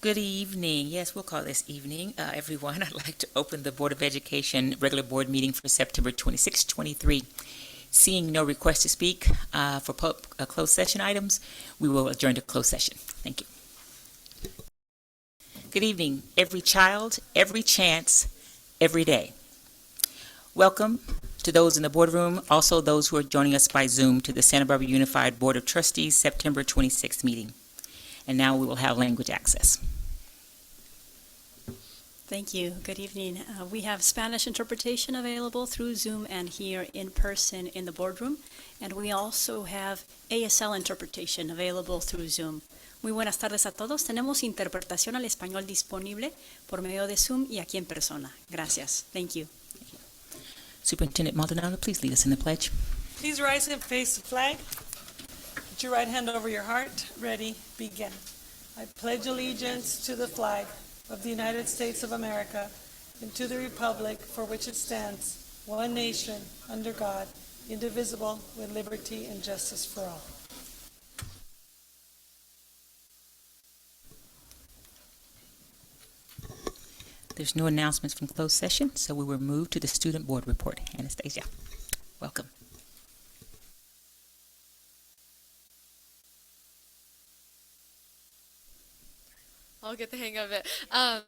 Good evening. Yes, we'll call this evening, everyone. I'd like to open the Board of Education regular board meeting for September 26, 23. Seeing no request to speak for closed session items, we will adjourn to closed session. Thank you. Good evening. Every child, every chance, every day. Welcome to those in the boardroom, also those who are joining us by Zoom to the Santa Barbara Unified Board of Trustees September 26th meeting. And now we will have language access. Thank you. Good evening. We have Spanish interpretation available through Zoom and here in person in the boardroom. And we also have ASL interpretation available through Zoom. Muy buenas tardes a todos. Tenemos interpretación al español disponible por medio de Zoom y aquí en persona. Gracias. Thank you. Superintendent Maldonado, please lead us in the pledge. Please rise and face the flag. Put your right hand over your heart. Ready, begin. I pledge allegiance to the flag of the United States of America and to the republic for which it stands, one nation, under God, indivisible, with liberty and justice for all. There's no announcements from closed session, so we will move to the student board report. Anastasia, welcome. I'll get the hang of it. I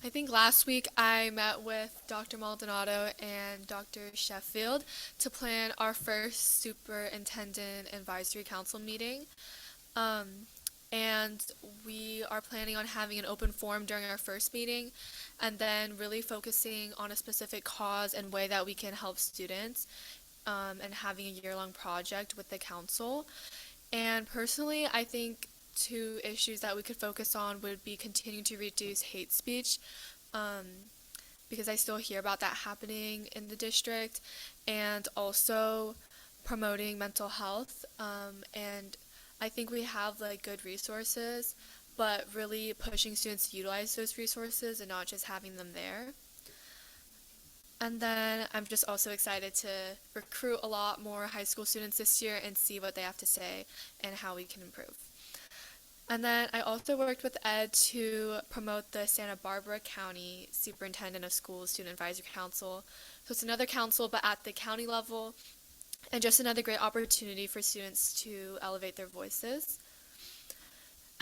think last week I met with Dr. Maldonado and Dr. Sheffield to plan our first Superintendent Advisory Council meeting. And we are planning on having an open forum during our first meeting and then really focusing on a specific cause and way that we can help students and having a year-long project with the council. And personally, I think two issues that we could focus on would be continuing to reduce hate speech because I still hear about that happening in the district, and also promoting mental health. And I think we have like good resources, but really pushing students to utilize those resources and not just having them there. And then I'm just also excited to recruit a lot more high school students this year and see what they have to say and how we can improve. And then I also worked with Ed to promote the Santa Barbara County Superintendent of Schools Student Advisory Council. So it's another council, but at the county level, and just another great opportunity for students to elevate their voices.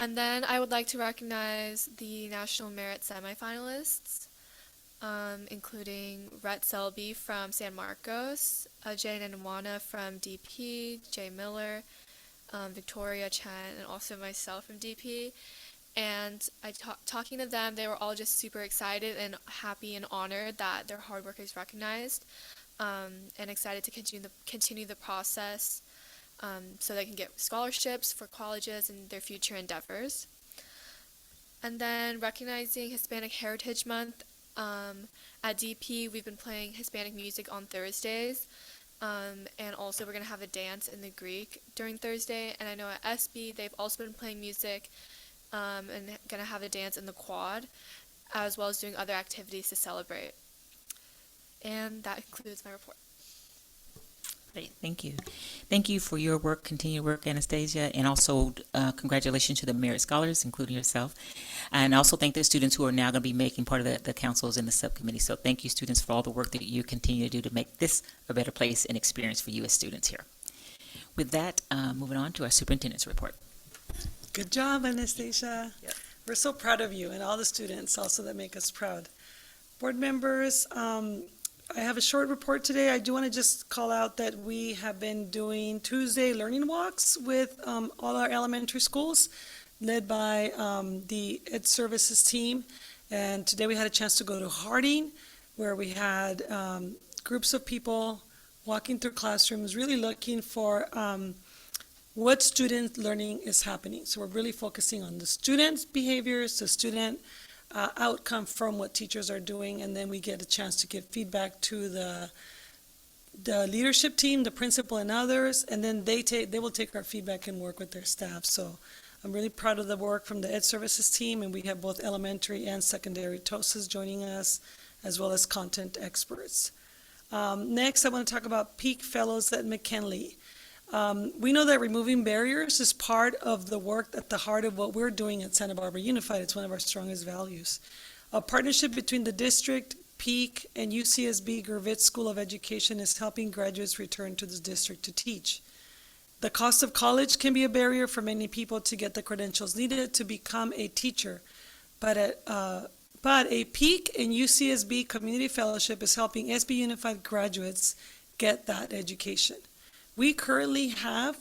And then I would like to recognize the National Merit semifinalists, including Rhett Selby from San Marcos, Jay Nanwana from DP, Jay Miller, Victoria Chen, and also myself from DP. And talking to them, they were all just super excited and happy and honored that their hard work is recognized, and excited to continue the process so they can get scholarships for colleges and their future endeavors. And then recognizing Hispanic Heritage Month, at DP we've been playing Hispanic music on Thursdays. And also we're going to have a dance in the Greek during Thursday. And I know at SB they've also been playing music and going to have a dance in the quad, as well as doing other activities to celebrate. And that concludes my report. Great, thank you. Thank you for your work, continued work, Anastasia, and also congratulations to the Merit Scholars, including yourself. And also thank the students who are now going to be making part of the councils in the subcommittee. So thank you, students, for all the work that you continue to do to make this a better place and experience for you as students here. With that, moving on to our superintendent's report. Good job, Anastasia. Yep. We're so proud of you and all the students also that make us proud. Board members, I have a short report today. I do want to just call out that we have been doing Tuesday learning walks with all our elementary schools, led by the Ed Services team. And today we had a chance to go to Harding, where we had groups of people walking through classrooms, really looking for what student learning is happening. So we're really focusing on the students' behaviors, the student outcome from what teachers are doing, and then we get a chance to give feedback to the leadership team, the principal and others, and then they will take our feedback and work with their staff. So I'm really proud of the work from the Ed Services team, and we have both elementary and secondary TOSAs joining us, as well as content experts. Next, I want to talk about Peak Fellows at McKinley. We know that removing barriers is part of the work at the heart of what we're doing at Santa Barbara Unified. It's one of our strongest values. A partnership between the district, Peak, and UCSB Gervitz School of Education is helping graduates return to the district to teach. The cost of college can be a barrier for many people to get the credentials needed to become a teacher, but a Peak and UCSB Community Fellowship is helping SB Unified graduates get that education. We currently have,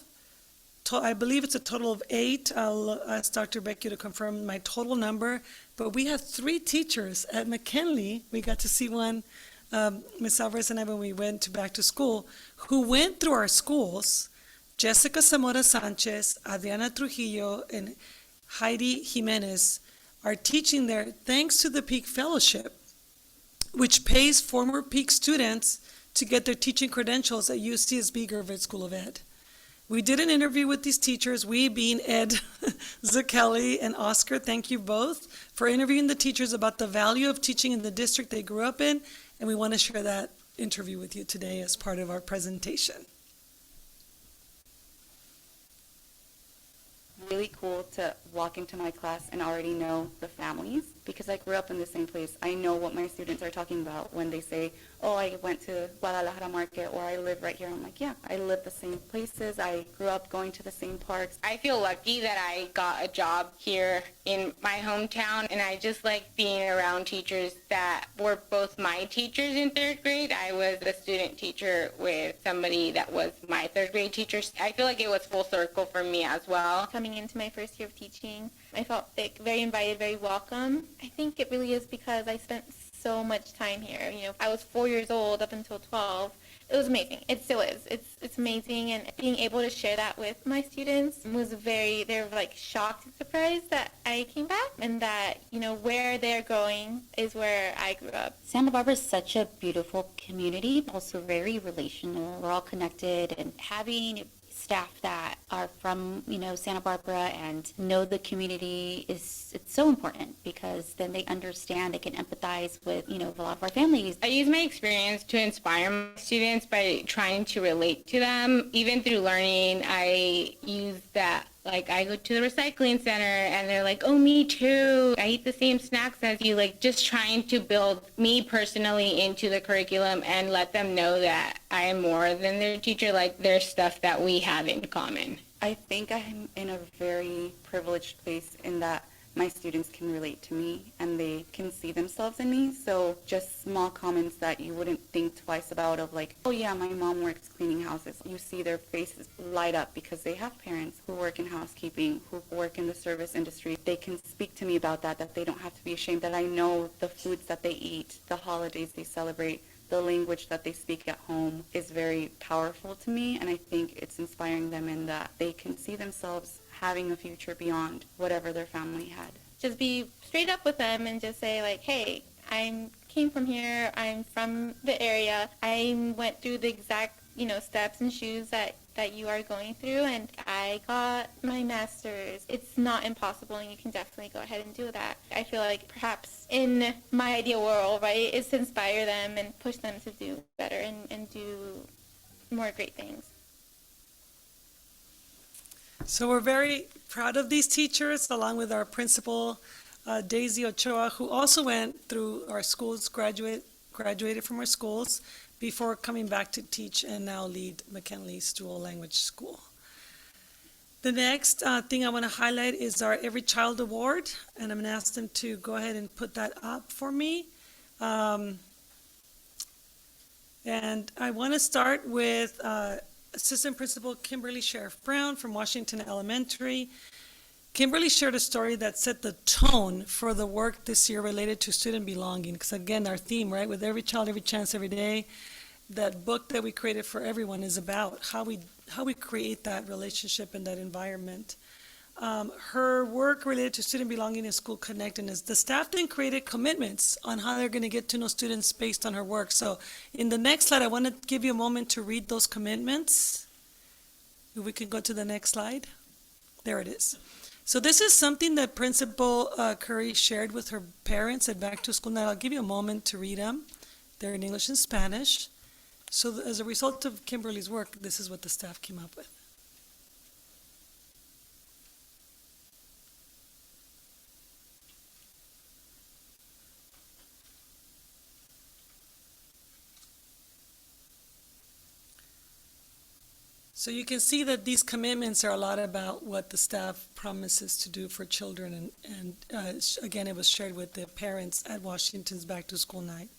I believe it's a total of 8. I'll ask Dr. Becky to confirm my total number, but we have 3 teachers at McKinley. We got to see one, Ms. Alvarez and I, when we went back to school, who went through our schools. Jessica Zamora Sanchez, Adriana Trujillo, and Heidi Jimenez are teaching there thanks to the Peak Fellowship, which pays former Peak students to get their teaching credentials at UCSB Gervitz School of Ed. We did an interview with these teachers, we being Ed Zakelli and Oscar. Thank you both for interviewing the teachers about the value of teaching in the district they grew up in, and we want to share that interview with you today as part of our presentation. Really cool to walk into my class and already know the families because I grew up in the same place. I know what my students are talking about when they say, oh, I went to Guadalajara Market or I live right here. I'm like, yeah, I live the same places. I grew up going to the same parks. I feel lucky that I got a job here in my hometown, and I just like being around teachers that were both my teachers in 3rd grade. I was a student teacher with somebody that was my 3rd grade teacher. I feel like it was full circle for me as well. Coming into my first year of teaching, I felt like very invited, very welcome. I think it really is because I spent so much time here. You know, I was 4 years old up until 12. It was amazing. It still is. It's amazing, and being able to share that with my students was they're like shocked and surprised that I came back and that, you know, where they're going is where I grew up. Santa Barbara is such a beautiful community, also very relational. We're all connected, and having staff that are from, you know, Santa Barbara and know the community it's so important because then they understand, they can empathize with, you know, a lot of our families. I use my experience to inspire my students by trying to relate to them. Even through learning, I use that. Like, I go to the recycling center and they're like, oh, me too. I eat the same snacks as you. Like, just trying to build me personally into the curriculum and let them know that I am more than their teacher. Like, there's stuff that we have in common. I think I'm in a very privileged place in that my students can relate to me and they can see themselves in me. So just small comments that you wouldn't think twice about of like, oh yeah, my mom works cleaning houses. You see their faces light up because they have parents who work in housekeeping, who work in the service industry. They can speak to me about that they don't have to be ashamed, that I know the foods that they eat, the holidays they celebrate, the language that they speak at home is very powerful to me, and I think it's inspiring them in that they can see themselves having a future beyond whatever their family had. Just be straight up with them and just say like, hey, I came from here, I'm from the area, I went through the exact, you know, steps and shoes that you are going through, and I got my master's. It's not impossible, and you can definitely go ahead and do that. I feel like perhaps in my ideal world, right, is to inspire them and push them to do better and do more great things. So we're very proud of these teachers, along with our principal, Daisy Ochoa, who also went through our schools, graduated from our schools before coming back to teach and now lead McKinley's Dual Language School. The next thing I want to highlight is our Every Child Award, and I'm going to ask them to go ahead and put that up for me. And I want to start with Assistant Principal Kimberly Sheriff Brown from Washington Elementary. Kimberly shared a story that set the tone for the work this year related to student belonging, because again, our theme, right, with Every Child, Every Chance, Every Day, that book that we created for everyone is about how we create that relationship and that environment. Her work related to student belonging and school connectedness. The staff then created commitments on how they're going to get to know students based on her work. So in the next slide, I want to give you a moment to read those commitments. If we can go to the next slide. There it is. So this is something that Principal Curry shared with her parents at Back to School. Now I'll give you a moment to read them. They're in English and Spanish. So as a result of Kimberly's work, this is what the staff came up with. So you can see that these commitments are a lot about what the staff promises to do for children, and again, it was shared with the parents at Washington's Back to School Night.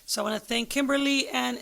So I want to thank Kimberly and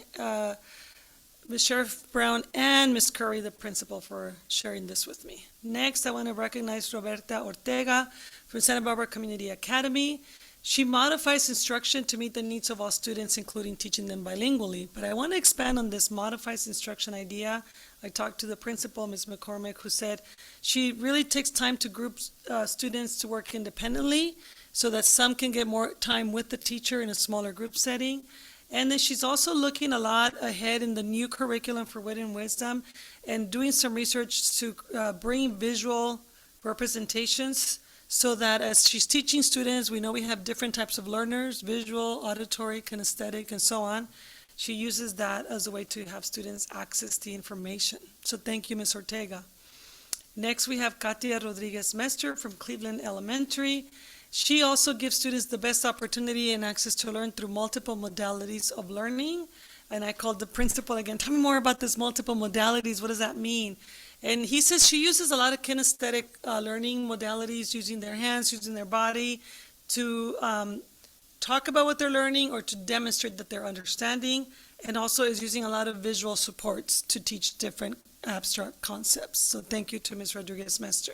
Ms. Sheriff Brown and Ms. Curry, the principal, for sharing this with me. Next, I want to recognize Roberta Ortega from Santa Barbara Community Academy. She modifies instruction to meet the needs of all students, including teaching them bilingually. But I want to expand on this modifies instruction idea. I talked to the principal, Ms. McCormick, who said she really takes time to group students to work independently so that some can get more time with the teacher in a smaller group setting. And then she's also looking a lot ahead in the new curriculum for Wit and Wisdom and doing some research to bring visual representations so that as she's teaching students, we know we have different types of learners, visual, auditory, kinesthetic, and so on. She uses that as a way to have students access the information. So thank you, Ms. Ortega. Next, we have Katia Rodriguez-Mester from Cleveland Elementary. She also gives students the best opportunity and access to learn through multiple modalities of learning. And I called the principal again, tell me more about this multiple modalities, what does that mean? And he says she uses a lot of kinesthetic learning modalities, using their hands, using their body to talk about what they're learning or to demonstrate that they're understanding, and also is using a lot of visual supports to teach different abstract concepts. So thank you to Ms. Rodriguez-Mester.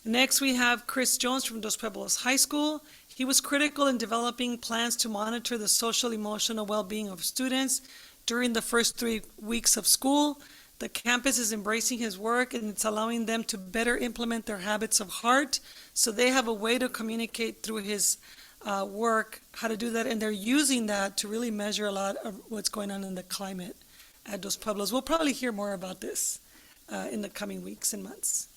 Next, we have Chris Jones from Dos Pueblos High School. He was critical in developing plans to monitor the social emotional well-being of students during the first 3 weeks of school. The campus is embracing his work, and it's allowing them to better implement their habits of heart. So they have a way to communicate through his work, how to do that, and they're using that to really measure a lot of what's going on in the climate at Dos Pueblos. We'll probably hear more about this in the coming weeks and months.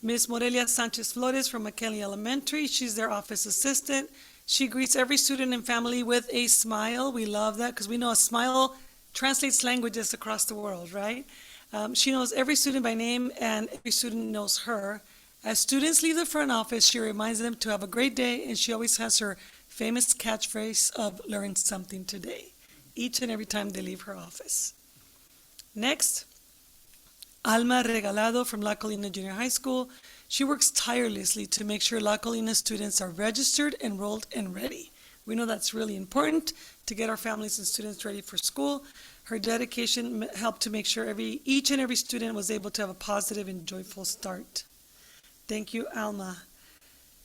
Ms. Morelia Sanchez Flores from McKinley Elementary, she's their office assistant. She greets every student and family with a smile. We love that because we know a smile translates languages across the world, right? She knows every student by name, and every student knows her. As students leave the front office, she reminds them to have a great day, and she always has her famous catchphrase of learn something today, each and every time they leave her office. Next, Alma Regalado from La Colina Junior High School. She works tirelessly to make sure La Colina students are registered, enrolled, and ready. We know that's really important to get our families and students ready for school. Her dedication helped to make sure each and every student was able to have a positive and joyful start. Thank you, Alma.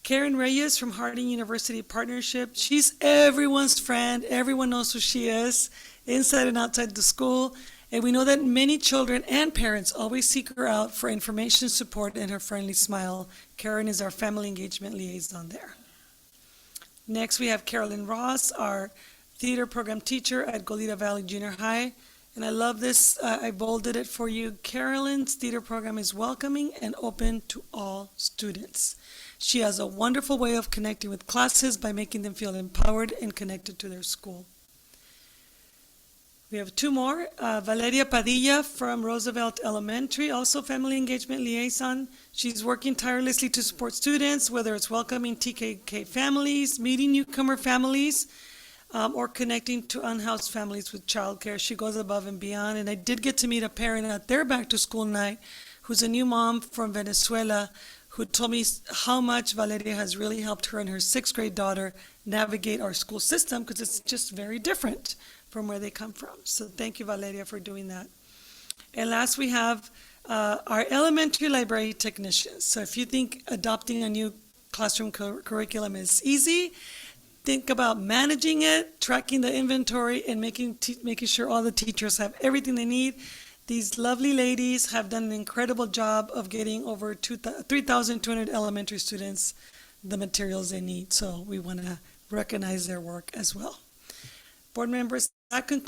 Karen Reyes from Harding University Partnership. She's everyone's friend. Everyone knows who she is, inside and outside the school. And we know that many children and parents always seek her out for information, support, and her friendly smile. Karen is our family engagement liaison there. Next, we have Carolyn Ross, our theater program teacher at Goleta Valley Junior High. And I love this. I bolded it for you. Carolyn's theater program is welcoming and open to all students. She has a wonderful way of connecting with classes by making them feel empowered and connected to their school. We have two more. Valeria Padilla from Roosevelt Elementary, also family engagement liaison. She's working tirelessly to support students, whether it's welcoming TKK families, meeting newcomer families, or connecting to unhoused families with childcare. She goes above and beyond. And I did get to meet a parent at their back to school night who's a new mom from Venezuela who told me how much Valeria has really helped her and her 6th grade daughter navigate our school system, because it's just very different from where they come from. So thank you, Valeria, for doing that. And last, we have our elementary library technicians. So if you think adopting a new classroom curriculum is easy, think about managing it, tracking the inventory, and making sure all the teachers have everything they need. These lovely ladies have done an incredible job of getting over 3,200 elementary students the materials they need. So we want to recognize their work as well. Board members,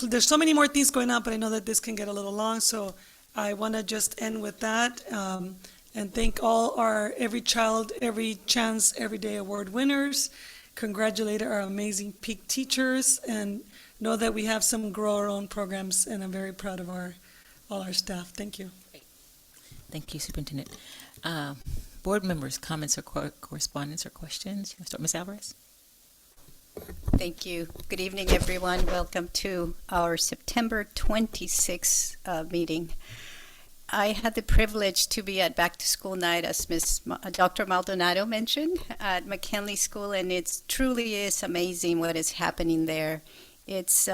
there's so many more things going on, but I know that this can get a little long, so I want to just end with that and thank all our Every Child, Every Chance, Everyday Award winners. Congratulate our amazing peak teachers, and know that we have some grow our own programs, and I'm very proud of all our staff. Thank you. Thank you, Superintendent. Board members, comments or correspondence or questions? You want to start, Ms. Alvarez? Thank you. Good evening, everyone. Welcome to our September 26th meeting. I had the privilege to be at Back to School Night, as Dr. Maldonado mentioned, at McKinley School, and it truly is amazing what is happening there. It's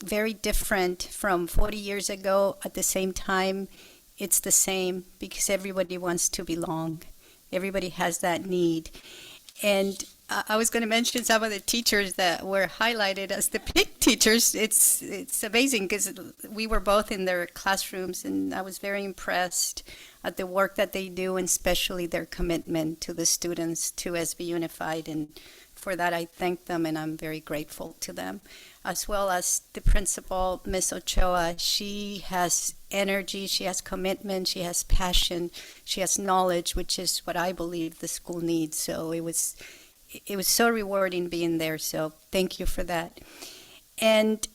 very different from 40 years ago. At the same time, it's the same because everybody wants to belong. Everybody has that need. And I was going to mention some of the teachers that were highlighted as the PIC teachers. It's amazing because we were both in their classrooms, and I was very impressed at the work that they do, and especially their commitment to the students, to SB Unified. And for that, I thank them, and I'm very grateful to them. As well as the principal, Ms. Ochoa. She has energy, she has commitment, she has passion, she has knowledge, which is what I believe the school needs. So it was so rewarding being there, so thank you for that. And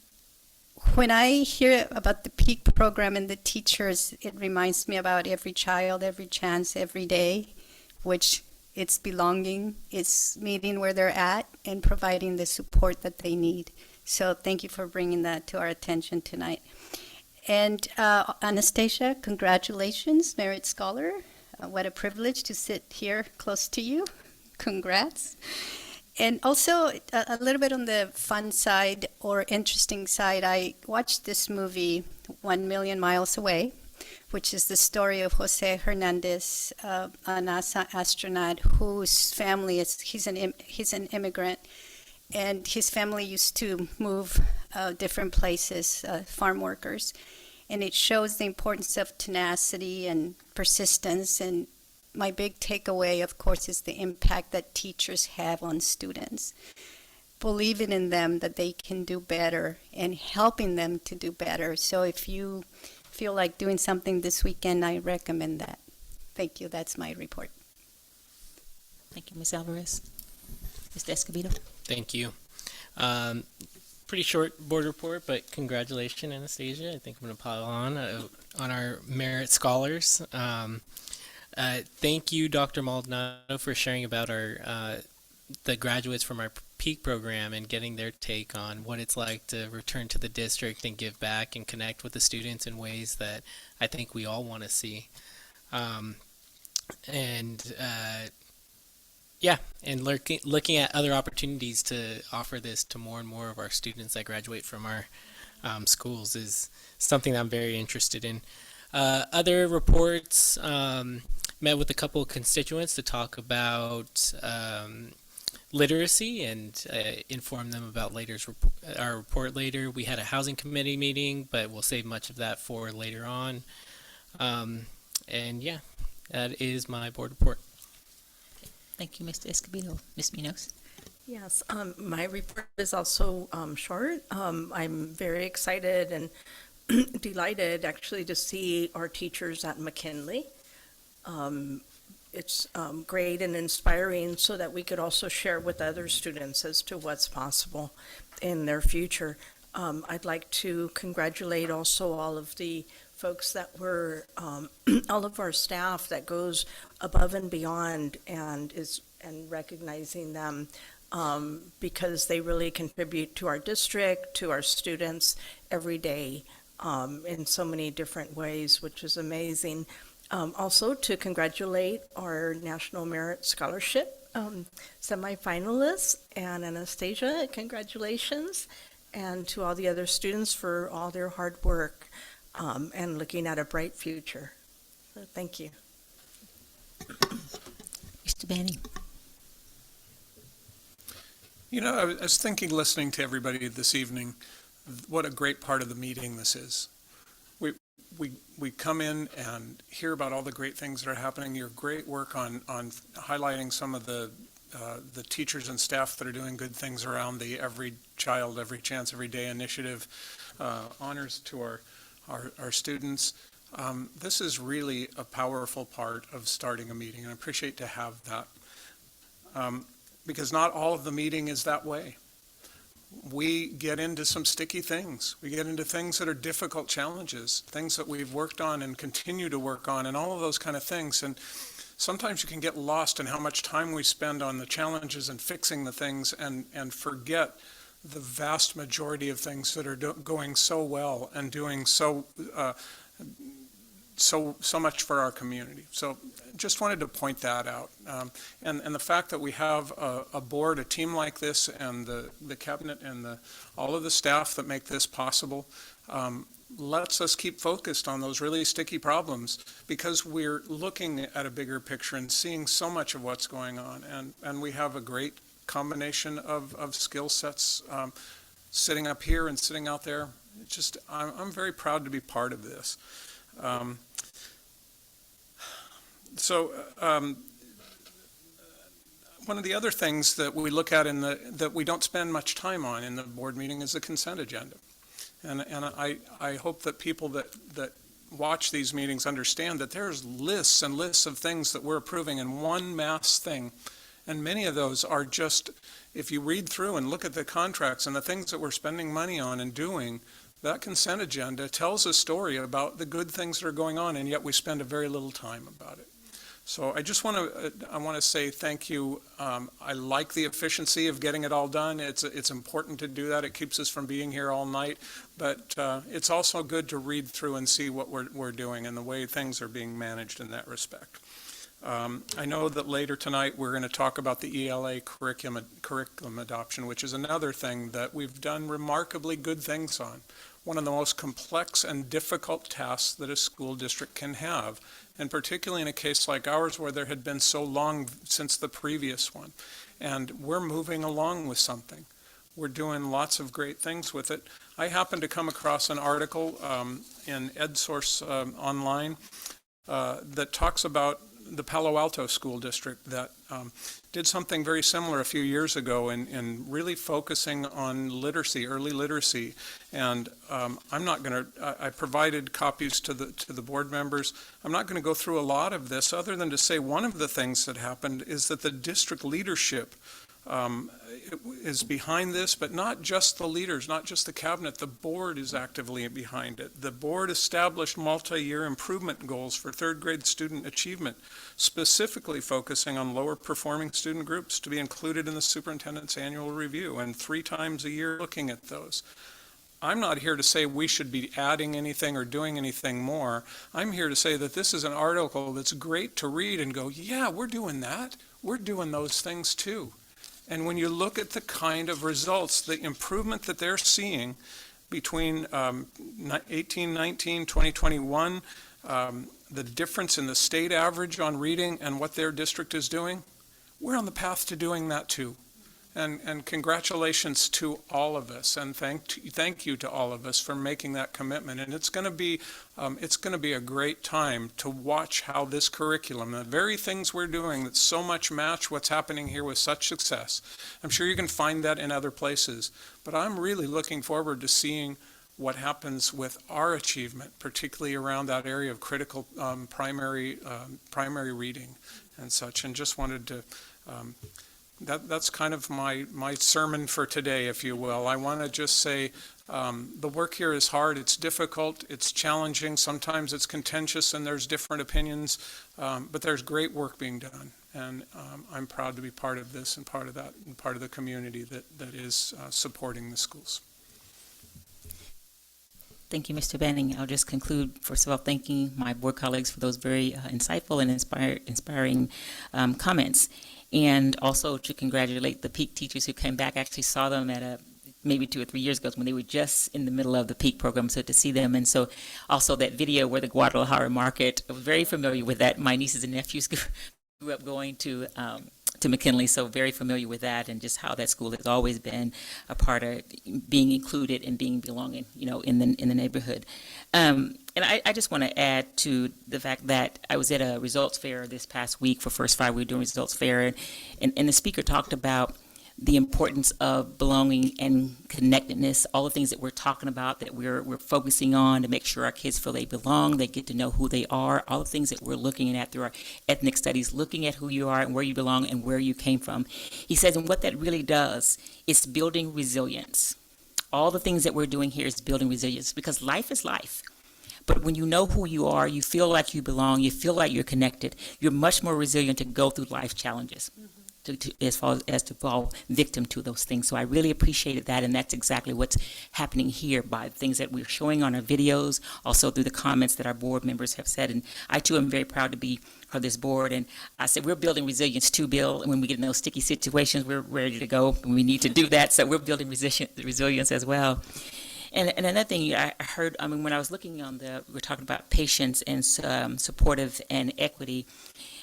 when I hear about the PEAK program and the teachers, it reminds me about every child, every chance, every day, which it's belonging, it's meeting where they're at and providing the support that they need. So thank you for bringing that to our attention tonight. And Anastasia, congratulations, Merit Scholar. What a privilege to sit here close to you. Congrats. And also a little bit on the fun side or interesting side, I watched this movie, 1 Million Miles Away, which is the story of Jose Hernandez, a NASA astronaut whose family he's an immigrant, and his family used to move different places, farm workers, and it shows the importance of tenacity and persistence. And my big takeaway, of course, is the impact that teachers have on students, believing in them that they can do better and helping them to do better. So if you feel like doing something this weekend, I recommend that. Thank you. That's my report. Thank you, Ms. Alvarez. Mr. Escobedo. Thank you. Pretty short board report, but congratulations, Anastasia. I think I'm going to pile on our Merit Scholars. Thank you, Dr. Maldonado, for sharing about the graduates from our PEAK program and getting their take on what it's like to return to the district and give back and connect with the students in ways that I think we all want to see. And looking at other opportunities to offer this to more and more of our students that graduate from our schools is something that I'm very interested in. Other reports, met with a couple of constituents to talk about literacy and inform them about our report later. We had a housing committee meeting, but we'll save much of that for later on. That is my board report. Thank you, Mr. Escobedo. Ms. Munoz. Yes, my report is also short. I'm very excited and delighted actually to see our teachers at McKinley. It's great and inspiring so that we could also share with other students as to what's possible in their future. I'd like to congratulate also all of the folks that were, all of our staff that goes above and beyond and recognizing them because they really contribute to our district, to our students every day in so many different ways, which is amazing. Also to congratulate our National Merit Scholarship semifinalists, and Anastasia, congratulations, and to all the other students for all their hard work and looking at a bright future. So thank you. Mr. Banning. You know, I was thinking, listening to everybody this evening, what a great part of the meeting this is. We come in and hear about all the great things that are happening. Your great work on highlighting some of the teachers and staff that are doing good things around the Every Child, Every Chance, Every Day initiative. Honors to our students. This is really a powerful part of starting a meeting, and I appreciate to have that. Because not all of the meeting is that way. We get into some sticky things. We get into things that are difficult challenges, things that we've worked on and continue to work on, and all of those kind of things. And sometimes you can get lost in how much time we spend on the challenges and fixing the things and forget the vast majority of things that are going so well and doing so so much for our community. So just wanted to point that out. And the fact that we have a board, a team like this, and the cabinet and all of the staff that make this possible, lets us keep focused on those really sticky problems, because we're looking at a bigger picture and seeing so much of what's going on. And we have a great combination of skill sets, sitting up here and sitting out there. It's just, I'm very proud to be part of this. One of the other things that we look at that we don't spend much time on in the board meeting is the consent agenda. And I hope that people that watch these meetings understand that there's lists and lists of things that we're approving in one mass thing. And many of those are just, if you read through and look at the contracts and the things that we're spending money on and doing, that consent agenda tells a story about the good things that are going on, and yet we spend a very little time about it. So I just want to say thank you. I like the efficiency of getting it all done. It's important to do that. It keeps us from being here all night, but it's also good to read through and see what we're doing and the way things are being managed in that respect. I know that later tonight we're going to talk about the ELA curriculum adoption, which is another thing that we've done remarkably good things on. One of the most complex and difficult tasks that a school district can have, and particularly in a case like ours where there had been so long since the previous one. And we're moving along with something. We're doing lots of great things with it. I happened to come across an article in EdSource online that talks about the Palo Alto School District that did something very similar a few years ago in really focusing on literacy, early literacy. And I'm not going to, I provided copies to the board members. I'm not going to go through a lot of this other than to say one of the things that happened is that the district leadership is behind this, but not just the leaders, not just the cabinet. The board is actively behind it. The board established multi-year improvement goals for third grade student achievement, specifically focusing on lower performing student groups to be included in the superintendent's annual review, and 3 times a year looking at those. I'm not here to say we should be adding anything or doing anything more. I'm here to say that this is an article that's great to read and go, yeah, we're doing that. We're doing those things too. And when you look at the kind of results, the improvement that they're seeing between 18-19, 2021, the difference in the state average on reading and what their district is doing, we're on the path to doing that too. And congratulations to all of us, and thank you to all of us for making that commitment. And it's going to be a great time to watch how this curriculum, the very things we're doing that so much match what's happening here with such success. I'm sure you can find that in other places, but I'm really looking forward to seeing what happens with our achievement, particularly around that area of critical primary reading and such. And just wanted to. That's kind of my sermon for today, if you will. I want to just say the work here is hard, it's difficult, it's challenging, sometimes it's contentious and there's different opinions, but there's great work being done. And I'm proud to be part of this and part of that, and part of the community that is supporting the schools. Thank you, Mr. Banning. I'll just conclude, first of all, thanking my board colleagues for those very insightful and inspiring comments. And also to congratulate the PEAK teachers who came back. I actually saw them at maybe 2 or 3 years ago when they were just in the middle of the PEAK program, so to see them. And so also that video where the Guadalajara market, I was very familiar with that. My nieces and nephews grew up going to McKinley, so very familiar with that, and just how that school has always been a part of being included and being belonging, in the neighborhood. And I just want to add to the fact that I was at a results fair this past week for First Five. We were doing results fair, and the speaker talked about the importance of belonging and connectedness, all the things that we're talking about, that we're focusing on to make sure our kids feel they belong, they get to know who they are, all the things that we're looking at through our ethnic studies, looking at who you are and where you belong and where you came from. He says, and what that really does is building resilience. All the things that we're doing here is building resilience, because life is life. But when you know who you are, you feel like you belong, you feel like you're connected, you're much more resilient to go through life challenges. as far as to fall victim to those things. So I really appreciated that, and that's exactly what's happening here by things that we're showing on our videos, also through the comments that our board members have said. And I too am very proud to be of this board. And I said we're building resilience too, Bill. And when we get in those sticky situations, we're ready to go. And we need to do that. So we're building resilience as well. And another thing I heard, I mean, when I was looking on we're talking about patience and supportive and equity.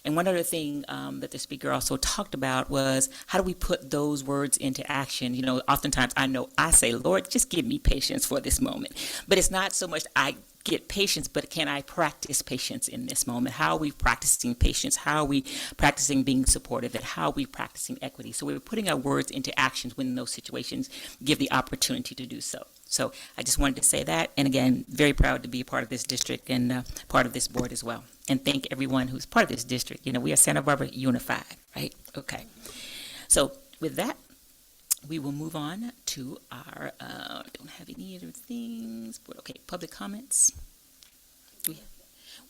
And one other thing that the speaker also talked about was how do we put those words into action? You know, oftentimes I say, Lord, just give me patience for this moment. But it's not so much I get patience, but can I practice patience in this moment? How are we practicing patience? How are we practicing being supportive? And how are we practicing equity? So we're putting our words into actions when those situations give the opportunity to do so. So I just wanted to say that. And again, very proud to be a part of this district and part of this board as well. And thank everyone who's part of this district. You know, we are Santa Barbara unified, right? Okay. So with that, we will move on to our, don't have any other things, but okay, public comments.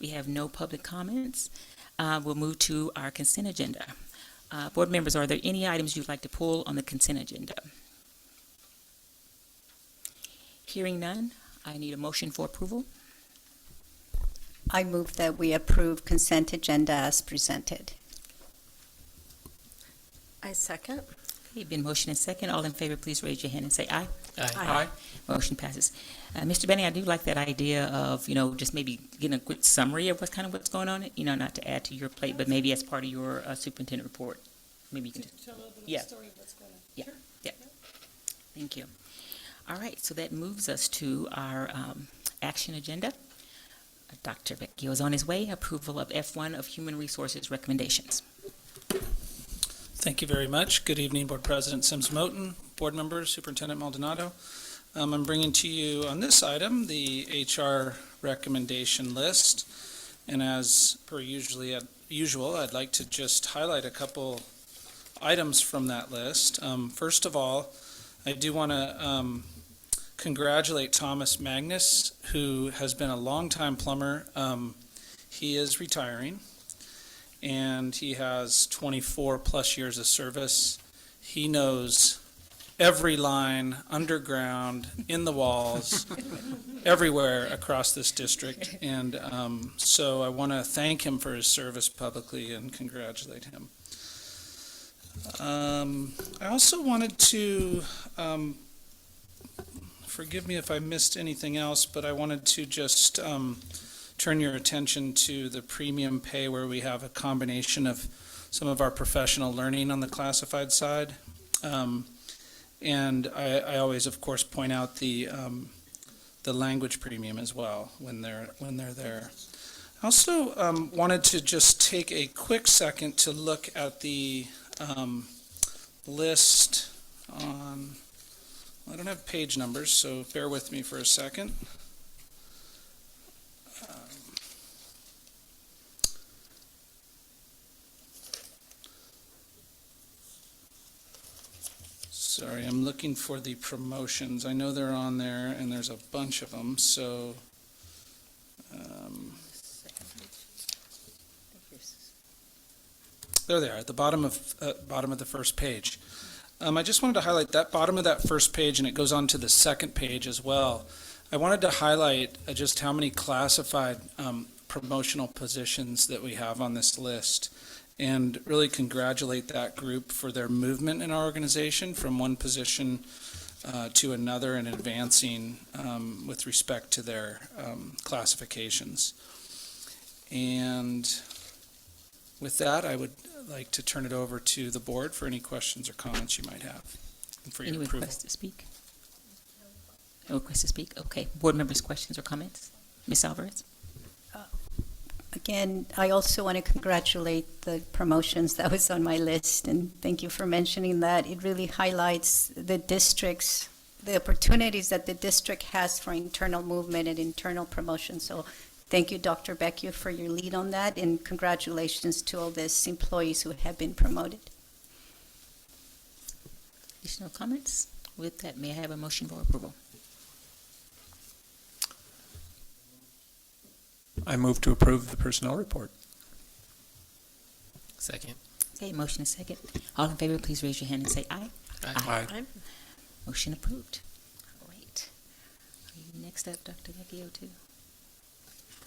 We have no public comments. We'll move to our consent agenda. Board members, are there any items you'd like to pull on the consent agenda? Hearing none, I need a motion for approval. I move that we approve consent agenda as presented. I second. Okay, been motion and second. All in favor, please raise your hand and say aye. Aye. Motion passes. Mr. Benny, I do like that idea of, you know, just maybe getting a quick summary of what's going on, you know, not to add to your plate, but maybe as part of your superintendent report. Maybe you can just, Tell a little bit of Yeah. the story of what's going on. Yeah. Sure. yeah. Thank you. All right, so that moves us to our action agenda. Dr. Vecchio is on his way. Approval of F1 of Human Resources recommendations. Thank you very much. Good evening, Board President Sims-Moten, board members, Superintendent Maldonado. I'm bringing to you on this item the HR recommendation list. And as per usual, I'd like to just highlight a couple items from that list. First of all, I do want to congratulate Thomas Magnus, who has been a longtime plumber. He is retiring, and he has 24 plus years of service. He knows every line underground, in the walls, everywhere across this district. And so I want to thank him for his service publicly and congratulate him. I also wanted to, forgive me if I missed anything else, but I wanted to just turn your attention to the premium pay, where we have a combination of some of our professional learning on the classified side. And I always, of course, point out the language premium as well when they're there. I also wanted to just take a quick second to look at the list on, I don't have page numbers, so bear with me for a second. Sorry, I'm looking for the promotions. I know they're on there, and there's a bunch of them, so there they are, at the bottom of the first page. I just wanted to highlight that bottom of that first page, and it goes on to the second page as well. I wanted to highlight just how many classified promotional positions that we have on this list, and really congratulate that group for their movement in our organization from one position to another and advancing with respect to their classifications. And with that, I would like to turn it over to the board for any questions or comments you might have, and for your Any approval. request to speak? No request to speak? Okay. Board members, questions or comments? Ms. Alvarez? Again, I also want to congratulate the promotions that was on my list, and thank you for mentioning that. It really highlights the district's, the opportunities that the district has for internal movement and internal promotion. So thank you, Dr. Vecchio, for your lead on that, and congratulations to all these employees who have been promoted. Additional comments? With that, may I have a motion for approval? I move to approve the personnel report. Second. Okay, motion is second. All in favor, please raise your hand and say aye. Aye. Motion approved. Great. Are you next up, Dr. Vecchio, too?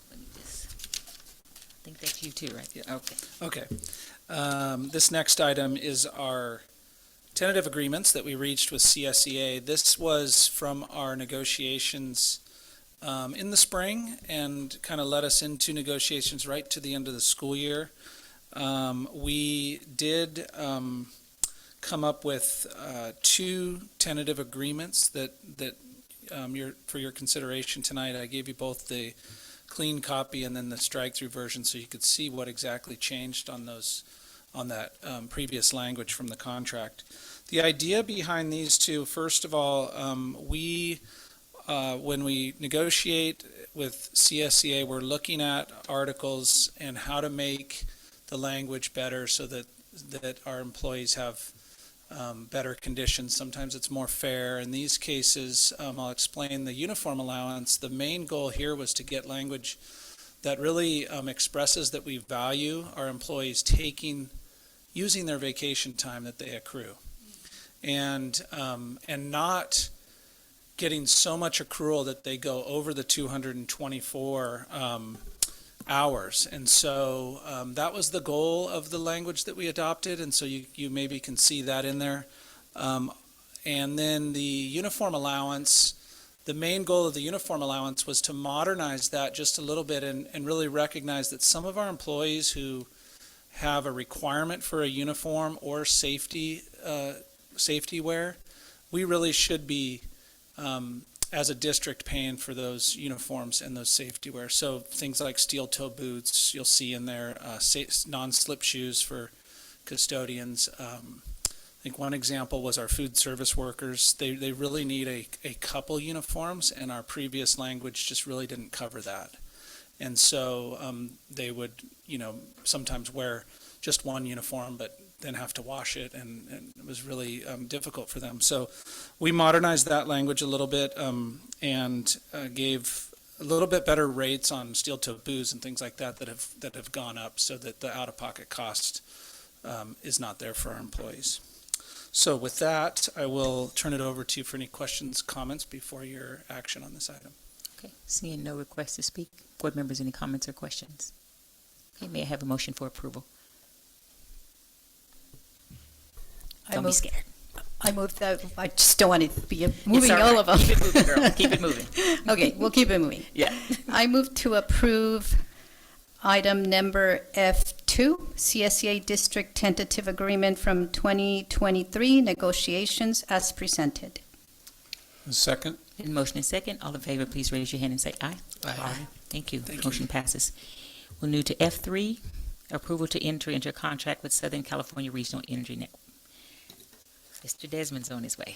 Let me just, I think that's you too, right? Yeah. Okay. Okay. This next item is our tentative agreements that we reached with CSEA. This was from our negotiations in the spring and kind of led us into negotiations right to the end of the school year. We did come up with two tentative agreements that for your consideration tonight. I gave you both the clean copy and then the strike-through version so you could see what exactly changed on that previous language from the contract. The idea behind these two, first of all, when we negotiate with CSEA, we're looking at articles and how to make the language better so that our employees have better conditions. Sometimes it's more fair. In these cases, I'll explain the uniform allowance. The main goal here was to get language that really expresses that we value our employees using their vacation time that they accrue, and not getting so much accrual that they go over the 224 hours. And so that was the goal of the language that we adopted, and so you maybe can see that in there. And then the uniform allowance, the main goal of the uniform allowance was to modernize that just a little bit and really recognize that some of our employees who have a requirement for a uniform or safety wear, we really should be as a district paying for those uniforms and those safety wear. So things like steel toe boots, you'll see in there, non-slip shoes for custodians. I think one example was our food service workers. They really need a couple uniforms, and our previous language just really didn't cover that. And so they would, sometimes wear just one uniform, but then have to wash it, and it was really difficult for them. So we modernized that language a little bit and gave a little bit better rates on steel-toe boots and things like that have gone up, so that the out-of-pocket cost is not there for our employees. So with that, I will turn it over to you for any questions, comments before your action on this item. Okay, seeing no requests to speak. Board members, any comments or questions? Okay, may I have a motion for approval? Don't be scared. I moved that, I just don't want to be moving all of them. Keep it moving, girl. Keep it moving. Okay, we'll keep it moving. Yeah. I move to approve item number F2, CSEA District Tentative Agreement from 2023 negotiations as presented. Second? In motion and second, all in favor, please raise your hand and say aye. Aye. Thank you. Thank you. Motion passes. We'll move to F3, approval to enter into a contract with Southern California Regional Energy Network. Mr. Desmond's on his way.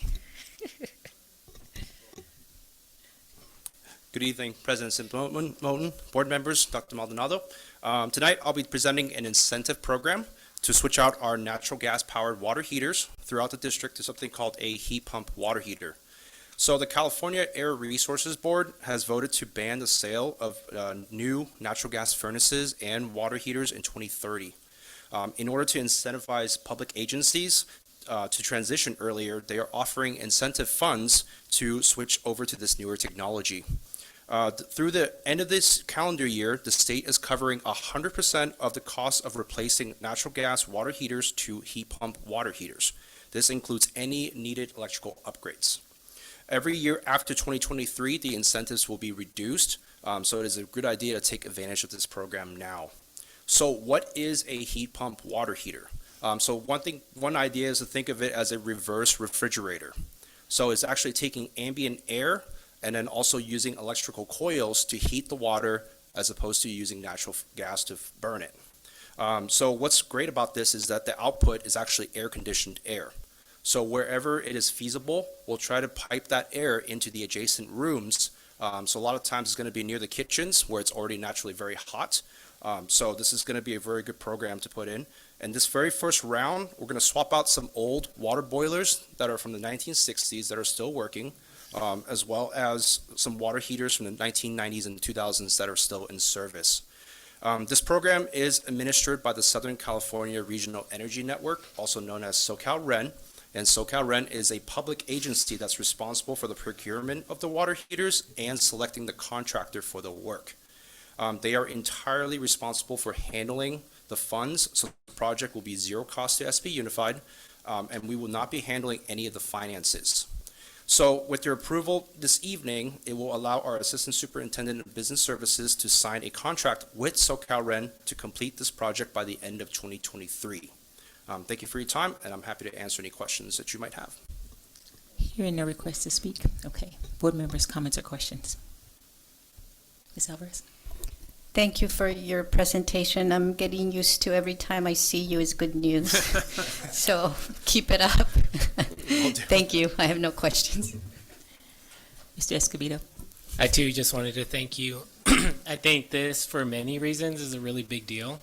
Good evening, President Sims Moten, board members, Dr. Maldonado. Tonight, I'll be presenting an incentive program to switch out our natural gas-powered water heaters throughout the district to something called a heat pump water heater. So the California Air Resources Board has voted to ban the sale of new natural gas furnaces and water heaters in 2030. In order to incentivize public agencies to transition earlier, they are offering incentive funds to switch over to this newer technology. Through the end of this calendar year, the state is covering 100% of the cost of replacing natural gas water heaters to heat pump water heaters. This includes any needed electrical upgrades. Every year after 2023, the incentives will be reduced, so it is a good idea to take advantage of this program now. So what is a heat pump water heater? So one idea is to think of it as a reverse refrigerator. So it's actually taking ambient air and then also using electrical coils to heat the water as opposed to using natural gas to burn it. So what's great about this is that the output is actually air-conditioned air. So wherever it is feasible, we'll try to pipe that air into the adjacent rooms. So a lot of times it's going to be near the kitchens where it's already naturally very hot. So this is going to be a very good program to put in. And this very first round, we're going to swap out some old water boilers that are from the 1960s that are still working, as well as some water heaters from the 1990s and 2000s that are still in service. This program is administered by the Southern California Regional Energy Network, also known as SoCalREN. And SoCalREN is a public agency that's responsible for the procurement of the water heaters and selecting the contractor for the work. They are entirely responsible for handling the funds, so the project will be zero cost to SB Unified, and we will not be handling any of the finances. So with your approval this evening, it will allow our Assistant Superintendent of Business Services to sign a contract with SoCalREN to complete this project by the end of 2023. Thank you for your time, and I'm happy to answer any questions that you might have. Hearing no request to speak. Okay. Board members' comments or questions? Ms. Alvarez? Thank you for your presentation. I'm getting used to every time I see you is good news. So keep it up. Thank you. I have no questions. Mr. Escobedo? I too just wanted to thank you. I think this, for many reasons, is a really big deal.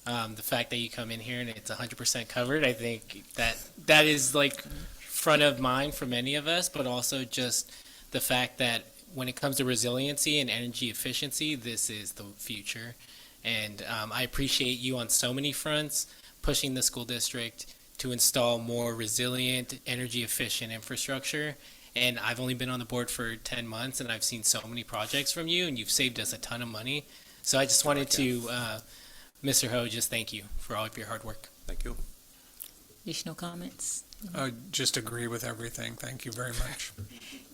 The fact that you come in here and it's 100% covered, I think that is like front of mind for many of us, but also just the fact that when it comes to resiliency and energy efficiency, this is the future. And I appreciate you on so many fronts, pushing the school district to install more resilient, energy efficient infrastructure. And I've only been on the board for 10 months, and I've seen so many projects from you, and you've saved us a ton of money. So I just wanted to, Mr. Ho, just thank you for all of your hard work. Thank you. Additional comments? Just agree with everything. Thank you very much.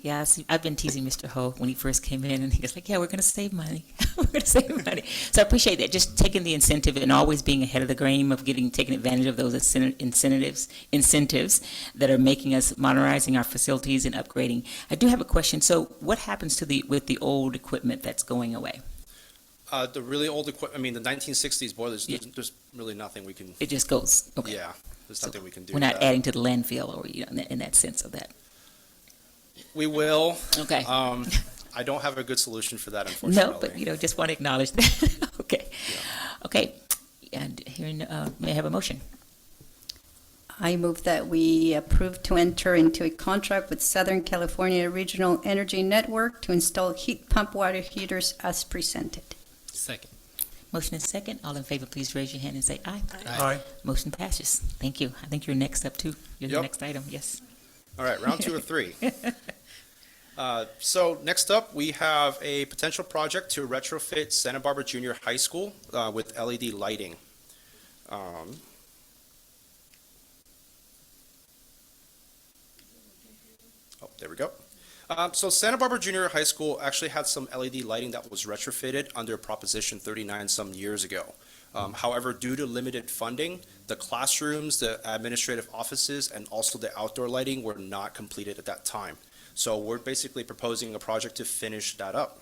Yeah, I've been teasing Mr. Ho when he first came in, and he was like, yeah, we're going to save money. We're going to save money. So I appreciate that, just taking the incentive and always being ahead of the game of taking advantage of those incentives that are making us modernizing our facilities and upgrading. I do have a question. So what happens with the old equipment that's going away? The really old equipment, I mean, the 1960s boilers, there's really nothing we can, It just goes, okay. yeah, there's nothing we can do. We're not with that. adding to the landfill or, in that sense of that. We will. Okay. I don't have a good solution for that, unfortunately. No, but, just want to acknowledge that. Okay. Yeah. Okay. And hearing, may I have a motion? I move that we approve to enter into a contract with Southern California Regional Energy Network to install heat pump water heaters as presented. Second. Motion is second. All in favor, please raise your hand and say aye. Aye. Motion passes. Thank you. I think you're next up, too. You're the Yep. next item, yes. All right, round 2 of 3. So next up, we have a potential project to retrofit Santa Barbara Junior High School with LED lighting. Oh, there we go. So Santa Barbara Junior High School actually had some LED lighting that was retrofitted under Proposition 39 some years ago. However, due to limited funding, the classrooms, the administrative offices, and also the outdoor lighting were not completed at that time. So we're basically proposing a project to finish that up.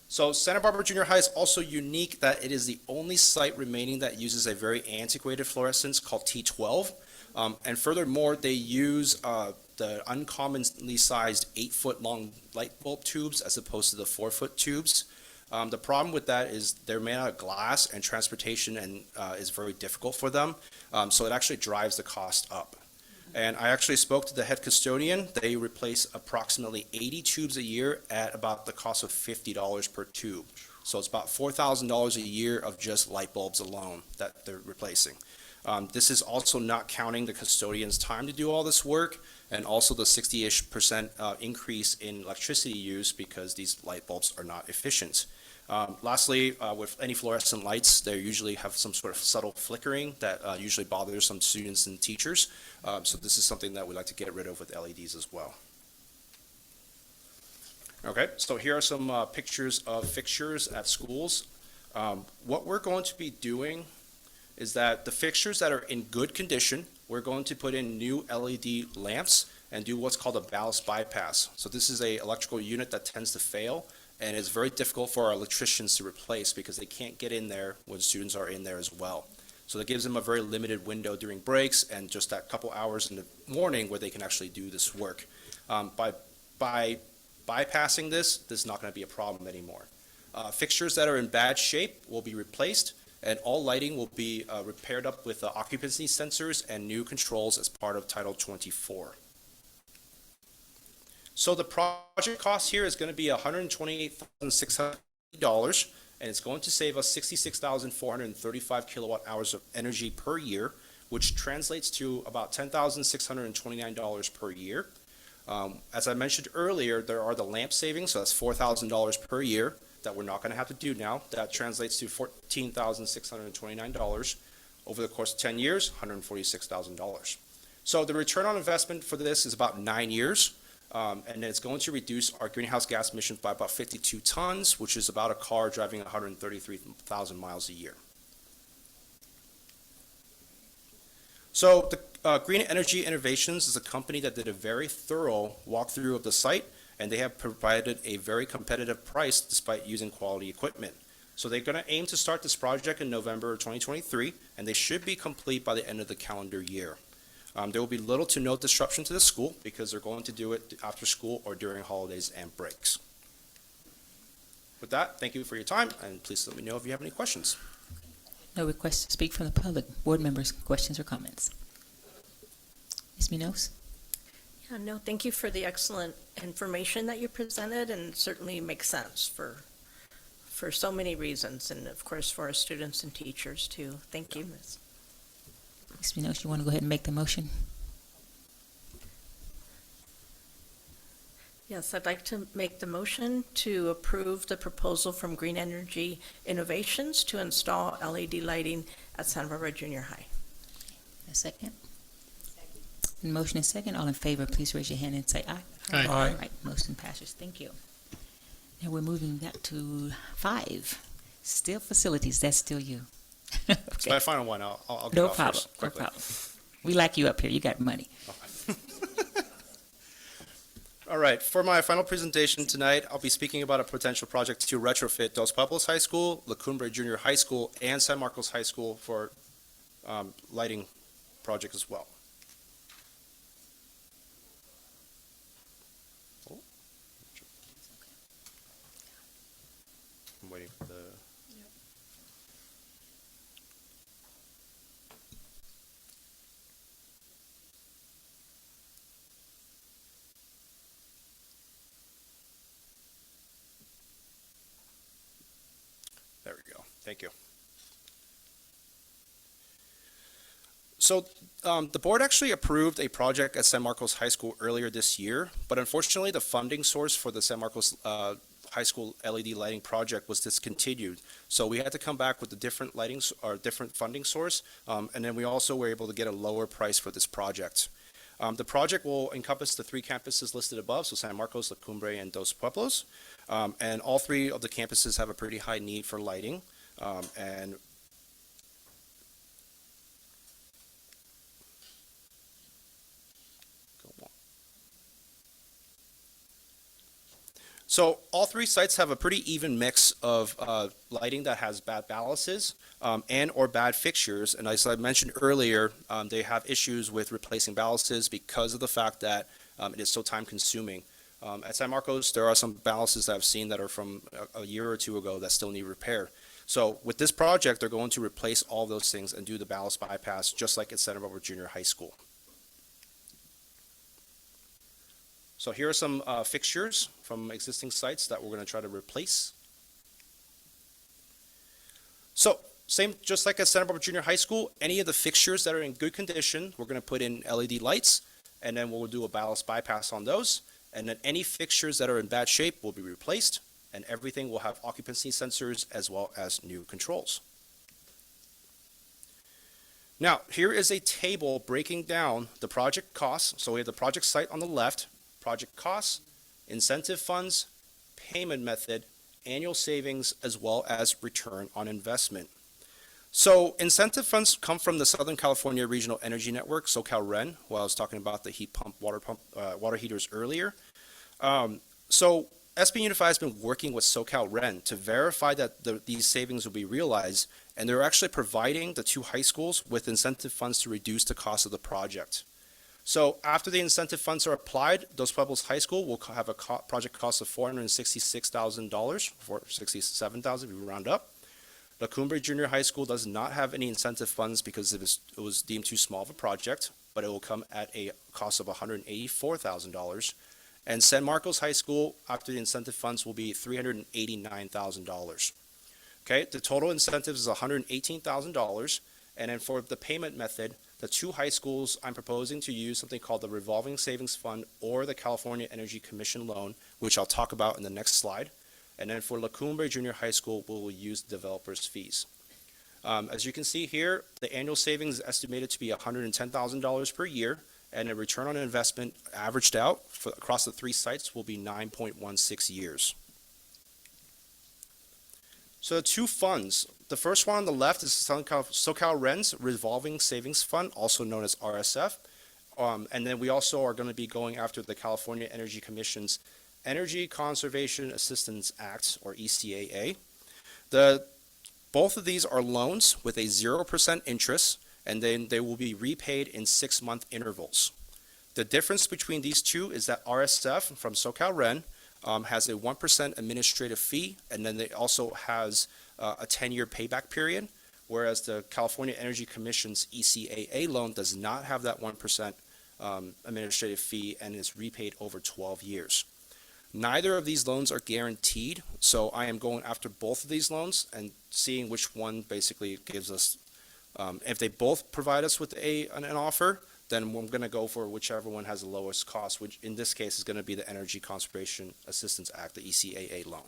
So Santa Barbara Junior High is also unique that it is the only site remaining that uses a very antiquated fluorescence called T12. And furthermore, they use the uncommonly sized 8-foot long light bulb tubes as opposed to the 4-foot tubes. The problem with that is they're made out of glass, and transportation is very difficult for them. So it actually drives the cost up. And I actually spoke to the head custodian. They replace approximately 80 tubes a year at about the cost of $50 per tube. So it's about $4,000 a year of just light bulbs alone that they're replacing. This is also not counting the custodian's time to do all this work, and also the 60-ish% increase in electricity use because these light bulbs are not efficient. Lastly, with any fluorescent lights, they usually have some sort of subtle flickering that usually bothers some students and teachers. So this is something that we like to get rid of with LEDs as well. Okay, so here are some pictures of fixtures at schools. What we're going to be doing is that the fixtures that are in good condition, we're going to put in new LED lamps and do what's called a ballast bypass. So this is a electrical unit that tends to fail, and it's very difficult for our electricians to replace because they can't get in there when students are in there as well. So that gives them a very limited window during breaks and just that couple hours in the morning where they can actually do this work. By bypassing this is not going to be a problem anymore. Fixtures that are in bad shape will be replaced, and all lighting will be repaired up with occupancy sensors and new controls as part of Title 24. So the project cost here is going to be $128,600, and it's going to save us 66,435 kilowatt hours of energy per year, which translates to about $10,629 per year. As I mentioned earlier, there are the lamp savings, so that's $4,000 per year that we're not going to have to do now. That translates to $14,629 over the course of 10 years, $146,000. So the return on investment for this is about 9 years, and it's going to reduce our greenhouse gas emissions by about 52 tons, which is about a car driving 133,000 miles a year. So the Green Energy Innovations is a company that did a very thorough walkthrough of the site, and they have provided a very competitive price despite using quality equipment. So they're going to aim to start this project in November of 2023, and they should be complete by the end of the calendar year. There will be little to no disruption to the school because they're going to do it after school or during holidays and breaks. With that, thank you for your time, and please let me know if you have any questions. No requests to speak from the public. Board members, questions or comments? Ms. Munoz? Yeah, no, thank you for the excellent information that you presented, and certainly makes sense for so many reasons, and of course for our students and teachers too. Thank you, Ms. Ms. Munoz, you want to go ahead and make the motion? Yes, I'd like to make the motion to approve the proposal from Green Energy Innovations to install LED lighting at Santa Barbara Junior High. A second? And motion is second. All in favor, please raise your hand and say aye. Aye. All right, motion passes. Thank you. Now we're moving back to 5. Still facilities. That's still you. It's my final one. I'll get No off problem. first No quickly. problem. We like you up here. You got money. All right, for my final presentation tonight, I'll be speaking about a potential project to retrofit Dos Pueblos High School, La Cumbre Junior High School, and San Marcos High School for lighting project as well. Oh. I'm waiting for the... There we go. Thank you. So the board actually approved a project at San Marcos High School earlier this year, but unfortunately the funding source for the San Marcos High School LED lighting project was discontinued. So we had to come back with a different different funding source, and then we also were able to get a lower price for this project. The project will encompass the 3 campuses listed above, so San Marcos, La Cumbre, and Dos Pueblos. And all 3 of the campuses have a pretty high need for lighting. And so all 3 sites have a pretty even mix of lighting that has bad balances and or bad fixtures. And as I mentioned earlier, they have issues with replacing balances because of the fact that it is so time consuming. At San Marcos, there are some balances that I've seen that are from a year or 2 ago that still need repair. So with this project, they're going to replace all those things and do the ballast bypass just like at Santa Barbara Junior High School. So here are some fixtures from existing sites that we're going to try to replace. So same, just like at Santa Barbara Junior High School, any of the fixtures that are in good condition, we're going to put in LED lights, and then we'll do a ballast bypass on those. And then any fixtures that are in bad shape will be replaced, and everything will have occupancy sensors as well as new controls. Now, here is a table breaking down the project costs. So we have the project site on the left, project costs, incentive funds, payment method, annual savings, as well as return on investment. So incentive funds come from the Southern California Regional Energy Network, SoCalRen, while I was talking about the heat pump, water heaters earlier. So SB Unified has been working with SoCalRen to verify that these savings will be realized, and they're actually providing the 2 high schools with incentive funds to reduce the cost of the project. So after the incentive funds are applied, Dos Pueblos High School will have a project cost of $466,000, $467,000 if we round up. La Cumbre Junior High School does not have any incentive funds because it was deemed too small of a project, but it will come at a cost of $184,000. And San Marcos High School, after the incentive funds, will be $389,000. Okay, the total incentives is $118,000, and then for the payment method, the two high schools, I'm proposing to use something called the Revolving Savings Fund or the California Energy Commission loan, which I'll talk about in the next slide. And then for La Cumbre Junior High School, we'll use developers' fees. As you can see here, the annual savings is estimated to be $110,000 per year, and the return on investment averaged out across the three sites will be 9.16 years. So the two funds, the first one on the left is SoCal REN's Revolving Savings Fund, also known as RSF. And then we also are going to be going after the California Energy Commission's Energy Conservation Assistance Act, or ECAA. Both of these are loans with a 0% interest, and then they will be repaid in 6-month intervals. The difference between these two is that RSF from SoCal REN has a 1% administrative fee, and then it also has a 10-year payback period, whereas the California Energy Commission's ECAA loan does not have that 1% administrative fee and is repaid over 12 years. Neither of these loans are guaranteed, so I am going after both of these loans and seeing which one basically gives us, if they both provide us with an offer, then I'm going to go for whichever one has the lowest cost, which in this case is going to be the Energy Conservation Assistance Act, the ECAA loan.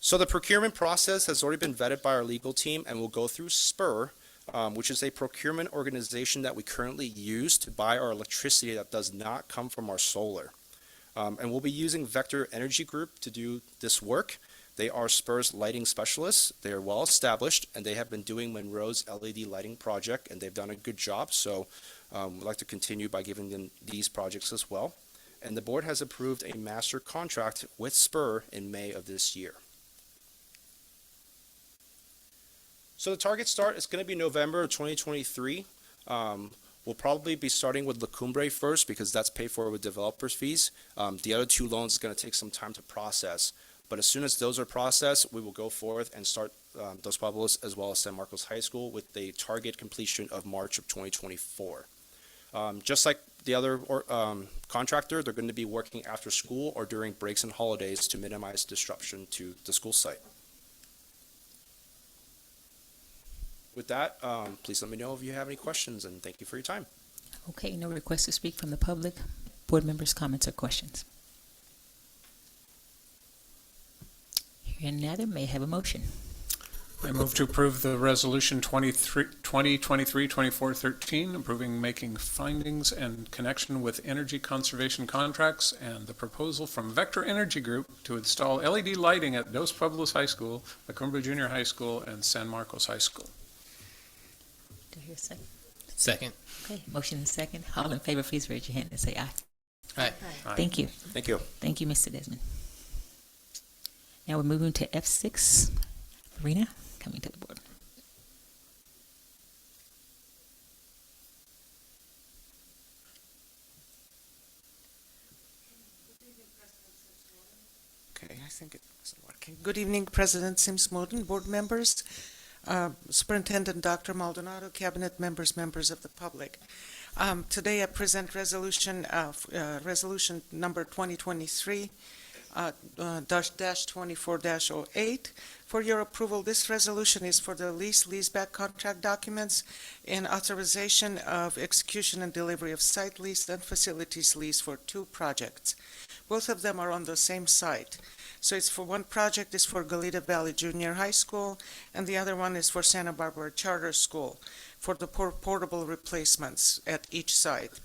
So the procurement process has already been vetted by our legal team and will go through SPUR, which is a procurement organization that we currently use to buy our electricity that does not come from our solar. And we'll be using Vector Energy Group to do this work. They are SPUR's lighting specialists. They are well established, and they have been doing Monroe's LED lighting project, and they've done a good job. So we'd like to continue by giving them these projects as well. And the board has approved a master contract with SPUR in May of this year. So the target start is going to be November of 2023. We'll probably be starting with La Cumbre first because that's paid for with developers' fees. The other two loans is going to take some time to process. But as soon as those are processed, we will go forth and start Dos Pueblos as well as San Marcos High School with the target completion of March of 2024. Just like the other contractor, they're going to be working after school or during breaks and holidays to minimize disruption to the school site. With that, please let me know if you have any questions, and thank you for your time. Okay, no requests to speak from the public. Board members' comments or questions? Hearing none, may I have a motion? I move to approve the resolution 2023-2413, approving making findings and connection with energy conservation contracts, and the proposal from Vector Energy Group to install LED lighting at Dos Pueblos High School, La Cumbre Junior High School, and San Marcos High School. Do I hear a second? Second. Okay, motion and second. All in favor, please raise your hand and say aye. Aye. Thank you. Thank you. Thank you, Mr. Desmond. Now we're moving to F6. Rena, coming to the board. Okay, I think it wasn't working. Good evening, President Sims-Moulton, board members, Superintendent Dr. Maldonado, cabinet members, members of the public. Today I present resolution number 2023 -24-08 for your approval. This resolution is for the leaseback contract documents and authorization of execution and delivery of site lease and facilities lease for two projects. Both of them are on the same site. So it's for one project is for Goleta Valley Junior High School, and the other one is for Santa Barbara Charter School for the portable replacements at each site.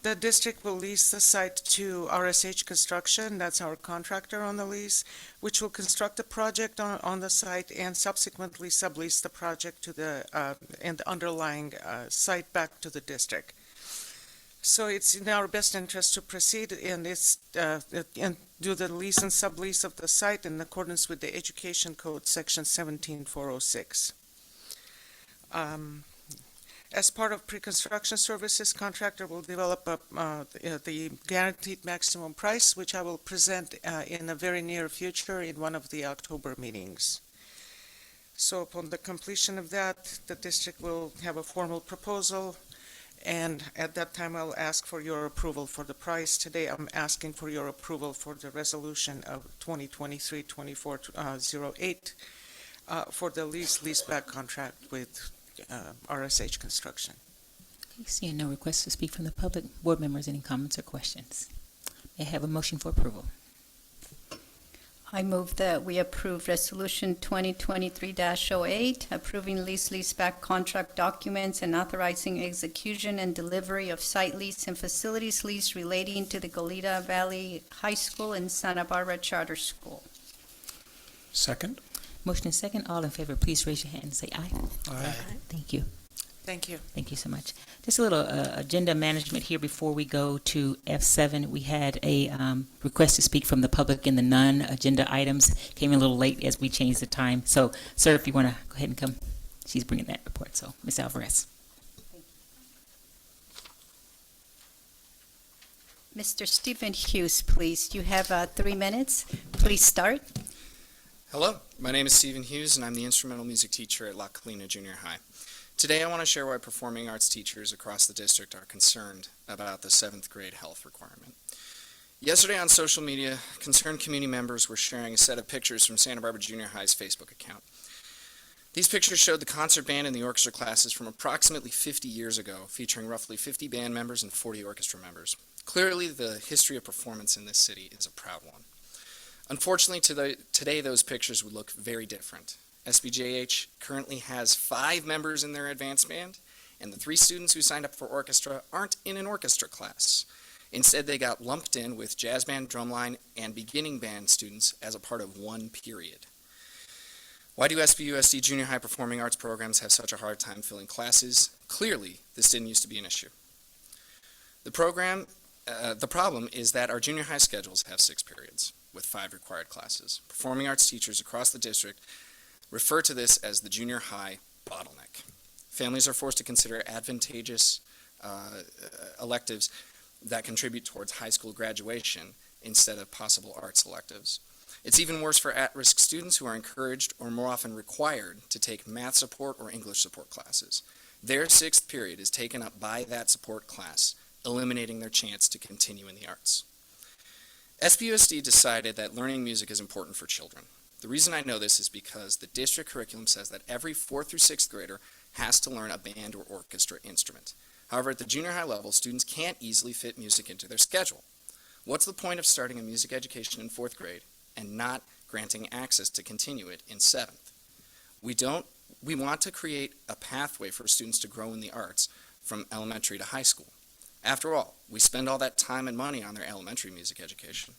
The district will lease the site to RSH Construction, that's our contractor on the lease, which will construct the project on the site and subsequently sublease the project to the and the underlying site back to the district. So it's in our best interest to proceed and do the lease and sublease of the site in accordance with the Education Code, Section 17406. As part of pre-construction services, contractor will develop the guaranteed maximum price, which I will present in the very near future in one of the October meetings. So upon the completion of that, the district will have a formal proposal And at that time, I'll ask for your approval for the price. Today, I'm asking for your approval for the resolution of 2023-2408 for the leaseback contract with RSH Construction. Okay, seeing no requests to speak from the public, board members, any comments or questions? May I have a motion for approval? I move that we approve Resolution 2023-08, approving leaseback contract documents and authorizing execution and delivery of site lease and facilities lease relating to the Goleta Valley High School and Santa Barbara Charter School. Second? Motion is second. All in favor, please raise your hand and say aye. Aye. Thank you. Thank you. Thank you so much. Just a little agenda management here before we go to F7. We had a request to speak from the public in the non-agenda items. Came in a little late as we changed the time. So, sir, if you want to go ahead and come. She's bringing that report. So, Ms. Alvarez. Mr. Stephen Hughes, please. You have 3 minutes. Please start. Hello, my name is Stephen Hughes, and I'm the instrumental music teacher at La Colina Junior High. Today I want to share why performing arts teachers across the district are concerned about the 7th grade health requirement. Yesterday on social media, concerned community members were sharing a set of pictures from Santa Barbara Junior High's Facebook account. These pictures showed the concert band and the orchestra classes from approximately 50 years ago, featuring roughly 50 band members and 40 orchestra members. Clearly, the history of performance in this city is a proud one. Unfortunately, today those pictures would look very different. SBJH currently has 5 members in their advanced band, and the 3 students who signed up for orchestra aren't in an orchestra class. Instead, they got lumped in with jazz band, drumline, and beginning band students as a part of one period. Why do SBUSD junior high performing arts programs have such a hard time filling classes? Clearly, this didn't used to be an issue. The problem is that our junior high schedules have 6 periods with 5 required classes. Performing arts teachers across the district refer to this as the junior high bottleneck. Families are forced to consider advantageous electives that contribute towards high school graduation instead of possible arts electives. It's even worse for at-risk students who are encouraged or more often required to take math support or English support classes. Their 6th period is taken up by that support class, eliminating their chance to continue in the arts. SBUSD decided that learning music is important for children. The reason I know this is because the district curriculum says that every 4th through 6th grader has to learn a band or orchestra instrument. However, at the junior high level, students can't easily fit music into their schedule. What's the point of starting a music education in 4th grade and not granting access to continue it in 7th? We want to create a pathway for students to grow in the arts from elementary to high school. After all, we spend all that time and money on their elementary music education.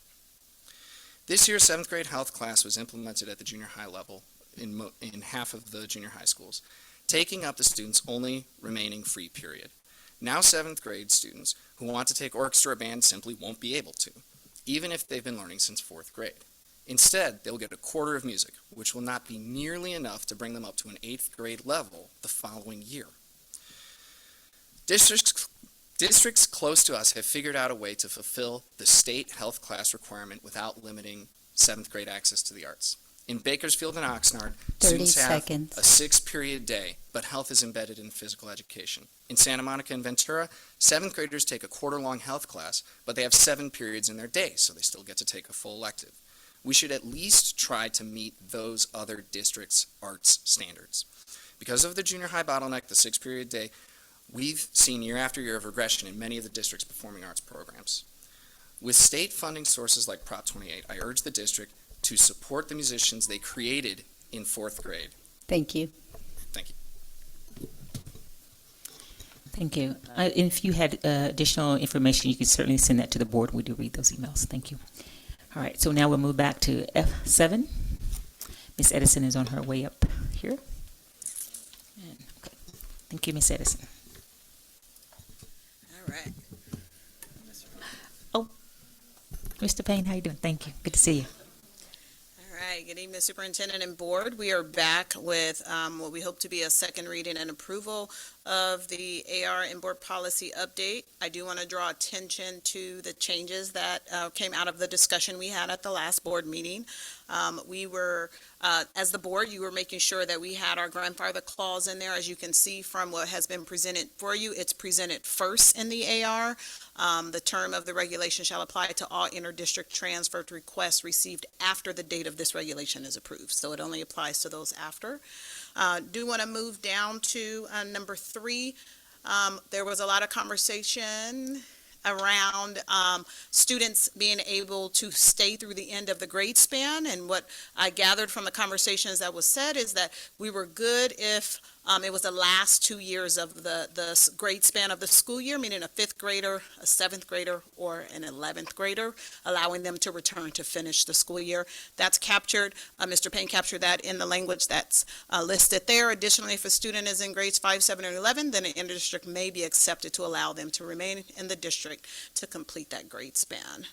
This year's 7th grade health class was implemented at the junior high level in half of the junior high schools, taking up the students' only remaining free period. Now 7th grade students who want to take orchestra or band simply won't be able to, even if they've been learning since 4th grade. Instead, they'll get a quarter of music, which will not be nearly enough to bring them up to an 8th grade level the following year. Districts close to us have figured out a way to fulfill the state health class requirement without limiting 7th grade access to the arts. In Bakersfield and Oxnard, 30 students have seconds. a 6-period day, but health is embedded in physical education. In Santa Monica and Ventura, 7th graders take a quarter-long health class, but they have 7 periods in their day, so they still get to take a full elective. We should at least try to meet those other districts' arts standards. Because of the junior high bottleneck, the 6-period day, we've seen year after year of regression in many of the district's performing arts programs. With state funding sources like Prop 28, I urge the district to support the musicians they created in 4th grade. Thank you. Thank you. Thank you. If you had additional information, you could certainly send that to the board. We do read those emails. Thank you. All right, so now we'll move back to F7. Miss Edison is on her way up here. Okay. Thank you, Miss Edison. All right. Oh, Mr. Payne, how you doing? Thank you. Good to see you. All right. Good evening, Superintendent and Board. We are back with what we hope to be a second reading and approval of the AR and Board Policy Update. I do want to draw attention to the changes that came out of the discussion we had at the last board meeting. We were, as the board, you were making sure that we had our grandfather clause in there. As you can see from what has been presented for you, it's presented first in the AR. The term of the regulation shall apply to all inter-district transfer requests received after the date of this regulation is approved. So it only applies to those after. Do want to move down to number 3. There was a lot of conversation around students being able to stay through the end of the grade span. And what I gathered from the conversations that was said is that we were good if it was the last 2 years of the grade span of the school year, meaning a 5th grader, a 7th grader, or an 11th grader, allowing them to return to finish the school year. That's captured, Mr. Payne captured that in the language that's listed there. Additionally, if a student is in grades 5, 7, or 11, then an inter-district may be accepted to allow them to remain in the district to complete that grade span.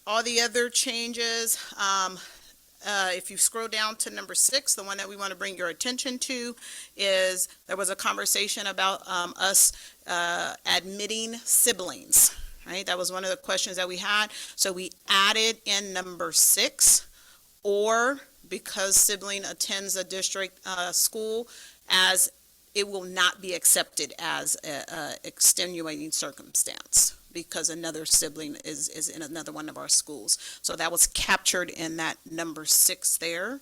All the other changes, if you scroll down to number 6, the one that we want to bring your attention to is there was a conversation about us admitting siblings, right? That was one of the questions that we had. So we added in number 6, or because sibling attends a district school, as it will not be accepted as a extenuating circumstance because another sibling is in another one of our schools. So that was captured in that number 6 there.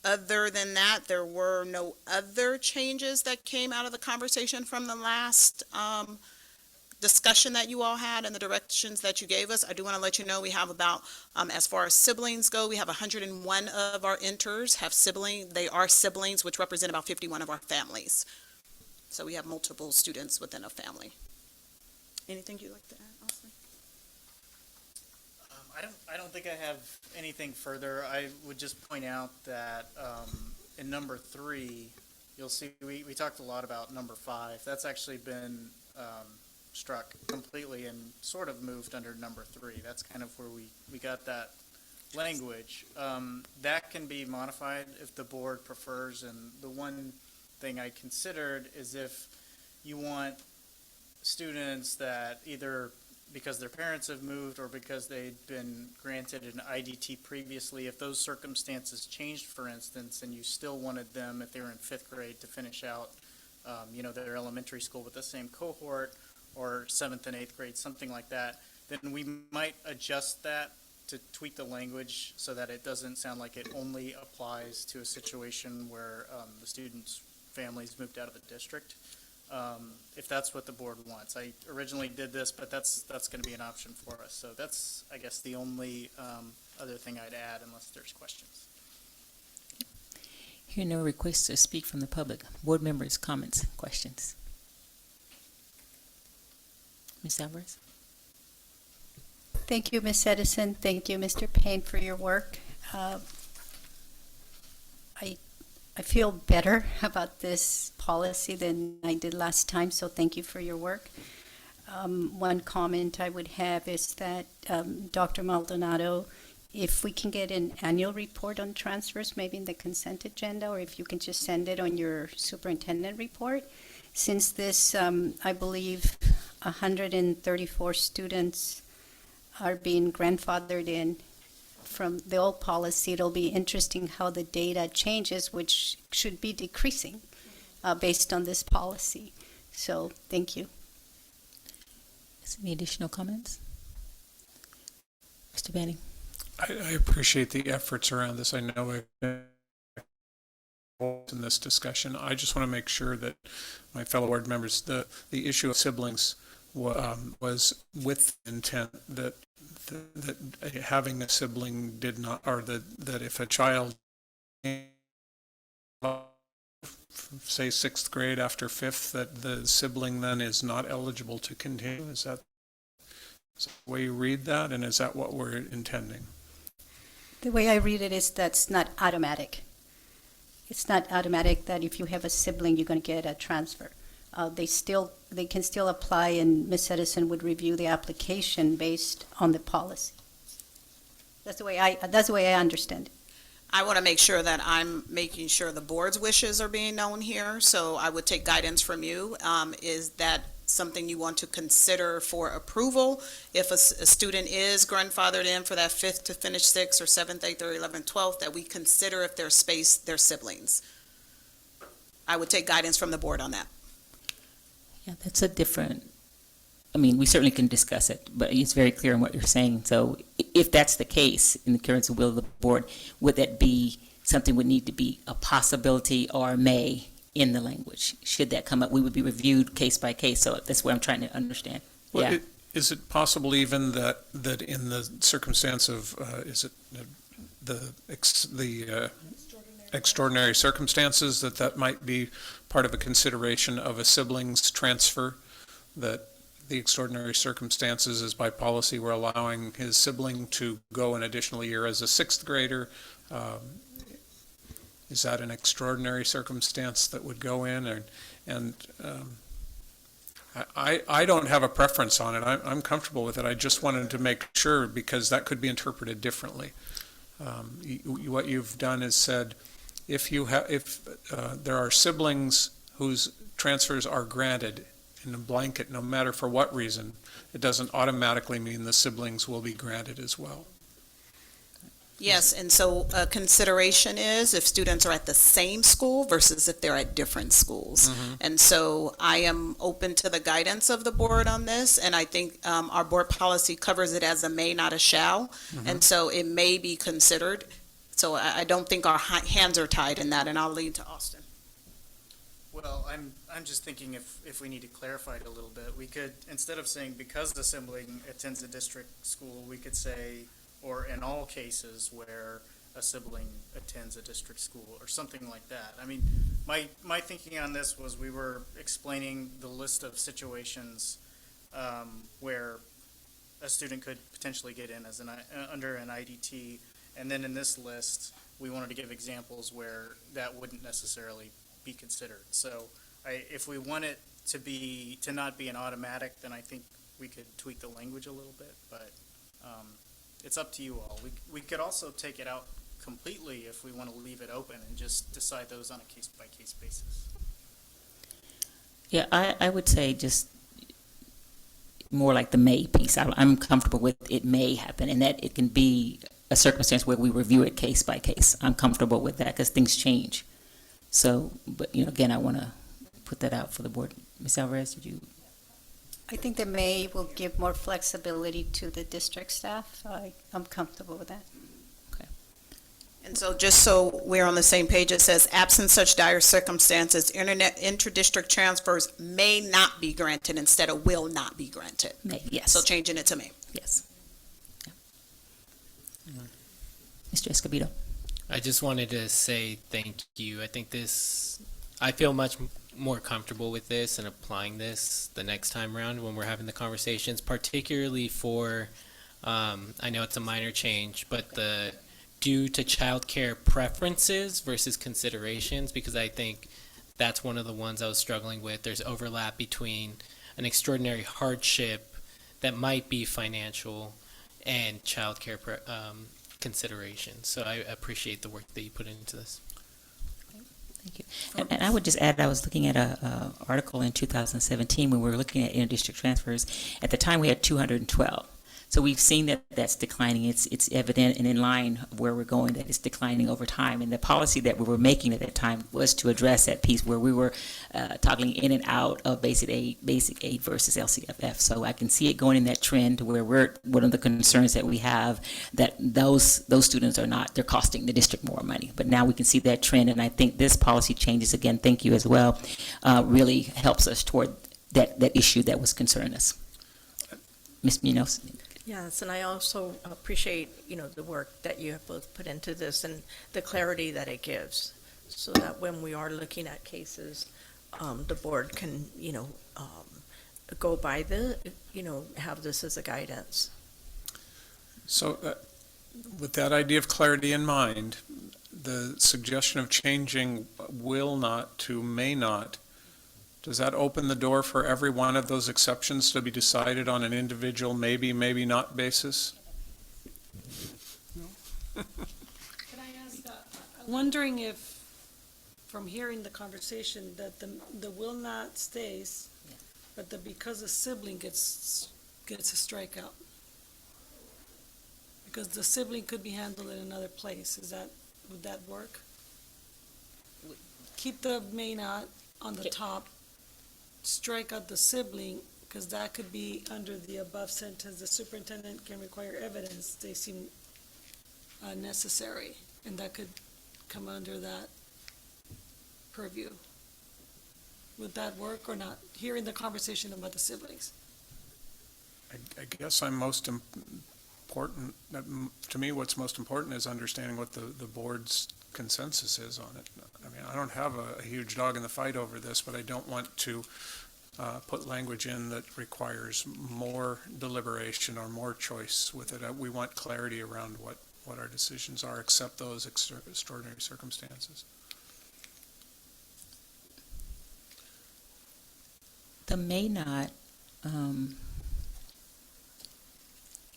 Other than that, there were no other changes that came out of the conversation from the last discussion that you all had and the directions that you gave us. I do want to let you know we have about, as far as siblings go, we have 101 of our inters have siblings. They are siblings, which represent about 51 of our families. So we have multiple students within a family. Anything you'd like to add, Austin? I don't think I have anything further. I would just point out that in number 3, you'll see we talked a lot about number 5. That's actually been struck completely and sort of moved under number 3. That's kind of where we got that language. That can be modified if the board prefers, and the one thing I considered is if you want students that either because their parents have moved or because they'd been granted an IDT previously, if those circumstances changed, for instance, and you still wanted them, if they were in 5th grade, to finish out, their elementary school with the same cohort, or 7th and 8th grade, something like that, then we might adjust that to tweak the language so that it doesn't sound like it only applies to a situation where the student's family's moved out of the district. If that's what the board wants. I originally did this, but that's going to be an option for us. So that's, I guess, the only other thing I'd add, unless there's questions. Hearing no requests to speak from the public. Board members, comments, questions? Ms. Alvarez? Thank you, Ms. Edison. Thank you, Mr. Payne, for your work. I feel better about this policy than I did last time, so thank you for your work. One comment I would have is that, Dr. Maldonado, if we can get an annual report on transfers, maybe in the consent agenda, or if you can just send it on your superintendent report, since this, I believe, 134 students are being grandfathered in from the old policy, it'll be interesting how the data changes, which should be decreasing based on this policy. So, thank you. Any additional comments? Mr. Banning? I appreciate the efforts around this. I know I've been in this discussion. I just want to make sure that my fellow board members, the issue of siblings was with intent that having a sibling did not, or that if a child, say 6th grade after 5th, that the sibling then is not eligible to continue. Is that the way you read that, and is that what we're intending? The way I read it is that's not automatic. It's not automatic that if you have a sibling, you're going to get a transfer. They can still apply, and Ms. Edison would review the application based on the policy. That's the way I understand it. I want to make sure that I'm making sure the board's wishes are being known here, so I would take guidance from you, is that something you want to consider for approval. If a student is grandfathered in for that 5th to finish 6th or 7th, 8th, or 11th, 12th, that we consider if there's space, their siblings. I would take guidance from the board on that. Yeah, that's a different, I mean, we certainly can discuss it, but it's very clear in what you're saying. So if that's the case, in the current will of the board, would that be something would need to be a possibility or may in the language? Should that come up, we would be reviewed case by case. So that's what I'm trying to understand. Well, Yeah. Is it possible even that in the circumstance of, is it the extraordinary circumstances, that might be part of a consideration of a sibling's transfer, that the extraordinary circumstances is by policy we're allowing his sibling to go an additional year as a 6th grader? Is that an extraordinary circumstance that would go in? I don't have a preference on it. I'm comfortable with it. I just wanted to make sure, because that could be interpreted differently. What you've done is said, if there are siblings whose transfers are granted in a blanket, no matter for what reason, it doesn't automatically mean the siblings will be granted as well. Yes, and so a consideration is if students are at the same school versus if they're at different schools. And so I am open to the guidance of the board on this, and I think our board policy covers it as a may, not a shall. And so it may be considered. So I don't think our hands are tied in that, and I'll lead to Austin. Well, I'm just thinking if we need to clarify it a little bit, we could, instead of saying because the sibling attends a district school, we could say, or in all cases where a sibling attends a district school, or something like that. I mean, my thinking on this was we were explaining the list of situations where a student could potentially get in as under an IDT, and then in this list, we wanted to give examples where that wouldn't necessarily be considered. So if we want it to not be an automatic, then I think we could tweak the language a little bit, but it's up to you all. We could also take it out completely if we want to leave it open and just decide those on a case-by-case basis. Yeah, I would say just more like the may piece. I'm comfortable with it may happen, and that it can be a circumstance where we review it case by case. I'm comfortable with that because things change. So, but again, I want to put that out for the board. Ms. Alvarez, did you? I think the may will give more flexibility to the district staff. I'm comfortable with that. And so just so we're on the same page, it says, absent such dire circumstances, inter-district transfers may not be granted instead of will not be granted. May, yes. So changing it to may. Yes. Yeah. Mr. Escobedo. I just wanted to say thank you. I think I feel much more comfortable with this and applying this the next time around when we're having the conversations, particularly for, I know it's a minor change, but due to childcare preferences versus considerations, because I think that's one of the ones I was struggling with. There's overlap between an extraordinary hardship that might be financial and childcare considerations. So I appreciate the work that you put into this. Thank you. And I would just add, I was looking at a article in 2017 when we were looking at inter-district transfers. At the time, we had 212. So we've seen that that's declining. It's evident and in line where we're going that it's declining over time. And the policy that we were making at that time was to address that piece where we were toggling in and out of basic aid versus LCFF. So I can see it going in that trend where one of the concerns that we have that those students they're costing the district more money. But now we can see that trend, and I think this policy changes, again, thank you as well, really helps us toward that issue that was concerning us. Ms. Munoz. Yes, and I also appreciate, the work that you have both put into this and the clarity that it gives, so that when we are looking at cases, the board can, go by have this as a guidance. So with that idea of clarity in mind, the suggestion of changing will not to may not, does that open the door for every one of those exceptions to be decided on an individual maybe, maybe not basis? Can I ask, I'm wondering if, from hearing the conversation, that the will not stays, but the because a sibling gets a strikeout. Because the sibling could be handled in another place. Would that work? Keep the may not on the top, strike out the sibling, because that could be under the above sentence, the superintendent can require evidence, they seem necessary, and that could come under that purview. Would that work or not? Hearing the conversation about the siblings. I guess I'm most important, to me, what's most important is understanding what the board's consensus is on it. I mean, I don't have a huge dog in the fight over this, but I don't want to put language in that requires more deliberation or more choice with it. We want clarity around what our decisions are, except those extraordinary circumstances. The may not,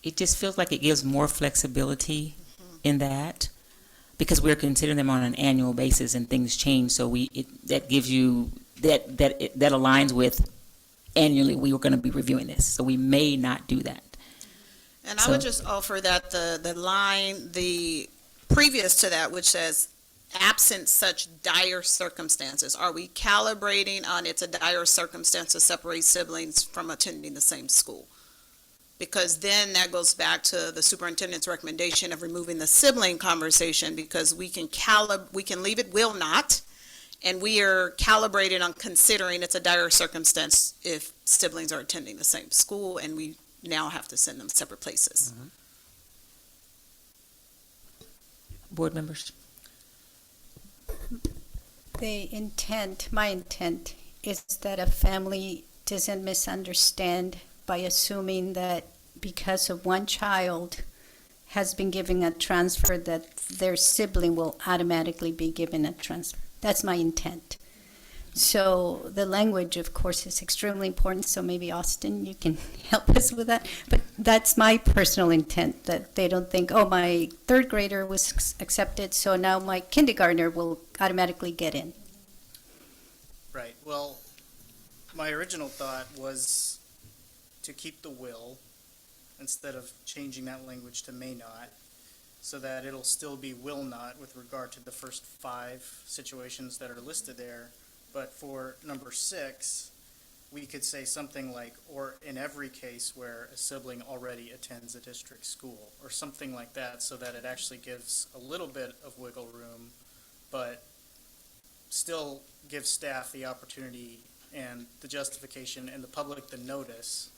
it just feels like it gives more flexibility in that, because we're considering them on an annual basis and things change, so that gives you, that aligns with annually we were going to be reviewing this, so we may not do that. And I would just offer that the line, the previous to that, which says, absent such dire circumstances, are we calibrating on it's a dire circumstance to separate siblings from attending the same school? Because then that goes back to the superintendent's recommendation of removing the sibling conversation, because we can leave it will not, and we are calibrated on considering it's a dire circumstance if siblings are attending the same school, and we now have to send them separate places. Mm-hmm. Board members? My intent is that a family doesn't misunderstand by assuming that because of one child has been given a transfer, that their sibling will automatically be given a transfer. That's my intent. So the language, of course, is extremely important, so maybe Austin, you can help us with that. But that's my personal intent, that they don't think, oh, my third grader was accepted, so now my kindergartner will automatically get in. Right, well, my original thought was to keep the will instead of changing that language to may not, so that it'll still be will not with regard to the first 5 situations that are listed there. But for number 6, we could say something like, or in every case where a sibling already attends a district school, or something like that, so that it actually gives a little bit of wiggle room, but still gives staff the opportunity and the justification and the public the notice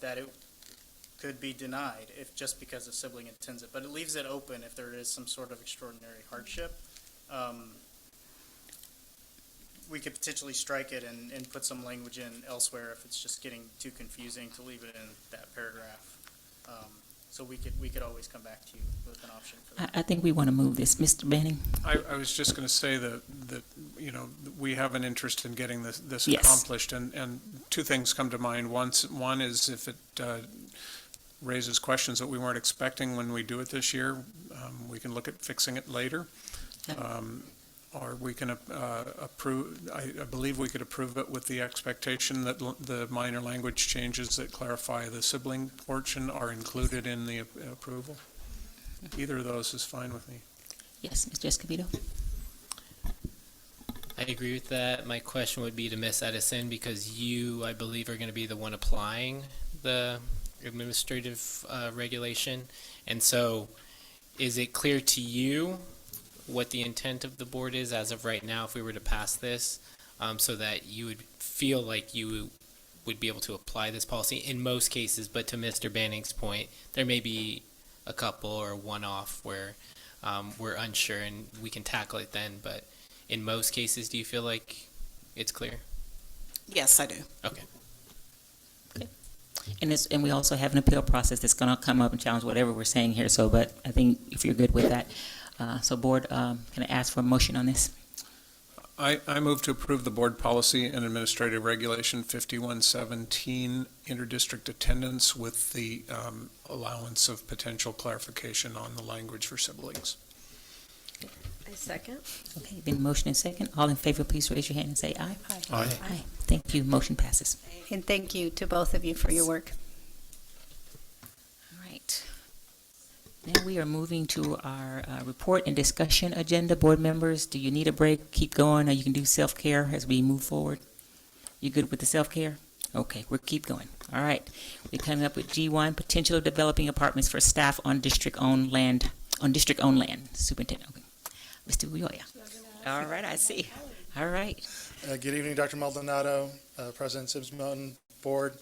that it could be denied if just because a sibling attends it. But it leaves it open if there is some sort of extraordinary hardship. We could potentially strike it and put some language in elsewhere if it's just getting too confusing to leave it in that paragraph. So we could always come back to you with an option for that. I think we want to move this. Mr. Banning? I was just going to say that we have an interest in getting this Yes. accomplished, and 2 things come to mind. One is if it raises questions that we weren't expecting when we do it this year, we can look at fixing it later. Or we can approve, I believe we could approve it with the expectation that the minor language changes that clarify the sibling portion are included in the approval. Either of those is fine with me. Yes, Mr. Escobedo? I agree with that. My question would be to Ms. Edison, because you, I believe, are going to be the one applying the administrative regulation. And so is it clear to you what the intent of the board is as of right now if we were to pass this, so that you would feel like you would be able to apply this policy in most cases? But to Mr. Banning's point, there may be a couple or one-off where we're unsure and we can tackle it then, but in most cases, do you feel like it's clear? Yes, I do. Okay. And we also have an appeal process that's going to come up and challenge whatever we're saying here, so, but I think if you're good with that. So board, can I ask for a motion on this? I move to approve the board policy and administrative regulation 5117, interdistrict attendance, with the allowance of potential clarification on the language for siblings. I second. Okay, been motion and second. All in favor, please raise your hand and say aye. Aye. Aye. Thank you. Motion passes. And thank you to both of you for your work. All right. Now we are moving to our report and discussion agenda. Board members, do you need a break? Keep going, or you can do self-care as we move forward. You good with the self-care? Okay, we'll keep going. All right. We're coming up with G1, potential of developing apartments for staff on district-owned land, Superintendent. Okay. Mr. Uyoya. All right, I see. All right. Good evening, Dr. Maldonado, President Sims Mountain, Board,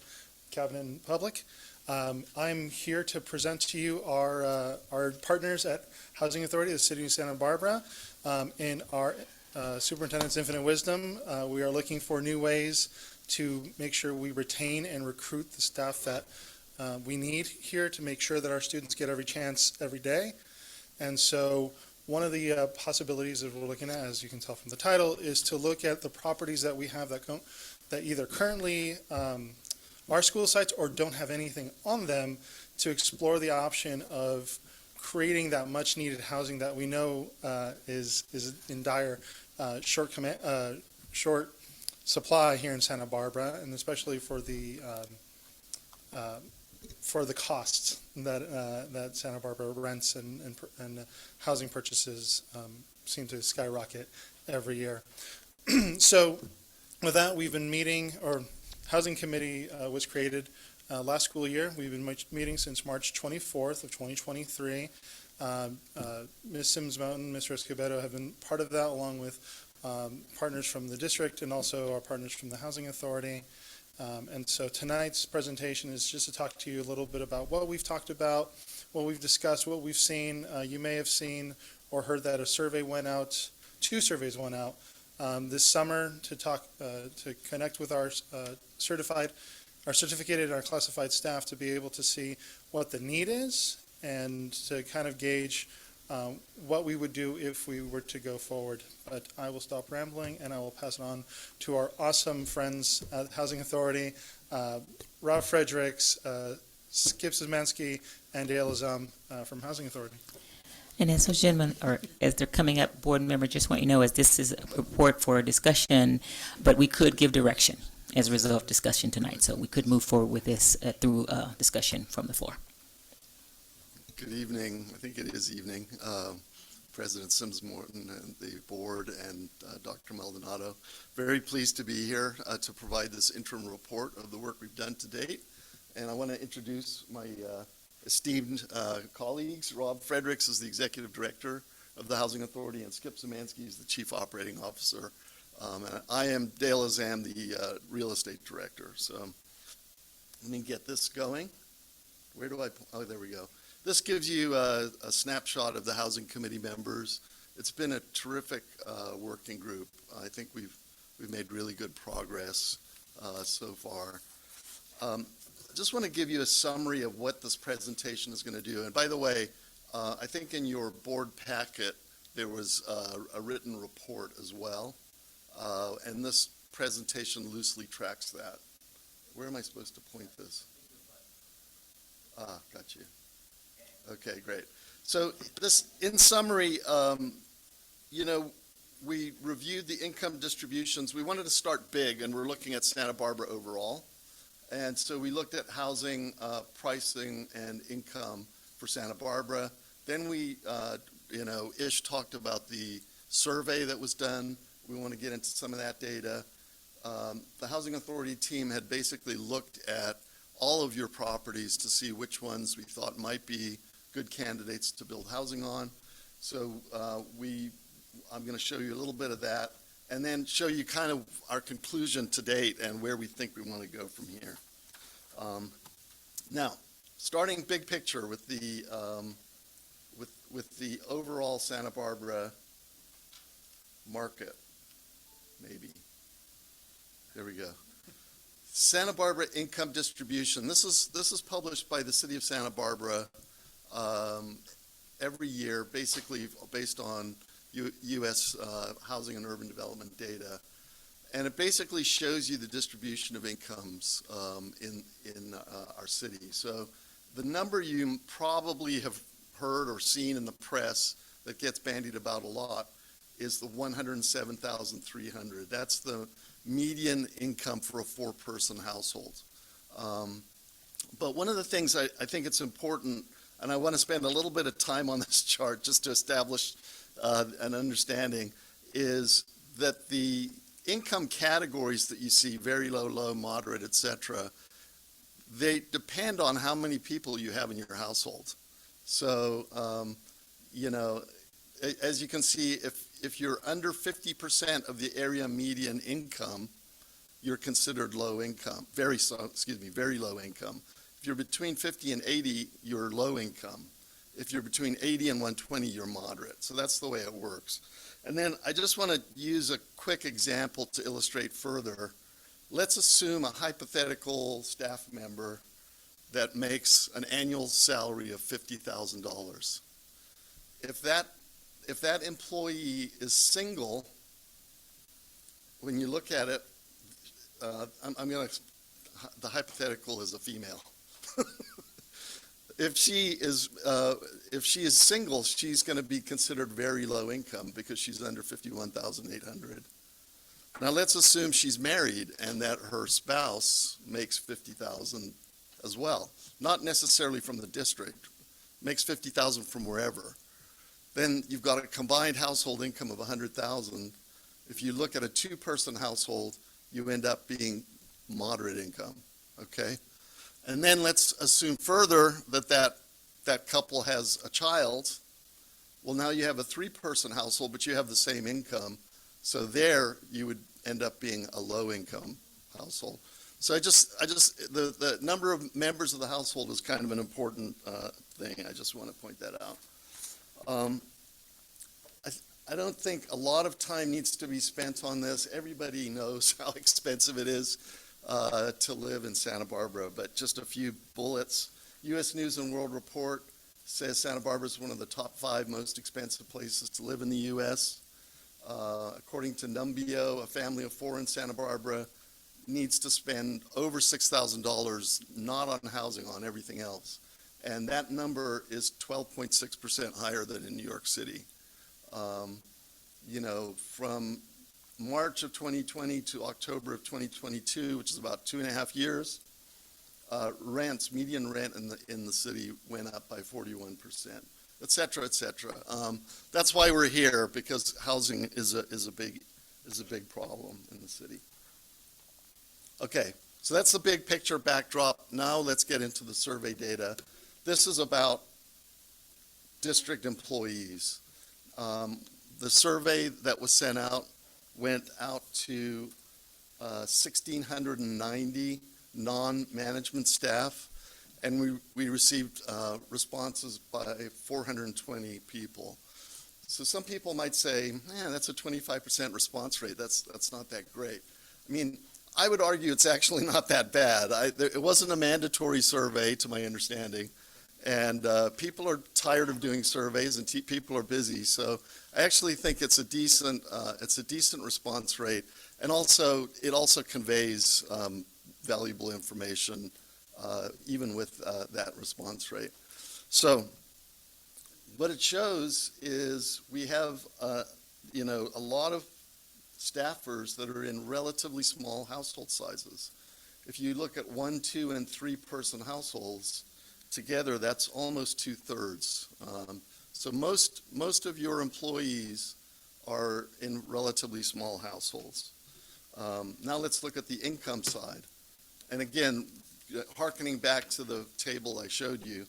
Cabinet, and Public. I'm here to present to you our partners at Housing Authority, the City of Santa Barbara. In our Superintendent's infinite wisdom, we are looking for new ways to make sure we retain and recruit the staff that we need here to make sure that our students get every chance every day. And so one of the possibilities that we're looking at, as you can tell from the title, is to look at the properties that we have that either currently are school sites or don't have anything on them, to explore the option of creating that much needed housing that we know is in dire short supply here in Santa Barbara, and especially for the costs that Santa Barbara rents and housing purchases seem to skyrocket every year. So with that, we've been meeting, or Housing Committee was created last school year. We've been meeting since March 24th of 2023. Ms. Sims Mountain, Mr. Escobedo have been part of that, along with partners from the district and also our partners from the Housing Authority. And so tonight's presentation is just to talk to you a little bit about what we've talked about, what we've discussed, what we've seen. You may have seen or heard that a survey went out, 2 surveys went out this summer to connect with our certificated, our classified staff to be able to see what the need is and to kind of gauge what we would do if we were to go forward. But I will stop rambling and I will pass it on to our awesome friends at Housing Authority, Rob Fredericks, Skip Szymanski, and Dale Azam from Housing Authority. And as those gentlemen, or as they're coming up, board member, just want you to know, as this is a report for discussion, but we could give direction as a result of discussion tonight. So we could move forward with this through discussion from the floor. Good evening. I think it is evening. President Sims Mountain and the board and Dr. Maldonado. Very pleased to be here to provide this interim report of the work we've done to date. And I want to introduce my esteemed colleagues. Rob Fredericks is the Executive Director of the Housing Authority, and Skip Szymanski is the Chief Operating Officer. And I am Dale Azam, the Real Estate Director. So let me get this going. Where do I, oh, there we go. This gives you a snapshot of the Housing Committee members. It's been a terrific working group. I think we've made really good progress so far. I just want to give you a summary of what this presentation is going to do. And by the way, I think in your board packet there was a written report as well. And this presentation loosely tracks that. Where am I supposed to point this? Ah, got you. Okay, great. So this, in summary, you know, we reviewed the income distributions. We wanted to start big, and we're looking at Santa Barbara overall. And so we looked at housing, pricing, and income for Santa Barbara. Then we, you know, Ish talked about the survey that was done. We want to get into some of that data. The Housing Authority team had basically looked at all of your properties to see which ones we thought might be good candidates to build housing on. So I'm going to show you a little bit of that, and then show you kind of our conclusion to date and where we think we want to go from here. Now, starting big picture with the overall Santa Barbara market, maybe. There we go. Santa Barbara income distribution. This is published by the City of Santa Barbara every year, basically based on U.S. housing and urban development data. And it basically shows you the distribution of incomes in our city. So the number you probably have heard or seen in the press that gets bandied about a lot is the 107,300. That's the median income for a four-person household. But one of the things I think it's important, and I want to spend a little bit of time on this chart just to establish an understanding, is that the income categories that you see, very low, low, moderate, et cetera, they depend on how many people you have in your household. So, you know, as you can see, if you're under 50% of the area median income, you're considered low income, very low income. If you're between 50 and 80, you're low income. If you're between 80 and 120, you're moderate. So that's the way it works. And then I just want to use a quick example to illustrate further. Let's assume a hypothetical staff member that makes an annual salary of $50,000. If that employee is single, when you look at it, the hypothetical is a female. If she is single, she's going to be considered very low income because she's under 51,800. Now let's assume she's married and that her spouse makes 50,000 as well, not necessarily from the district, makes 50,000 from wherever. Then you've got a combined household income of 100,000. If you look at a two-person household, you end up being moderate income, okay? And then let's assume further that couple has a child. Well, now you have a three-person household, but you have the same income. So there you would end up being a low-income household. So the number of members of the household is kind of an important thing. I just want to point that out. I don't think a lot of time needs to be spent on this. Everybody knows how expensive it is to live in Santa Barbara, but just a few bullets. U.S. News and World Report says Santa Barbara is one of the top 5 most expensive places to live in the U.S. According to Numbeo, a family of 4 in Santa Barbara needs to spend over $6,000 not on housing, on everything else. And that number is 12.6% higher than in New York City. You know, from March of 2020 to October of 2022, which is about 2.5 years, median rent in the city went up by 41%, et cetera, et cetera. That's why we're here, because housing is a big problem in the city. Okay, so that's the big picture backdrop. Now let's get into the survey data. This is about district employees. The survey that was sent out went out to 1,690 non-management staff, and we received responses by 420 people. So some people might say, man, that's a 25% response rate. That's not that great. I mean, I would argue it's actually not that bad. It wasn't a mandatory survey, to my understanding. And people are tired of doing surveys, and people are busy. So I actually think it's a decent response rate, and it also conveys valuable information, even with that response rate. So what it shows is we have a lot of staffers that are in relatively small household sizes. If you look at 1, 2, and 3-person households, together, that's almost 2/3. So most of your employees are in relatively small households. Now let's look at the income side. And again, hearkening back to the table I showed you,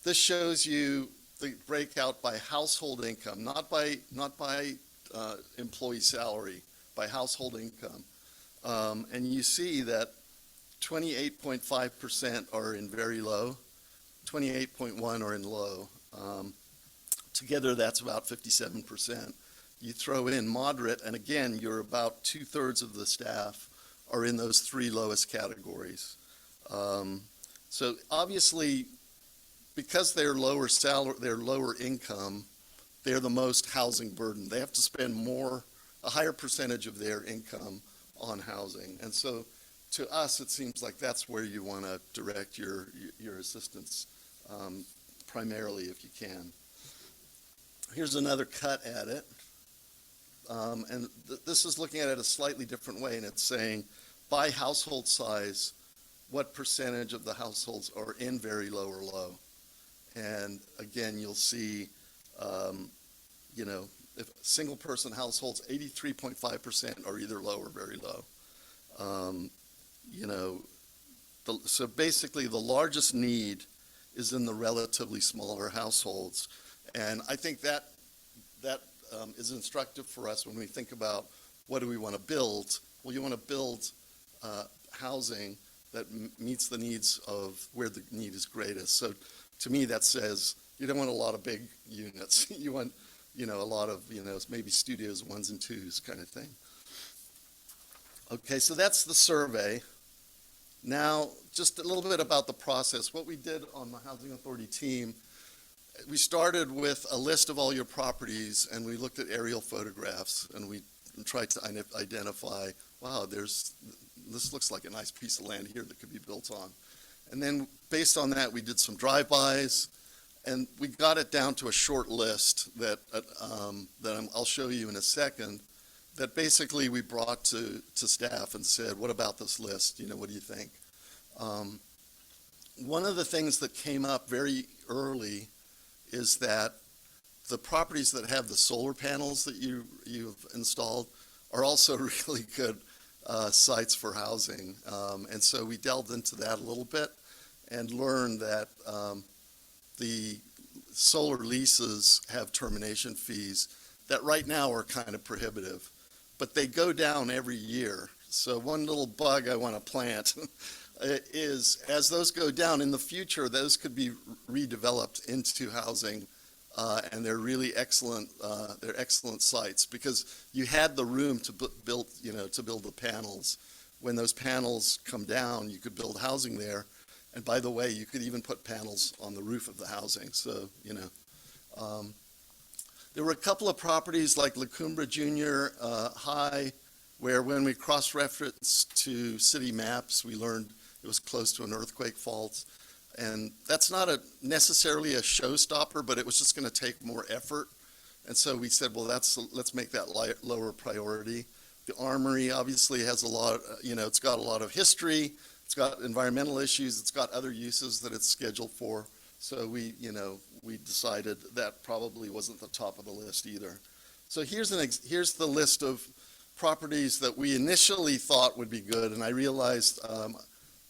this shows you the breakout by household income, not by employee salary, by household income. And you see that 28.5% are in very low, 28.1% are in low. Together, that's about 57%. You throw in moderate, and again, you're about 2/3 of the staff are in those 3 lowest categories. So obviously, because they're lower salary, they're lower income, they're the most housing burdened. They have to spend a higher percentage of their income on housing. And so to us, it seems like that's where you want to direct your assistance primarily, if you can. Here's another cut at it. And this is looking at it a slightly different way, and it's saying, by household size, what percentage of the households are in very low or low? And again, you'll see, if single-person households, 83.5% are either low or very low. So basically, the largest need is in the relatively smaller households. And I think that is instructive for us when we think about what do we want to build. Well, you want to build housing that meets the needs of where the need is greatest. So to me, that says you don't want a lot of big units. You want, a lot of, maybe studios, 1s and 2s kind of thing. Okay, so that's the survey. Now, just a little bit about the process. What we did on the Housing Authority team, we started with a list of all your properties, and we looked at aerial photographs, and we tried to identify, wow, this looks like a nice piece of land here that could be built on. And then based on that, we did some drive-bys, and we got it down to a short list that I'll show you in a second, that basically we brought to staff and said, what about this list? What do you think? One of the things that came up very early is that the properties that have the solar panels that you've installed are also really good sites for housing. And so we delved into that a little bit and learned that the solar leases have termination fees that right now are kind of prohibitive, but they go down every year. So one little bug I want to plant is as those go down in the future, those could be redeveloped into housing, and they're really excellent. They're excellent sites because you had the room to build the panels. When those panels come down, you could build housing there. And by the way, you could even put panels on the roof of the housing. So, there were a couple of properties like La Cumbre Junior High, where when we cross-referenced to city maps, we learned it was close to an earthquake fault. And that's not necessarily a showstopper, but it was just going to take more effort. And so we said, well, let's make that lower priority. The Armory obviously has a lot, it's got a lot of history. It's got environmental issues. It's got other uses that it's scheduled for. So we decided that probably wasn't the top of the list either. So here's the list of properties that we initially thought would be good, and I realized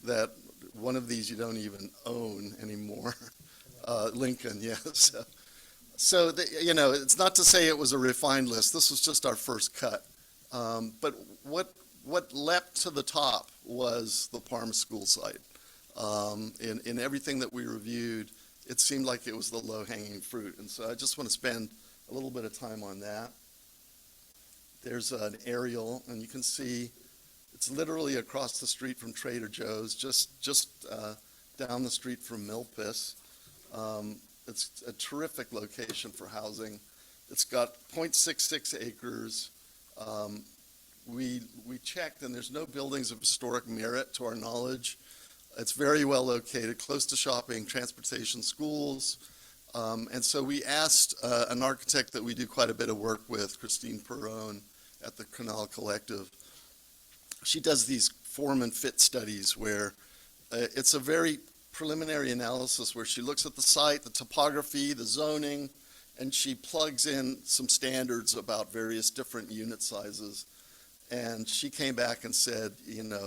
that one of these you don't even own anymore. Lincoln, yes. So it's not to say it was a refined list. This was just our first cut. But what leapt to the top was the Parma School site. In everything that we reviewed, it seemed like it was the low-hanging fruit. And so I just want to spend a little bit of time on that. There's an aerial, and you can see it's literally across the street from Trader Joe's, just down the street from Milpas. It's a terrific location for housing. It's got 0.66 acres. We checked, and there's no buildings of historic merit to our knowledge. It's very well located, close to shopping, transportation, schools. And so we asked an architect that we do quite a bit of work with, Christine Perrone at the Canal Collective. She does these form and fit studies where it's a very preliminary analysis where she looks at the site, the topography, the zoning, and she plugs in some standards about various different unit sizes. And she came back and said,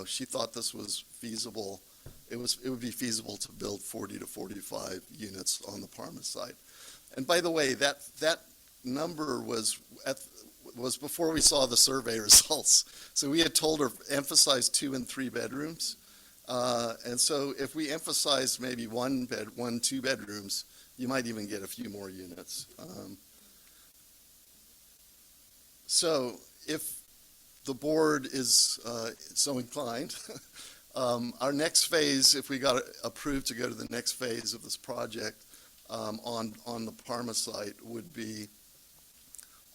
she thought this was feasible. It would be feasible to build 40 to 45 units on the Parma site. And by the way, that number was before we saw the survey results. So we had told her emphasize 2 and 3 bedrooms. And so if we emphasize maybe 2 bedrooms, you might even get a few more units. So if the board is so inclined, our next phase, if we got approved to go to the next phase of this project on the Parma site, would be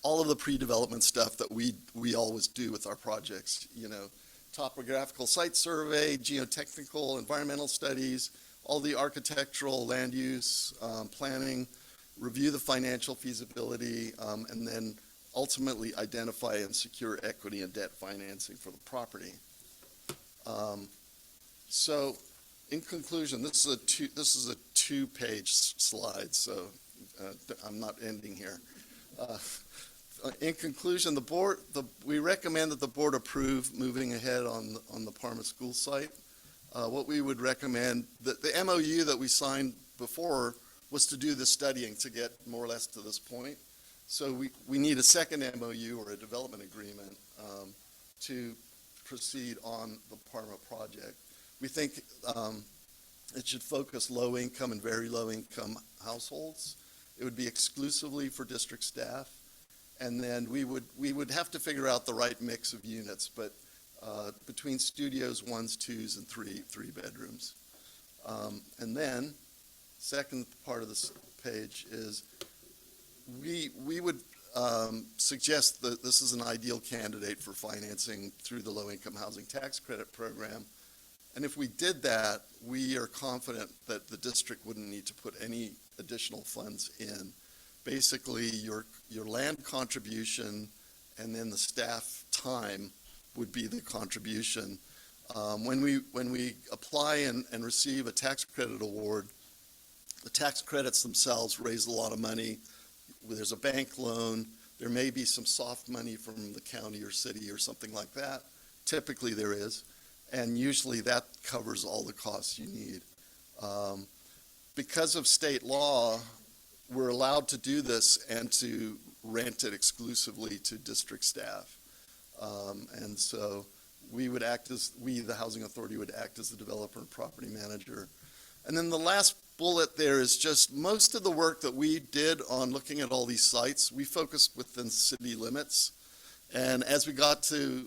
all of the pre-development stuff that we always do with our projects. Topographical site survey, geotechnical, environmental studies, all the architectural, land use, planning, review the financial feasibility, and then ultimately identify and secure equity and debt financing for the property. So, in conclusion, this is a two-page slide, so I'm not ending here. In conclusion, we recommend that the board approve moving ahead on the Parma School site. What we would recommend, the MOU that we signed before was to do the studying to get more or less to this point. So we need a second MOU or a development agreement to proceed on the Parma project. We think it should focus low-income and very low-income households. It would be exclusively for district staff. And then we would have to figure out the right mix of units, but between studios, 1s, 2s, and three bedrooms. And then, second part of this page is we would suggest that this is an ideal candidate for financing through the low-income housing tax credit program. And if we did that, we are confident that the district wouldn't need to put any additional funds in. Basically, your land contribution and then the staff time would be the contribution. When we apply and receive a tax credit award, the tax credits themselves raise a lot of money. There's a bank loan. There may be some soft money from the county or city or something like that. Typically there is. And usually that covers all the costs you need. Because of state law, we're allowed to do this and to rent it exclusively to district staff. And so the Housing Authority would act as the developer and property manager. And then the last bullet there is just most of the work that we did on looking at all these sites, we focused within city limits. And as we got to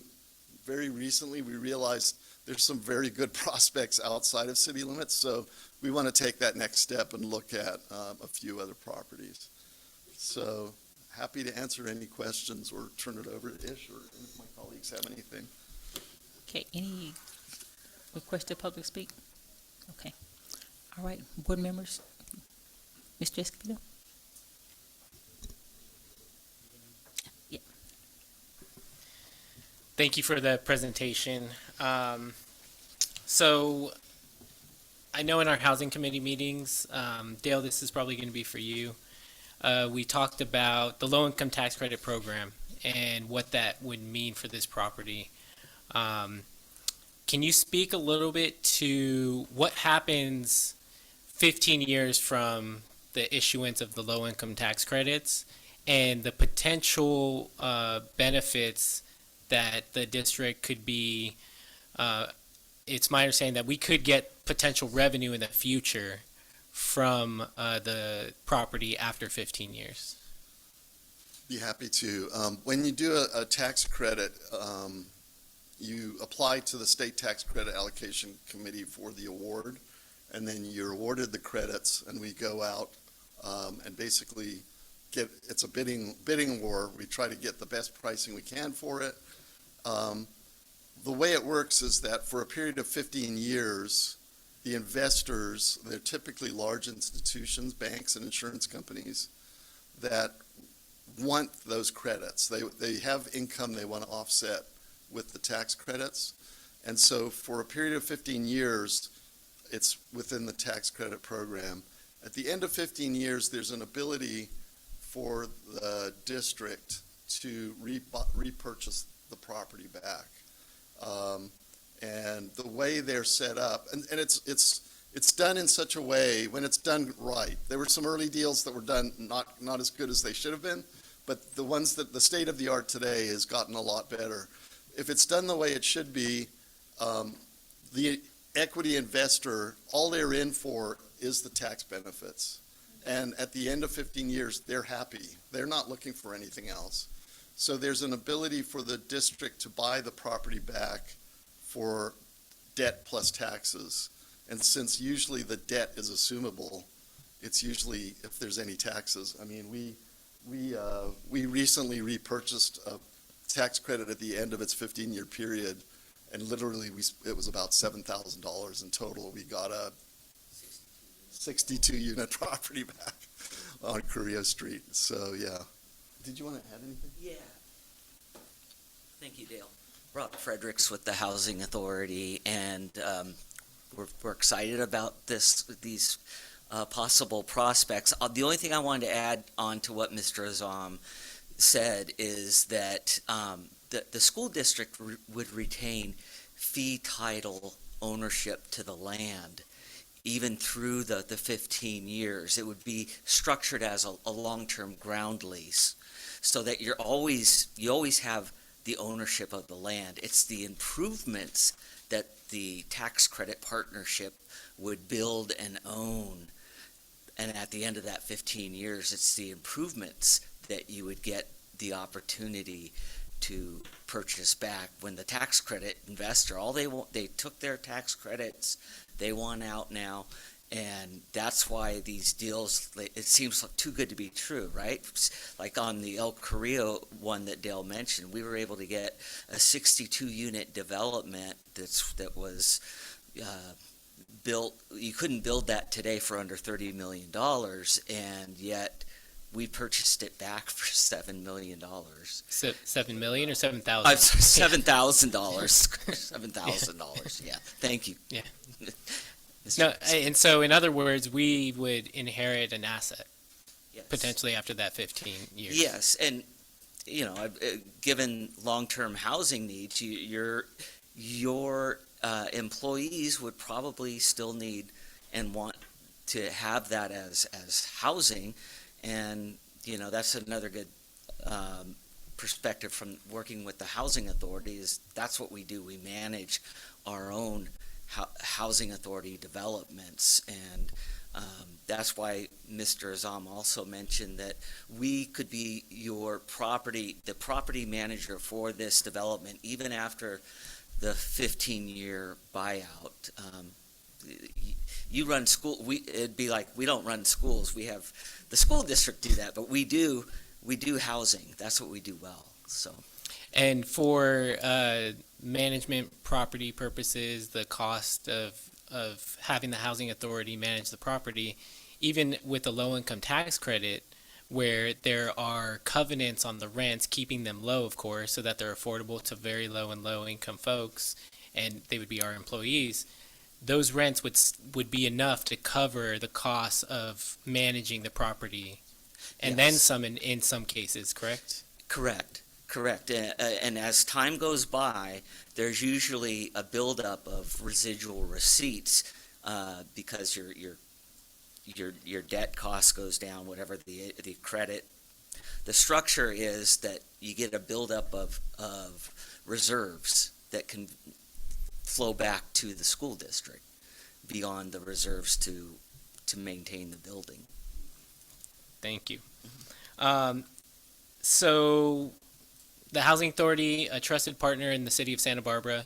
very recently, we realized there's some very good prospects outside of city limits. So we want to take that next step and look at a few other properties. So happy to answer any questions or turn it over to Ish or any of my colleagues have anything. Okay, any request to public speak? Okay. All right, board members. Mr. Escobedo? Yeah. Thank you for the presentation. So I know in our housing committee meetings, Dale, this is probably going to be for you. We talked about the low-income tax credit program and what that would mean for this property. Can you speak a little bit to what happens 15 years from the issuance of the low-income tax credits and the potential benefits that the district could be? It's my understanding that we could get potential revenue in the future from the property after 15 years. Be happy to. When you do a tax credit, you apply to the State Tax Credit Allocation Committee for the award, and then you're awarded the credits, and we go out and basically it's a bidding war. We try to get the best pricing we can for it. The way it works is that for a period of 15 years, the investors, they're typically large institutions, banks and insurance companies that want those credits. They have income they want to offset with the tax credits. And so for a period of 15 years, it's within the tax credit program. At the end of 15 years, there's an ability for the district to repurchase the property back. And the way they're set up, and it's done in such a way, when it's done right. There were some early deals that were done not as good as they should have been, but the ones that the state of the art today has gotten a lot better. If it's done the way it should be, the equity investor, all they're in for is the tax benefits. And at the end of 15 years, they're happy. They're not looking for anything else. So there's an ability for the district to buy the property back for debt plus taxes. And since usually the debt is assumable, it's usually if there's any taxes. I mean, we recently repurchased a tax credit at the end of its 15-year period, and literally it was about $7,000 in total. We got a 62-unit property back on Carrillo Street. So, yeah. Did you want to add anything? Yeah. Thank you, Dale. Rob Fredericks with the Housing Authority, and we're excited about these possible prospects. The only thing I wanted to add on to what Mr. Azam said is that the school district would retain fee title ownership to the land even through the 15 years. It would be structured as a long-term ground lease, so that you always have the ownership of the land. It's the improvements that the tax credit partnership would build and own. And at the end of that 15 years, it's the improvements that you would get the opportunity to purchase back. When the tax credit investor, they took their tax credits, they want out now, and that's why these deals, it seems too good to be true, right? Like on the El Carrillo one that Dale mentioned, we were able to get a 62-unit development that was built. You couldn't build that today for under $30 million, and yet we purchased it back for $7 million. $7 million or $7,000? $7,000. $7,000. Yeah. Thank you. Yeah. No, and so in other words, we would inherit an asset potentially after that 15 years. Yes, and given long-term housing needs, your employees would probably still need and want to have that as housing. And, that's another good perspective from working with the Housing Authority is that's what we do. We manage our own housing authority developments. And that's why Mr. Azam also mentioned that we could be the property manager for this development, even after the 15-year buyout. You run school. It'd be like we don't run schools. We have the school district do that, but we do housing. That's what we do well. So. And for management property purposes, the cost of having the housing authority manage the property, even with the low-income tax credit, where there are covenants on the rents, keeping them low, of course, so that they're affordable to very low and low-income folks, and they would be our employees. Those rents would be enough to cover the costs of managing the property, and then some in some cases, correct? Correct. And as time goes by, there's usually a buildup of residual receipts because your debt cost goes down, whatever the credit. The structure is that you get a buildup of reserves that can flow back to the school district beyond the reserves to maintain the building. Thank you. So the Housing Authority, a trusted partner in the city of Santa Barbara,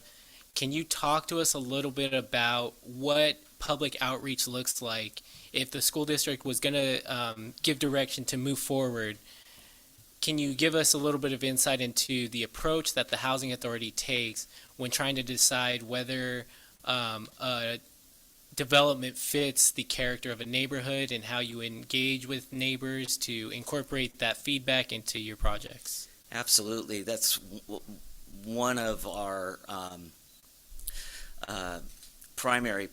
can you talk to us a little bit about what public outreach looks like if the school district was going to give direction to move forward? Can you give us a little bit of insight into the approach that the Housing Authority takes when trying to decide whether a development fits the character of a neighborhood and how you engage with neighbors to incorporate that feedback into your projects? Absolutely. That's one of our primary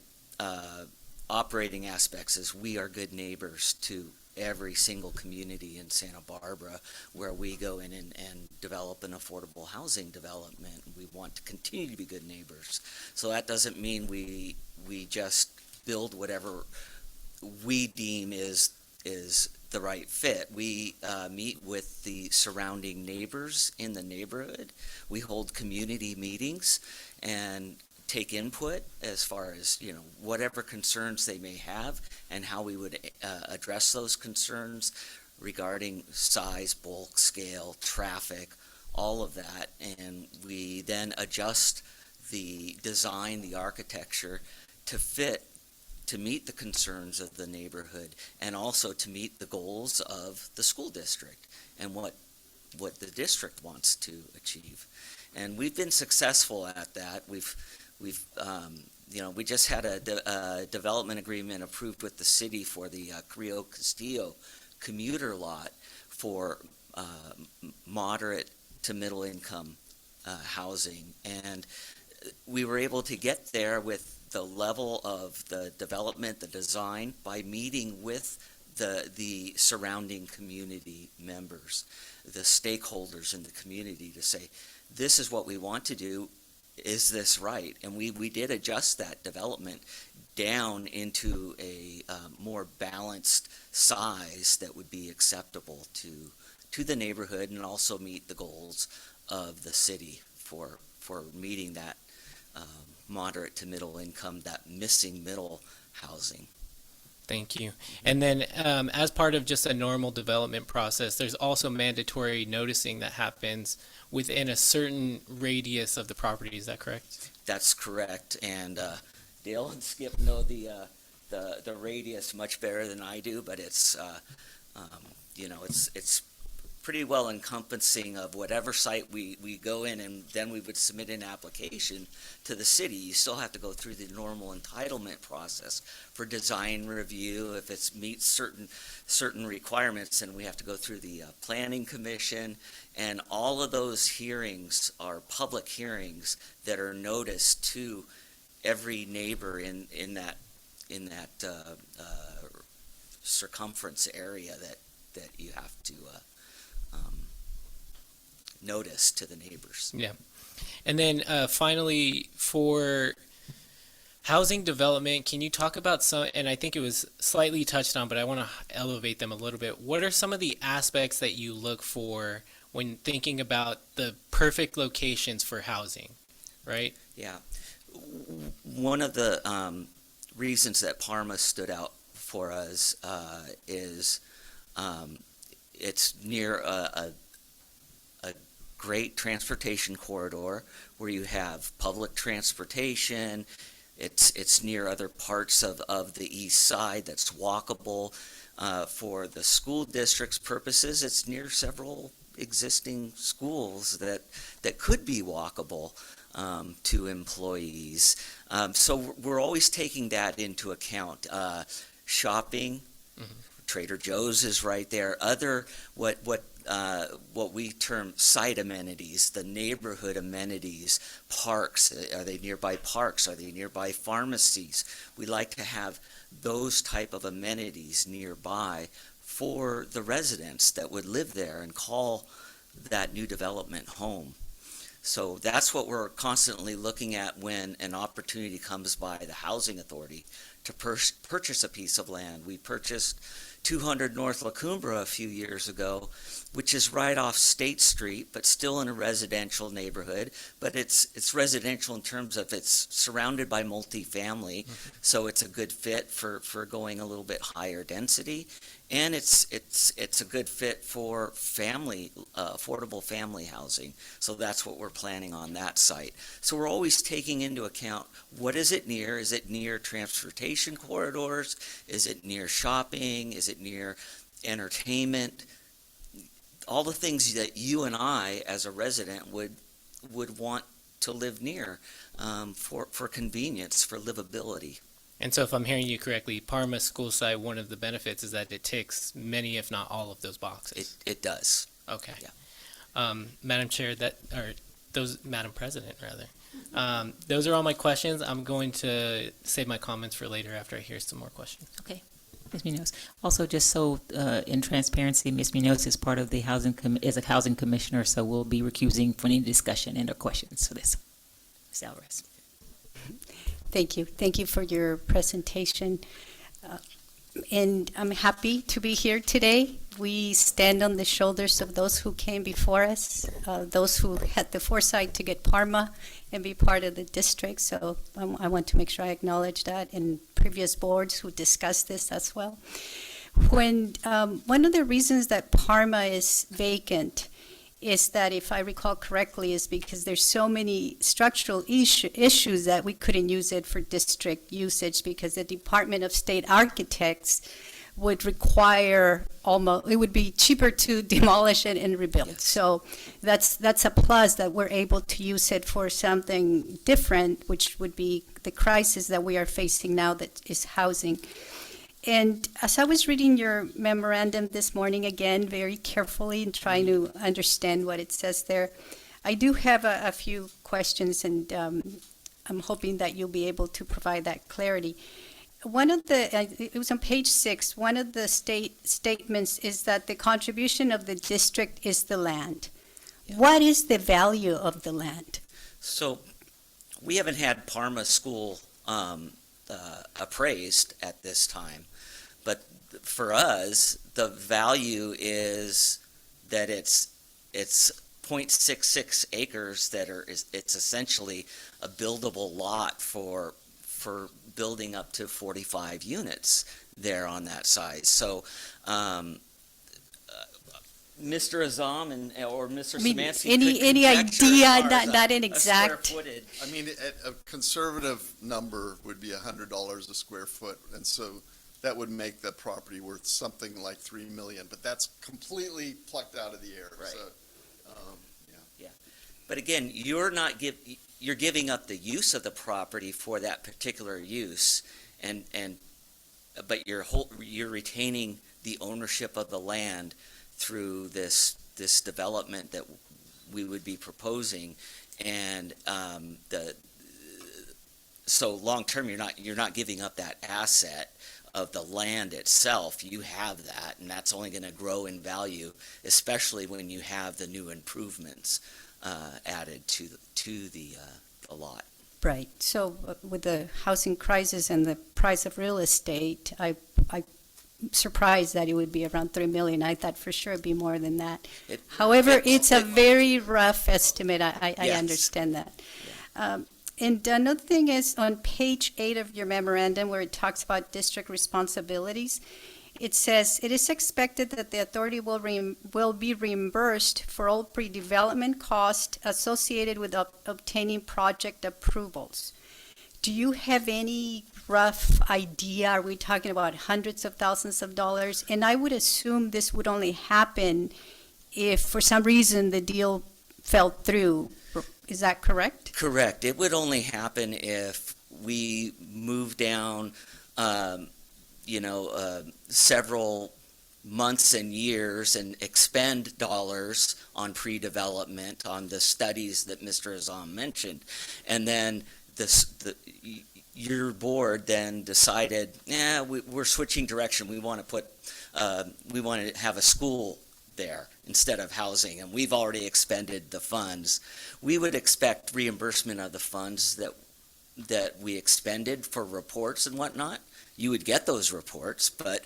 operating aspects is we are good neighbors to every single community in Santa Barbara where we go in and develop an affordable housing development. We want to continue to be good neighbors. So that doesn't mean we just build whatever we deem is the right fit. We meet with the surrounding neighbors in the neighborhood. We hold community meetings and take input as far as whatever concerns they may have and how we would address those concerns regarding size, bulk, scale, traffic, all of that. And we then adjust the design, the architecture to meet the concerns of the neighborhood and also to meet the goals of the school district and what the district wants to achieve. And we've been successful at that. We just had a development agreement approved with the city for the Carrillo Castillo commuter lot for moderate to middle income housing. And we were able to get there with the level of the development, the design, by meeting with the surrounding community members, the stakeholders in the community, to say, this is what we want to do, is this right? And we did adjust that development down into a more balanced size that would be acceptable to the neighborhood and also meet the goals of the city for meeting that moderate to middle income, that missing middle housing. Thank you. And then as part of just a normal development process, there's also mandatory noticing that happens within a certain radius of the property. Is that correct? That's correct. And Dale and Skip know the radius much better than I do, but it's it's pretty well encompassing of whatever site we go in, and then we would submit an application to the city. You still have to go through the normal entitlement process for design review. If it meets certain requirements, and we have to go through the planning commission, and all of those hearings are public hearings that are noticed to every neighbor in that circumference area that you have to notice to the neighbors. Yeah. And then finally, for housing development, can you talk about some, and I think it was slightly touched on, but I want to elevate them a little bit. What are some of the aspects that you look for when thinking about the perfect locations for housing, right? Yeah. One of the reasons that Parma stood out for us is it's near a great transportation corridor where you have public transportation. It's near other parts of the east side that's walkable. For the school district's purposes, it's near several existing schools that could be walkable to employees. So we're always taking that into account. Shopping, Trader Joe's is right there. Other what we term site amenities, the neighborhood amenities, parks. Are they nearby parks? Are they nearby pharmacies? We like to have those type of amenities nearby for the residents that would live there and call that new development home. So that's what we're constantly looking at when an opportunity comes by the Housing Authority to purchase a piece of land. We purchased 200 North La Cumbra a few years ago, which is right off State Street, but still in a residential neighborhood. But it's residential in terms of it's surrounded by multifamily, so it's a good fit for going a little bit higher density, and it's a good fit for family affordable family housing. So that's what we're planning on that site. So we're always taking into account, what is it near? Is it near transportation corridors? Is it near shopping? Is it near entertainment? All the things that you and I, as a resident, would want to live near for convenience, for livability. And so if I'm hearing you correctly, Parma school site, one of the benefits is that it ticks many, if not all, of those boxes. It does. Okay. Yeah. Madam Chair, Madam President, rather. Those are all my questions. I'm going to save my comments for later after I hear some more questions. Okay. Ms. Munoz. Also, just so in transparency, Ms. Munoz is part of the is a housing commissioner, so we'll be recusing from any discussion and or questions for this. Ms. Alvarez. Thank you. Thank you for your presentation. And I'm happy to be here today. We stand on the shoulders of those who came before us, those who had the foresight to get Parma and be part of the district. So I want to make sure I acknowledge that, and previous boards who discussed this as well. When one of the reasons that Parma is vacant is that, if I recall correctly, is because there's so many structural issues that we couldn't use it for district usage, because the Department of State Architects would require it would be cheaper to demolish it and rebuild. Yes. So that's a plus, that we're able to use it for something different, which would be the crisis that we are facing now, that is housing. And as I was reading your memorandum this morning, again, very carefully and trying to understand what it says there, I do have a few questions, and I'm hoping that you'll be able to provide that clarity. One of the, it was on page 6, one of the statements is that the contribution of the district is the land. What is the value of the land? So we haven't had Parma School appraised at this time, but for us, the value is that it's 0.66 acres that it's essentially a buildable lot for building up to 45 units there on that size. So Mr. Azam or Mr. Szymanski, Any idea, not an exact? I mean, a conservative number would be $100 a square foot, and so that would make the property worth something like $3 million, but that's completely plucked out of the air. Right. So, But again, you're giving up the use of the property for that particular use, but you're retaining the ownership of the land through this development that we would be proposing, and so long term, you're not giving up that asset of the land itself. You have that, and that's only going to grow in value, especially when you have the new improvements added to the lot. Right. So with the housing crisis and the price of real estate, I'm surprised that it would be around $3 million. I thought for sure it'd be more than that. However, it's a very rough estimate. I Yes. understand that. And another thing is on page 8 of your memorandum where it talks about district responsibilities, it says, it is expected that the authority will be reimbursed for all pre-development costs associated with obtaining project approvals. Do you have any rough idea? Are we talking about hundreds of thousands of dollars? And I would assume this would only happen if for some reason the deal fell through. Is that correct? Correct. It would only happen if we move down several months and years and expend dollars on pre-development, on the studies that Mr. Azam mentioned. And then your board then decided, we're switching direction. We want to have a school there instead of housing, and we've already expended the funds. We would expect reimbursement of the funds that we expended for reports and whatnot. You would get those reports, but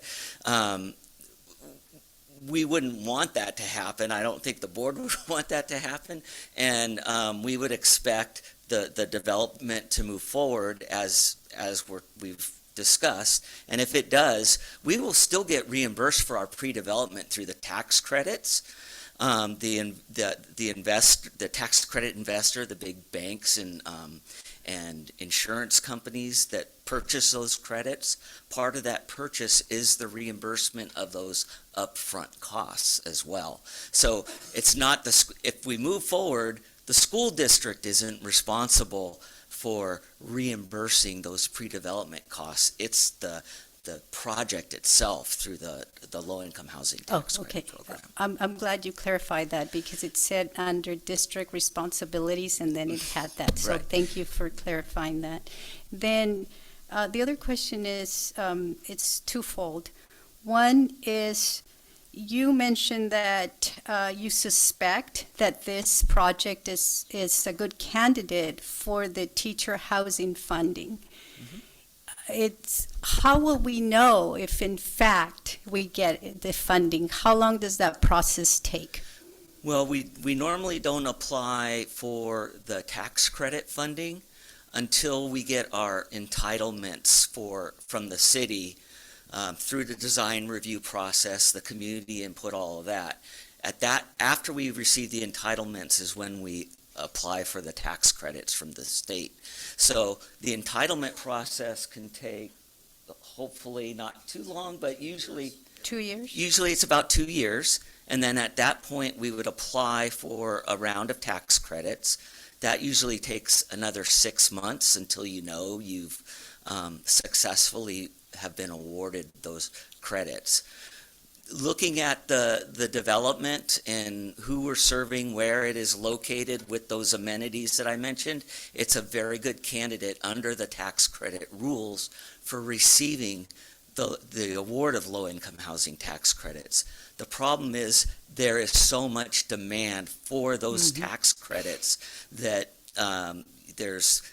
we wouldn't want that to happen. I don't think the board would want that to happen, and we would expect the development to move forward as we've discussed. And if it does, we will still get reimbursed for our pre-development through the tax credits. The tax credit investor, the big banks and insurance companies that purchase those credits, part of that purchase is the reimbursement of those upfront costs as well. So it's not if we move forward, the school district isn't responsible for reimbursing those pre-development costs. It's the project itself through the low-income housing tax credit program. I'm glad you clarified that because it said under district responsibilities and then it had that. So Right. Thank you for clarifying that. Then the other question is, it's twofold. One is, you mentioned that you suspect that this project is a good candidate for the teacher housing funding. How will we know if in fact we get the funding? How long does that process take? Well, we normally don't apply for the tax credit funding until we get our entitlements from the city through the design review process, the community input, all of that. After we receive the entitlements is when we apply for the tax credits from the state. So the entitlement process can take, hopefully not too long, but usually 2 years? Usually it's about 2 years, and then at that point we would apply for a round of tax credits. That usually takes another 6 months until you've successfully have been awarded those credits. Looking at the development and who we're serving, where it is located with those amenities that I mentioned, it's a very good candidate under the tax credit rules for receiving the award of low-income housing tax credits. The problem is there is so much demand for those tax credits that there's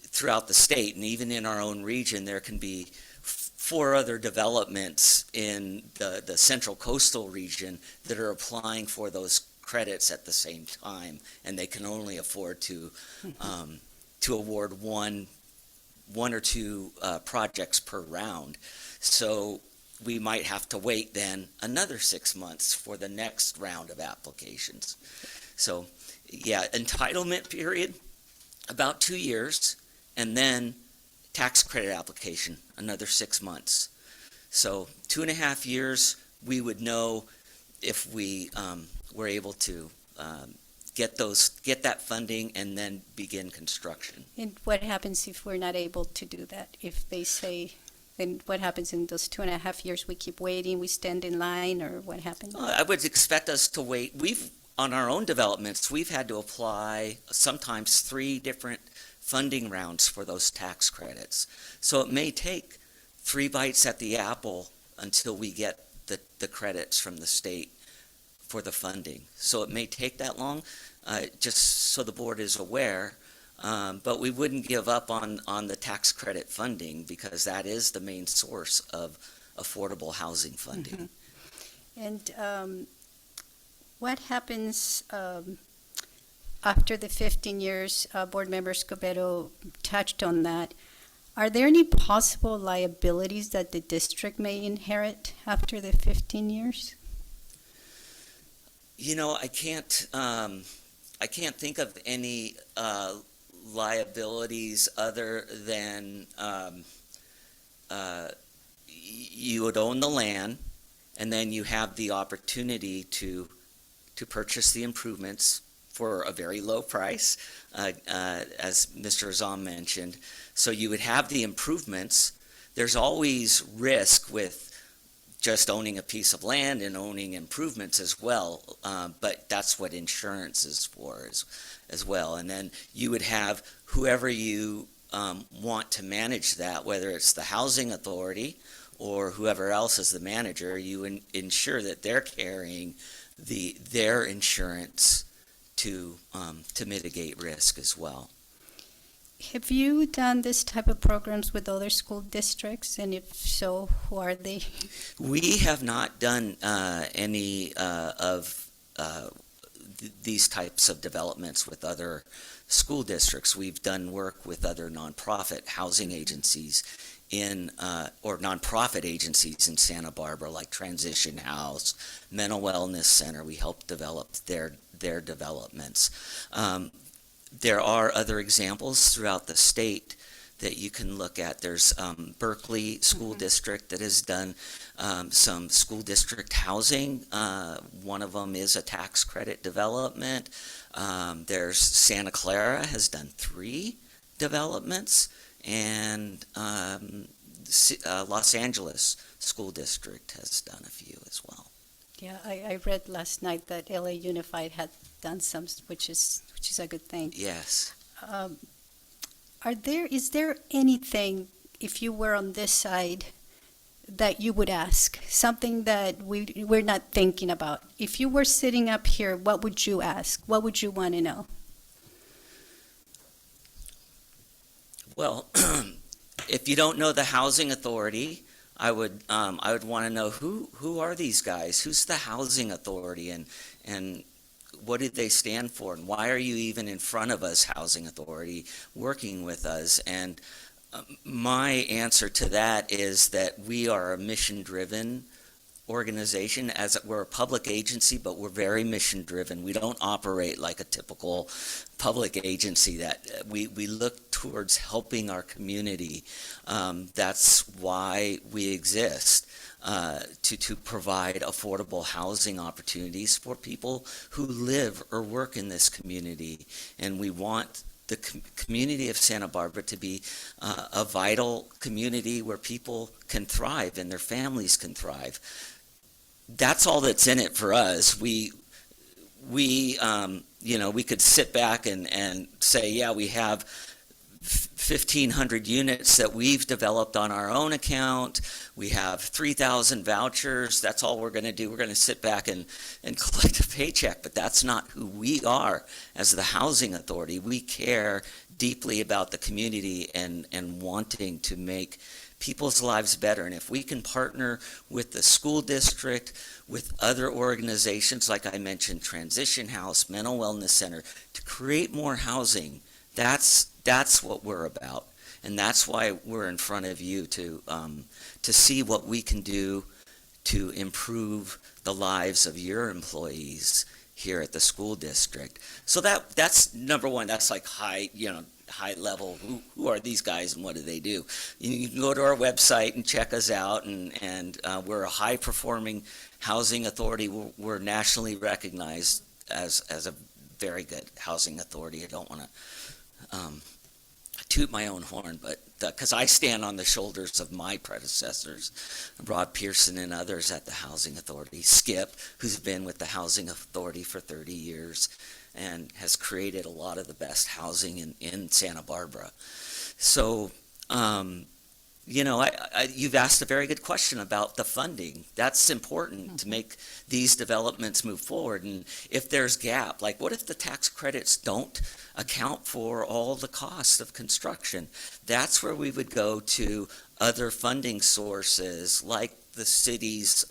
throughout the state, and even in our own region, there can be 4 other developments in the central coastal region that are applying for those credits at the same time, and they can only afford to award one or two projects per round. So we might have to wait then another 6 months for the next round of applications. So, yeah, entitlement period, about 2 years, and then tax credit application, another 6 months. So 2.5 years, we would know if we were able to get that funding and then begin construction. And what happens if we're not able to do that? If they say, then what happens in those 2.5 years? We keep waiting, we stand in line, or what happens? I would expect us to wait. On our own developments, we've had to apply sometimes 3 different funding rounds for those tax credits. So it may take 3 bites at the apple until we get the credits from the state for the funding. So it may take that long, just so the board is aware. But we wouldn't give up on the tax credit funding because that is the main source of affordable housing funding. And what happens after the 15 years? Board Member Escobedo touched on that. Are there any possible liabilities that the district may inherit after the 15 years? You know, I can't think of any liabilities other than you would own the land, and then you have the opportunity to purchase the improvements for a very low price, as Mr. Azam mentioned. So you would have the improvements. There's always risk with just owning a piece of land and owning improvements as well, but that's what insurance is for as well. And then you would have whoever you want to manage that, whether it's the housing authority or whoever else is the manager, you ensure that they're carrying their insurance to mitigate risk as well. Have you done this type of programs with other school districts, and if so, who are they? We have not done any of these types of developments with other school districts. We've done work with other nonprofit housing agencies or nonprofit agencies in Santa Barbara, like Transition House, Mental Wellness Center. We helped develop their developments. There are other examples throughout the state that you can look at. There's Berkeley School District that has done some school district housing. One of them is a tax credit development. There's Santa Clara has done 3 developments, and Los Angeles School District has done a few as well. Yeah, I read last night that LA Unified had done some, which is a good thing. Yes. Is there anything, if you were on this side, that you would ask? Something that we're not thinking about? If you were sitting up here, what would you ask? What would you want to know? Well, if you don't know the housing authority, I would want to know who are these guys? Who's the housing authority, and what did they stand for, and why are you even in front of us, housing authority, working with us? And my answer to that is that we are a mission-driven organization. As we're a public agency, but we're very mission-driven. We don't operate like a typical public agency. That we look towards helping our community. That's why we exist. To provide affordable housing opportunities for people who live or work in this community. And we want the community of Santa Barbara to be a vital community where people can thrive and their families can thrive. That's all that's in it for us. We could sit back and say, yeah, we have 1,500 units that we've developed on our own account. We have 3,000 vouchers. That's all we're going to do. We're going to sit back and collect a paycheck, but that's not who we are as the Housing Authority. We care deeply about the community and wanting to make people's lives better. And if we can partner with the school district, with other organizations, like I mentioned, Transition House, Mental Wellness Center, to create more housing, that's what we're about, and that's why we're in front of you to see what we can do to improve the lives of your employees here at the school district. So that's number one. That's like high level. Who are these guys and what do they do? You can go to our website and check us out, and we're a high performing housing authority. We're nationally recognized as a very good housing authority. I don't want to toot my own horn, but because I stand on the shoulders of my predecessors, Rod Pearson and others at the Housing Authority, Skip, who's been with the Housing Authority for 30 years and has created a lot of the best housing in Santa Barbara. So, you've asked a very good question about the funding. That's important to make these developments move forward. And if there's gap, like what if the tax credits don't account for all the costs of construction? That's where we would go to other funding sources like the city's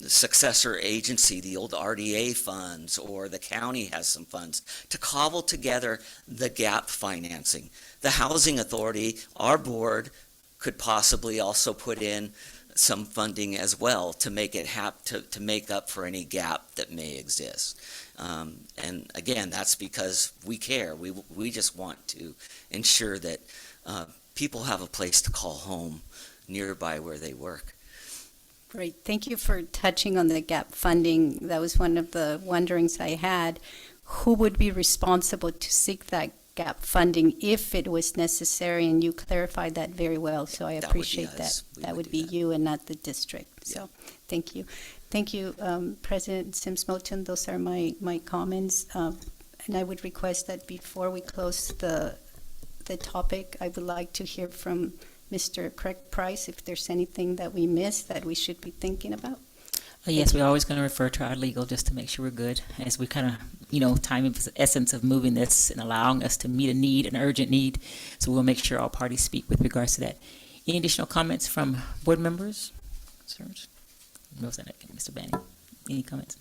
successor agency, the old RDA funds, or the county has some funds to cobble together the gap financing. The Housing Authority, our board, could possibly also put in some funding as well to make it to make up for any gap that may exist. And again, that's because we care. We just want to ensure that people have a place to call home nearby where they work. Great. Thank you for touching on the gap funding. That was one of the wonderings I had. Who would be responsible to seek that gap funding if it was necessary? And you clarified that very well, so I appreciate that. That would be you and not the district. So thank you. Thank you, President Sims-Moton. Those are my comments. And I would request that before we close the topic, I would like to hear from Mr. Craig Price if there's anything that we missed that we should be thinking about. Yes, we're always going to refer to our legal just to make sure we're good as we kind of, time is the essence of moving this and allowing us to meet a need, an urgent need. So we'll make sure all parties speak with regards to that. Any additional comments from board members? Mr. Banning, any comments?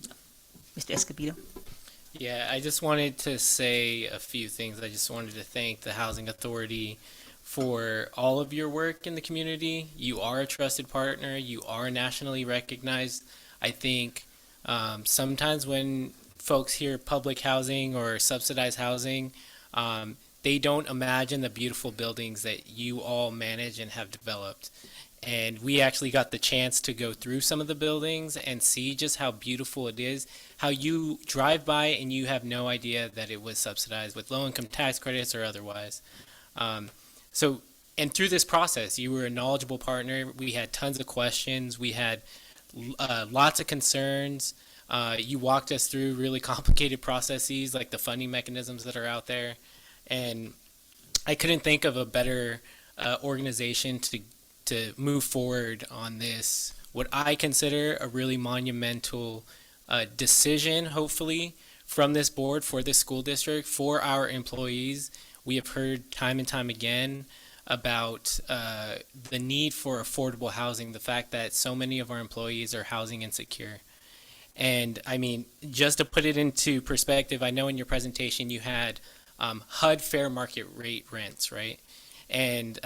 Mr. Escobedo? Yeah, I just wanted to say a few things. I just wanted to thank the Housing Authority for all of your work in the community. You are a trusted partner. You are nationally recognized. I think sometimes when folks hear public housing or subsidized housing, they don't imagine the beautiful buildings that you all manage and have developed. And we actually got the chance to go through some of the buildings and see just how beautiful it is, how you drive by and you have no idea that it was subsidized with low-income tax credits or otherwise. And through this process, you were a knowledgeable partner. We had tons of questions. We had lots of concerns. You walked us through really complicated processes like the funding mechanisms that are out there. And I couldn't think of a better organization to move forward on this, what I consider a really monumental decision, hopefully, from this board for this school district, for our employees. We have heard time and time again about the need for affordable housing, the fact that so many of our employees are housing insecure. And I mean, just to put it into perspective, I know in your presentation you had HUD fair market rate rents, right? And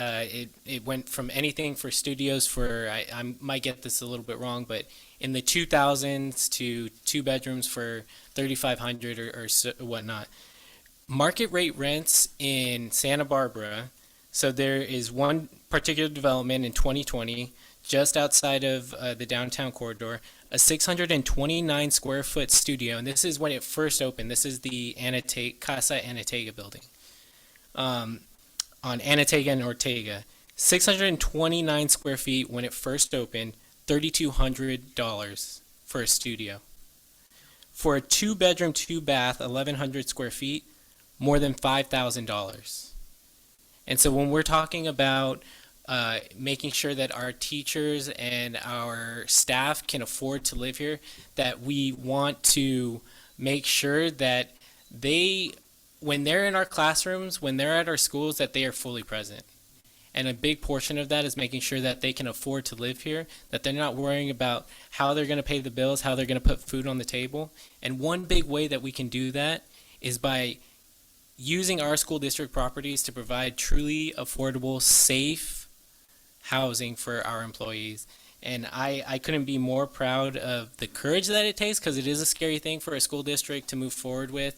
it went from anything for studios for, I might get this a little bit wrong, but in the 2000s to 2 bedrooms for $3,500 or so, whatnot. Market rate rents in Santa Barbara, so there is one particular development in 2020, just outside of the downtown corridor, a 629 square foot studio, and this is when it first opened. This is the Casa Anatega building on Anatega and Ortega. 629 square feet when it first opened, $3,200 for a studio. For a 2-bedroom, 2-bath, 1,100 square feet, more than $5,000. And so when we're talking about making sure that our teachers and our staff can afford to live here, that we want to make sure that when they're in our classrooms, when they're at our schools, that they are fully present. And a big portion of that is making sure that they can afford to live here, that they're not worrying about how they're going to pay the bills, how they're going to put food on the table. And one big way that we can do that is by using our school district properties to provide truly affordable, safe housing for our employees. And I couldn't be more proud of the courage that it takes, because it is a scary thing for a school district to move forward with.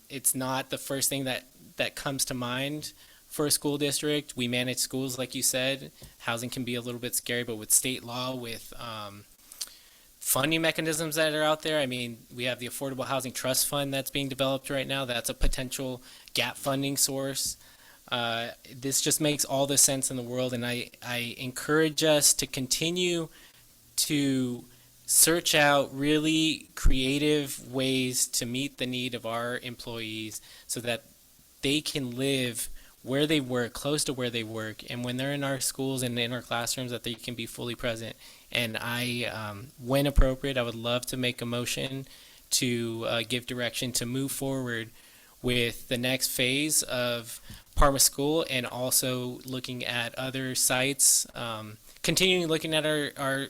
It's not the first thing that comes to mind for a school district. We manage schools, like you said. Housing can be a little bit scary, but with state law, with funding mechanisms that are out there, I mean, we have the Affordable Housing Trust Fund that's being developed right now. That's a potential gap funding source. This just makes all the sense in the world, and I encourage us to continue to search out really creative ways to meet the need of our employees so that they can live where they work, close to where they work, and when they're in our schools and in our classrooms, that they can be fully present. And when appropriate, I would love to make a motion to give direction to move forward with the next phase of Parma School, and also looking at other sites, continuing looking at our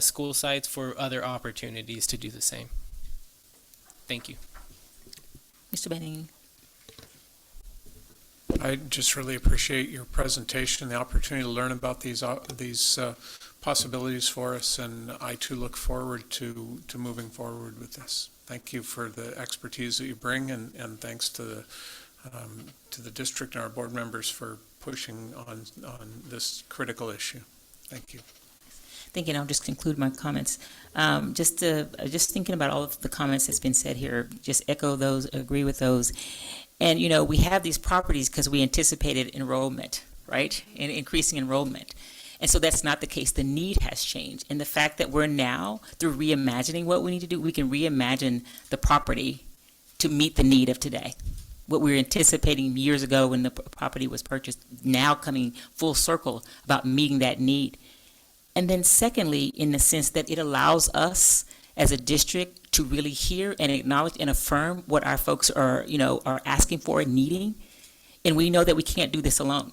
school sites for other opportunities to do the same. Thank you. Mr. Benning. I just really appreciate your presentation, the opportunity to learn about these possibilities for us, and I too look forward to moving forward with this. Thank you for the expertise that you bring, and thanks to the district and our board members for pushing on this critical issue. Thank you. Thank you. And I'll just conclude my comments. Just thinking about all of the comments that's been said here, just echo those, agree with those. And, you know, we have these properties because we anticipated enrollment, right? And increasing enrollment. And so that's not the case. The need has changed. And the fact that we're now, through reimagining what we need to do, we can reimagine the property to meet the need of today. What we were anticipating years ago when the property was purchased, now coming full circle about meeting that need. And then secondly, in the sense that it allows us as a district to really hear and acknowledge and affirm what our folks are asking for and needing. And we know that we can't do this alone.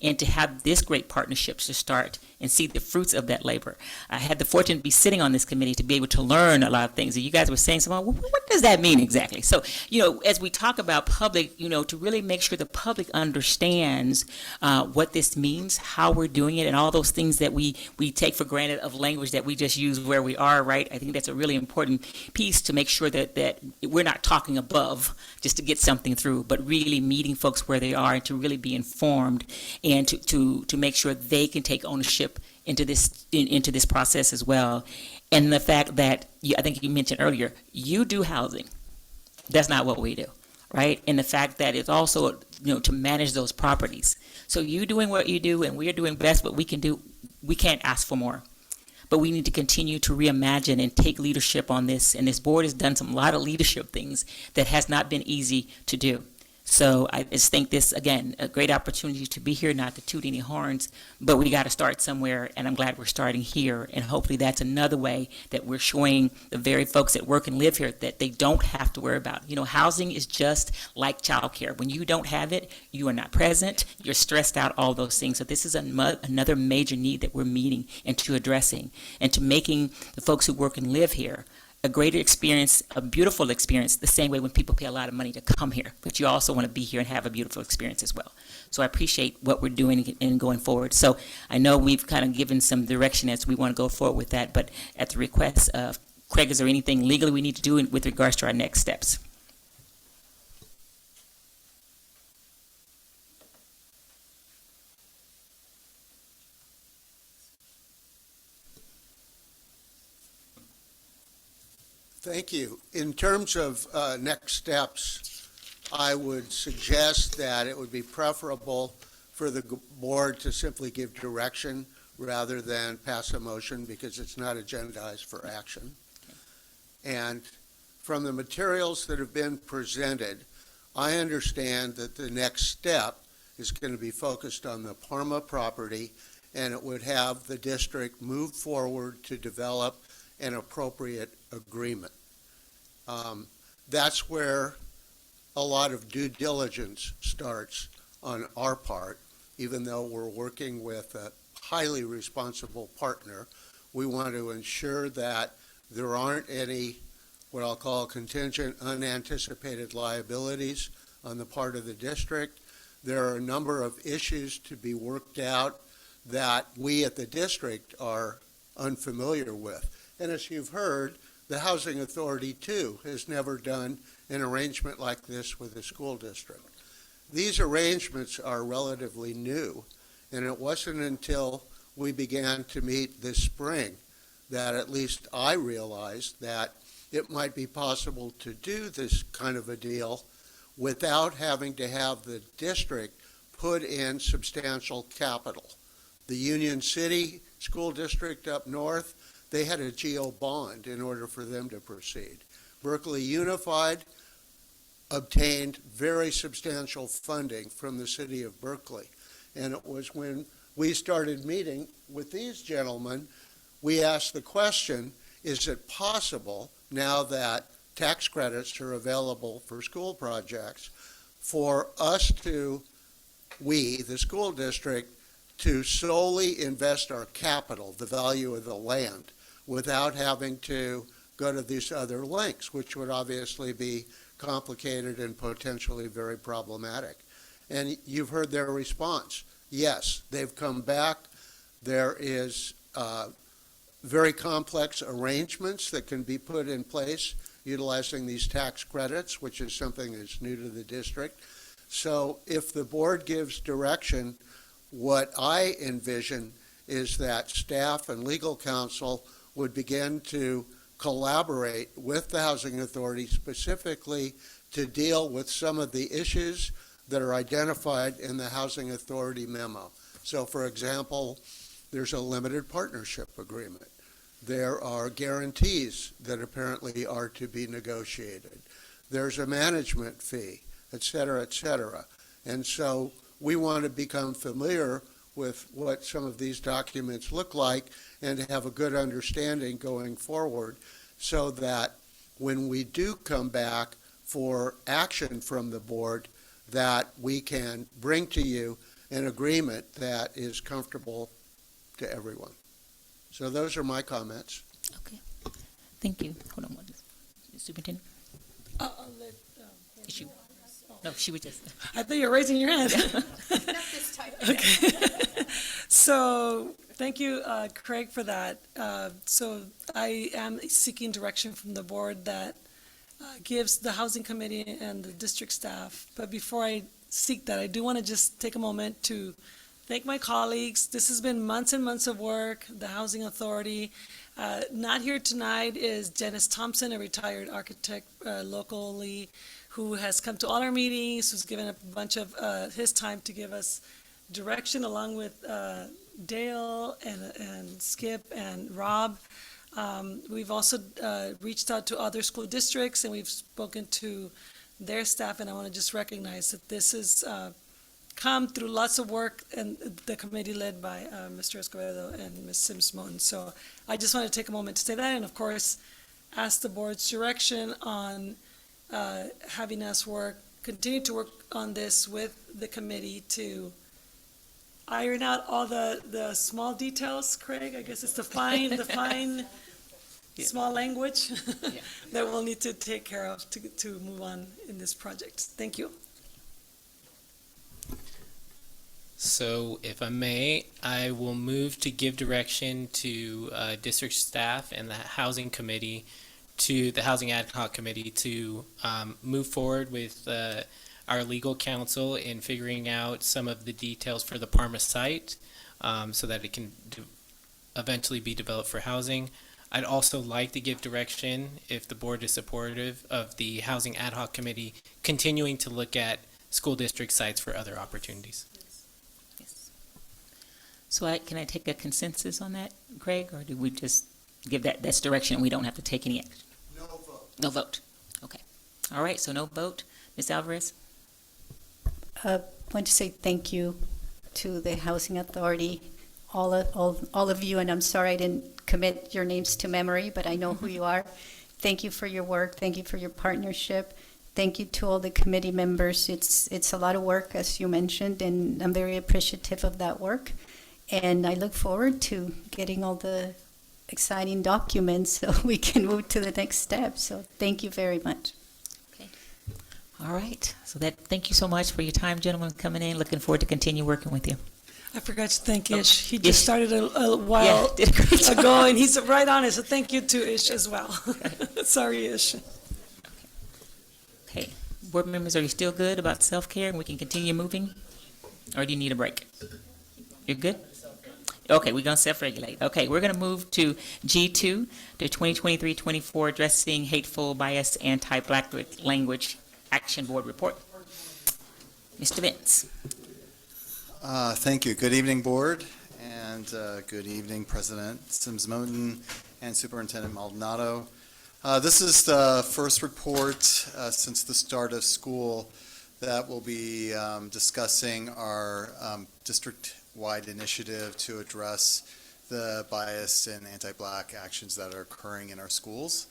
And to have this great partnerships to start and see the fruits of that labor. I had the fortune to be sitting on this committee to be able to learn a lot of things. And you guys were saying something, well, what does that mean exactly? So, as we talk about public, to really make sure the public understands what this means, how we're doing it, and all those things that we take for granted of language that we just use where we are, right? I think that's a really important piece to make sure that we're not talking above just to get something through, but really meeting folks where they are and to really be informed and to make sure they can take ownership into this process as well. And the fact that I think you mentioned earlier, you do housing. That's not what we do, right? And the fact that it's also to manage those properties. So you doing what you do, and we're doing best what we can do. We can't ask for more, but we need to continue to reimagine and take leadership on this. And this board has done a lot of leadership things that has not been easy to do. So I just think this, again, a great opportunity to be here, not to toot any horns, but we got to start somewhere, and I'm glad we're starting here. And hopefully that's another way that we're showing the very folks that work and live here that they don't have to worry about. Housing is just like childcare. When you don't have it, you are not present, you're stressed out, all those things. So this is another major need that we're meeting and to addressing, and to making the folks who work and live here a greater experience, a beautiful experience, the same way when people pay a lot of money to come here. But you also want to be here and have a beautiful experience as well. So I appreciate what we're doing and going forward. So I know we've kind of given some direction as we want to go forward with that, but at the request of Craig, is there anything legally we need to do with regards to our next steps? Thank you. In terms of next steps, I would suggest that it would be preferable for the board to simply give direction rather than pass a motion because it's not agendized for action. And from the materials that have been presented, I understand that the next step is going to be focused on the Parma property, and it would have the district move forward to develop an appropriate agreement. That's where a lot of due diligence starts on our part. Even though we're working with a highly responsible partner, we want to ensure that there aren't any what I'll call contingent unanticipated liabilities on the part of the district. There are a number of issues to be worked out that we at the district are unfamiliar with. And as you've heard, the Housing Authority, too, has never done an arrangement like this with the school district. These arrangements are relatively new, and it wasn't until we began to meet this spring that at least I realized that it might be possible to do this kind of a deal without having to have the district put in substantial capital. The Union City School District up north, they had a GO bond in order for them to proceed. Berkeley Unified obtained very substantial funding from the city of Berkeley. And it was when we started meeting with these gentlemen, we asked the question, is it possible, now that tax credits are available for school projects, for us to, we, the school district, to solely invest our capital, the value of the land, without having to go to these other links, which would obviously be complicated and potentially very problematic. And you've heard their response. Yes, they've come back. There is very complex arrangements that can be put in place utilizing these tax credits, which is something that's new to the district. So if the board gives direction, what I envision is that staff and legal counsel would begin to collaborate with the Housing Authority specifically to deal with some of the issues that are identified in the Housing Authority memo. So, for example, there's a limited partnership agreement. There are guarantees that apparently are to be negotiated. There's a management fee, et cetera, et cetera. And so we want to become familiar with what some of these documents look like and have a good understanding going forward so that when we do come back for action from the board, that we can bring to you an agreement that is comfortable to everyone. So those are my comments. Okay. Thank you. Hold on one. Superintendent? I'll let, Is she? No, she was just. I thought you were raising your hand. Not this time. Okay. So, thank you, Craig, for that. So I am seeking direction from the board that gives the Housing Committee and the district staff. But before I seek that, I do want to just take a moment to thank my colleagues. This has been months and months of work, the Housing Authority. Not here tonight is Dennis Thompson, a retired architect locally, who has come to all our meetings, who's given a bunch of his time to give us direction, along with Dale and Skip and Rob. We've also reached out to other school districts, and we've spoken to their staff, and I want to just recognize that this has come through lots of work, and the committee led by Mr. Escobedo and Ms. Sims-Moten. So I just want to take a moment to say that, and of course, ask the board's direction on having us continue to work on this with the committee to iron out all the small details, Craig. I guess it's the fine Yeah. small language that we'll need to take care of to move on in this project. Thank you. So, if I may, I will move to give direction to district staff and the housing committee, to the housing ad hoc committee, to move forward with our legal counsel in figuring out some of the details for the Parma site, so that it can eventually be developed for housing. I'd also like to give direction, if the board is supportive, of the Housing Ad Hoc Committee continuing to look at school district sites for other opportunities. Yes. So can I take a consensus on that, Craig, or do we just give that's direction and we don't have to take any action? No vote. No vote. Okay. All right, so no vote. Ms. Alvarez? I want to say thank you to the Housing Authority, all of you, and I'm sorry I didn't commit your names to memory, but I know who you are. Thank you for your work. Thank you for your partnership. Thank you to all the committee members. It's a lot of work, as you mentioned, and I'm very appreciative of that work. And I look forward to getting all the exciting documents so we can move to the next step. So thank you very much. All right. So thank you so much for your time, gentlemen, coming in. Looking forward to continue working with you. I forgot to thank Ish. He Ish. just started a while did a great job. ago, and he's right on it. So thank you to Ish as well. Sorry, Ish. Okay. Board members, are you still good about self-care and we can continue moving? Or do you need a break? You're good? Okay, we're going to self-regulate. Okay, we're going to move to G2, the 2023-24 Addressing Hateful Bias Anti-Black Language Action Board Report. Mr. Vince. Thank you. Good evening, Board, and good evening, President Sims-Moten and Superintendent Maldonado. This is the first report since the start of school that will be discussing our district-wide initiative to address the bias and anti-Black actions that are occurring in our schools.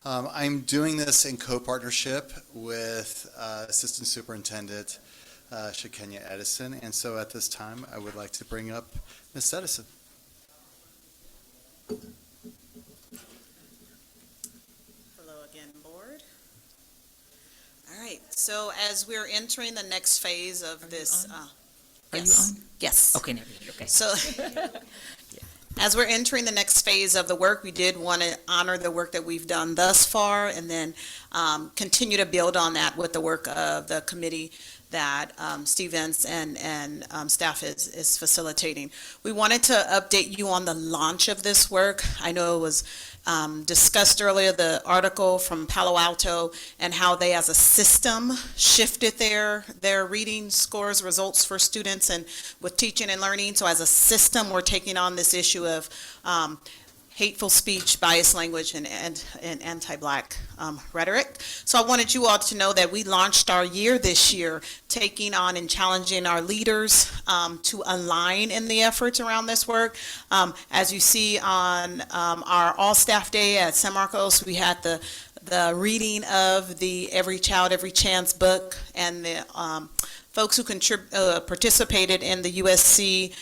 I'm doing this in co-partnership with Assistant Superintendent Shakenya Edison, and so at this time I would like to bring up Ms. Edison. Hello again, Board. All right, so as we're entering the next phase of this. Are you on? Yes. Okay, never mind. Okay. So, as we're entering the next phase of the work, we did want to honor the work that we've done thus far and then continue to build on that with the work of the committee that Steve Vance and staff is facilitating. We wanted to update you on the launch of this work. I know it was discussed earlier, the article from Palo Alto and how they as a system shifted their reading scores, results for students and with teaching and learning. So as a system, we're taking on this issue of hateful speech, biased language, and anti-Black rhetoric. So I wanted you all to know that we launched our year this year, taking on and challenging our leaders to align in the efforts around this work. As you see on our all-staff day at San Marcos, we had the reading of the Every Child, Every Chance book, and the folks who participated in the USC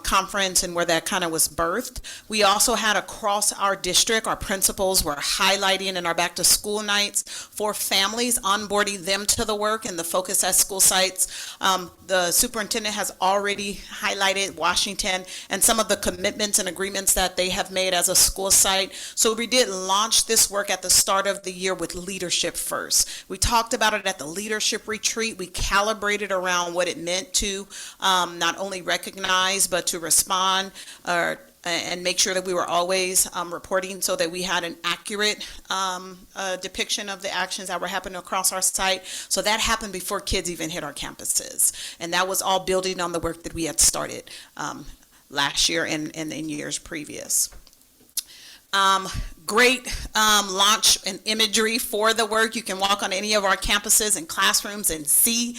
conference and where that kind of was birthed. We also had across our district, our principals were highlighting in our back to school nights for families, onboarding them to the work and the focus at school sites. The superintendent has already highlighted Washington and some of the commitments and agreements that they have made as a school site. So we did launch this work at the start of the year with leadership first. We talked about it at the leadership retreat. We calibrated around what it meant to not only recognize but to respond and make sure that we were always reporting so that we had an accurate depiction of the actions that were happening across our site. So that happened before kids even hit our campuses. And that was all building on the work that we had started last year and in years previous. Great launch and imagery for the work. You can walk on any of our campuses and classrooms and see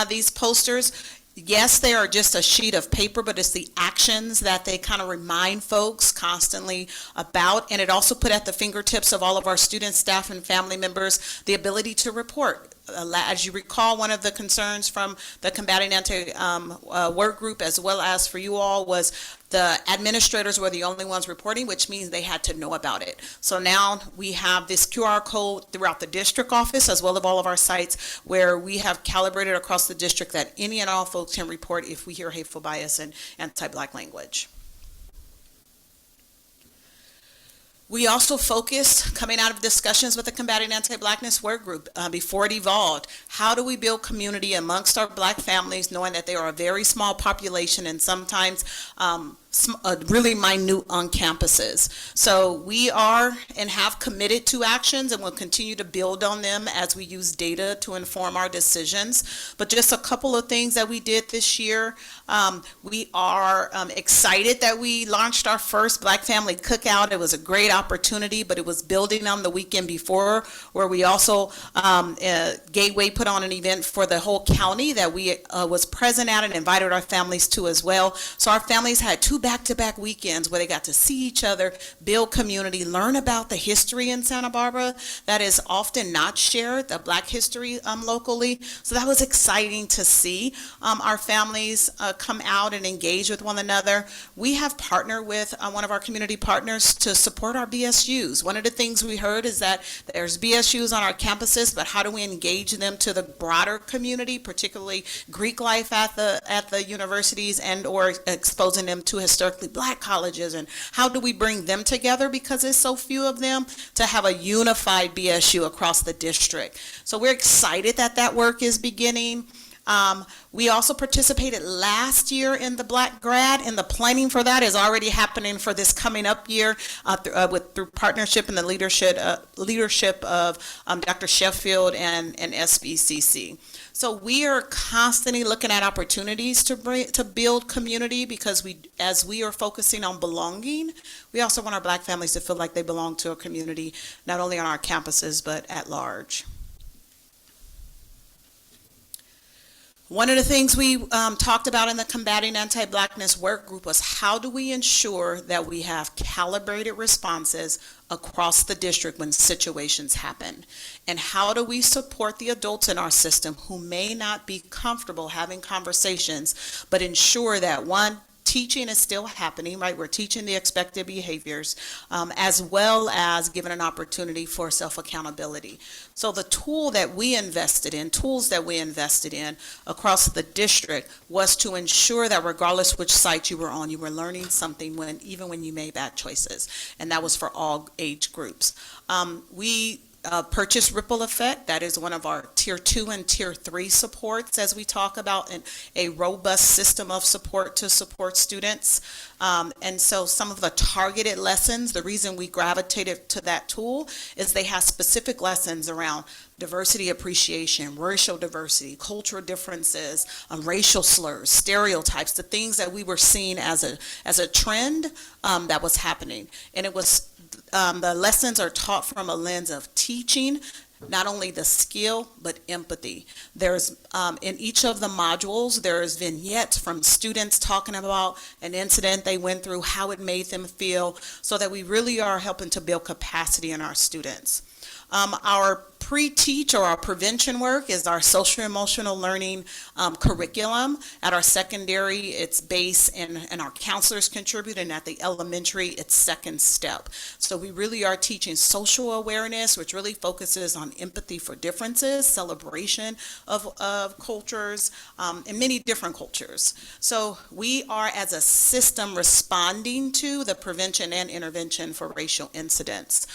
these posters. Yes, they are just a sheet of paper, but it's the actions that they kind of remind folks constantly about. And it also put at the fingertips of all of our students, staff, and family members the ability to report. As you recall, one of the concerns from the Combating Anti-Work group, as well as for you all, was the administrators were the only ones reporting, which means they had to know about it. So now we have this QR code throughout the district office, as well as all of our sites, where we have calibrated across the district that any and all folks can report if we hear hateful bias and anti-Black language. We also focused, coming out of discussions with the Combating Anti-Blackness Work Group before it evolved, how do we build community amongst our Black families, knowing that they are a very small population and sometimes really minute on campuses. So we are and have committed to actions, and we'll continue to build on them as we use data to inform our decisions. But just a couple of things that we did this year. We are excited that we launched our first Black Family Cookout. It was a great opportunity, but it was building on the weekend before, where we also, Gateway put on an event for the whole county that we was present at and invited our families to as well. So our families had 2 back-to-back weekends where they got to see each other, build community, learn about the history in Santa Barbara that is often not shared, the Black history locally. So that was exciting to see our families come out and engage with one another. We have partnered with one of our community partners to support our BSUs. One of the things we heard is that there's BSUs on our campuses, but how do we engage them to the broader community, particularly Greek life at the universities, and or exposing them to historically Black colleges, and how do we bring them together, because there's so few of them, to have a unified BSU across the district. So we're excited that that work is beginning. We also participated last year in the Black Grad, and the planning for that is already happening for this coming up year through partnership and the leadership of Dr. Sheffield and SBCC. So we are constantly looking at opportunities to build community, because as we are focusing on belonging, we also want our Black families to feel like they belong to a community, not only on our campuses, but at large. One of the things we talked about in the Combating Anti-Blackness work group was, how do we ensure that we have calibrated responses across the district when situations happen? And how do we support the adults in our system who may not be comfortable having conversations, but ensure that, one, teaching is still happening, right? We're teaching the expected behaviors, as well as giving an opportunity for self-accountability. So the tools that we invested in across the district was to ensure that regardless which site you were on, you were learning something even when you made bad choices. And that was for all age groups. We purchase Ripple Effect. That is one of our Tier 2 and Tier 3 supports, as we talk about a robust system of support to support students. And so some of the targeted lessons, the reason we gravitated to that tool is they have specific lessons around diversity appreciation, racial diversity, cultural differences, racial slurs, stereotypes, the things that we were seeing as a trend that was happening. And it was the lessons are taught from a lens of teaching, not only the skill, but empathy. There's, in each of the modules, there's vignettes from students talking about an incident they went through, how it made them feel, so that we really are helping to build capacity in our students. Our pre-teach or our prevention work is our social emotional learning curriculum. At our secondary, it's base and our counselors contribute, and at the elementary, it's second step. So we really are teaching social awareness, which really focuses on empathy for differences, celebration of cultures, and many different cultures. So we are, as a system, responding to the prevention and intervention for racial incidents.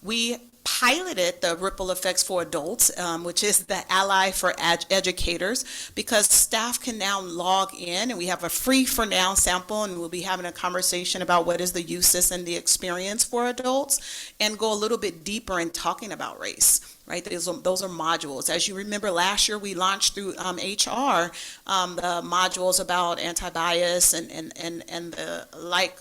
We piloted the Ripple Effects for Adults, which is the ally for educators, because staff can now log in, and we have a free for now sample, and we'll be having a conversation about what is the uses and the experience for adults, and go a little bit deeper in talking about race. Right, those are modules. As you remember, last year we launched through HR the modules about anti-bias and the like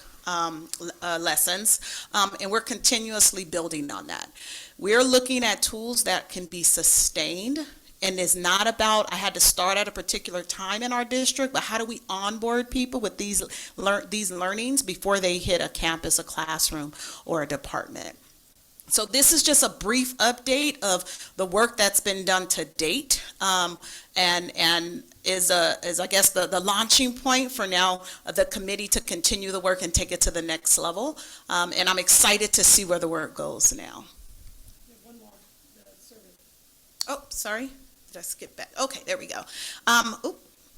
lessons, and we're continuously building on that. We're looking at tools that can be sustained, and it's not about, I had to start at a particular time in our district, but how do we onboard people with these learnings before they hit a campus, a classroom, or a department? So this is just a brief update of the work that's been done to date, and is I guess the launching point for now the committee to continue the work and take it to the next level. And I'm excited to see where the work goes now. Oh, sorry, did I skip back? Okay, there we go.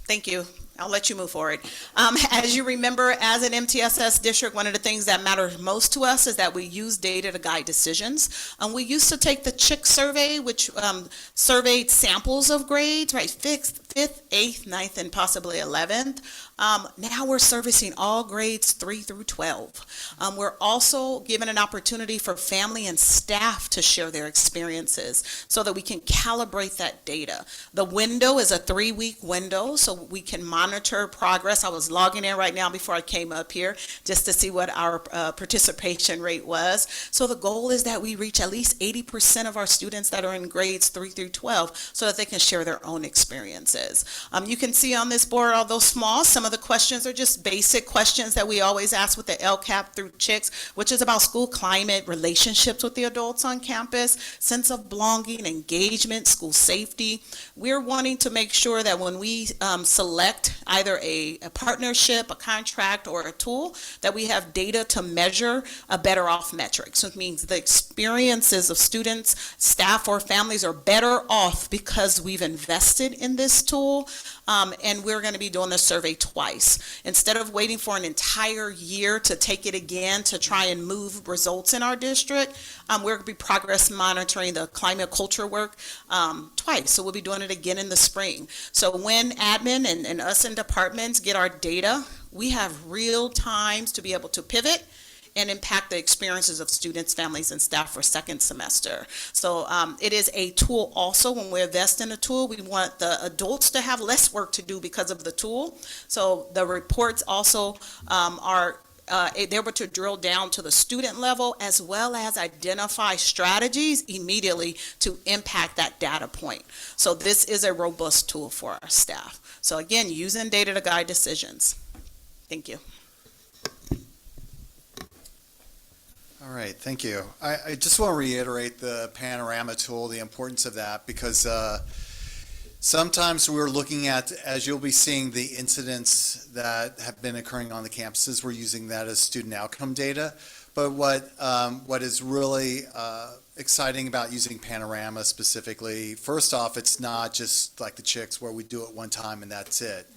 Thank you. I'll let you move forward. As you remember, as an MTSS district, one of the things that matters most to us is that we use data to guide decisions. We used to take the CHIC survey, which surveyed samples of grades, right? Fifth, 5th, 8th, 9th, and possibly 11th. Now we're servicing all grades 3 through 12. We're also given an opportunity for family and staff to share their experiences so that we can calibrate that data. The window is a 3-week window, so we can monitor progress. I was logging in right now before I came up here just to see what our participation rate was. So the goal is that we reach at least 80% of our students that are in grades 3 through 12 so that they can share their own experiences. You can see on this board, although small, some of the questions are just basic questions that we always ask with the LCAP through CHICS, which is about school climate, relationships with the adults on campus, sense of belonging, engagement, school safety. We're wanting to make sure that when we select either a partnership, a contract, or a tool, that we have data to measure a better off metric. So it means the experiences of students, staff, or families are better off because we've invested in this tool, and we're going to be doing the survey twice. Instead of waiting for an entire year to take it again to try and move results in our district, we're going to be progress monitoring the climate culture work twice. So we'll be doing it again in the spring. So when admin and us in departments get our data, we have real times to be able to pivot and impact the experiences of students, families, and staff for second semester. So it is a tool also. When we invest in a tool, we want the adults to have less work to do because of the tool. So the reports also are they're able to drill down to the student level as well as identify strategies immediately to impact that data point. So this is a robust tool for our staff. So again, using data to guide decisions. Thank you. All right, thank you. I just want to reiterate the Panorama tool, the importance of that, because sometimes we're looking at, as you'll be seeing, the incidents that have been occurring on the campuses. We're using that as student outcome data. But what is really exciting about using Panorama specifically, first off, it's not just like the CHICS where we do it one time and that's it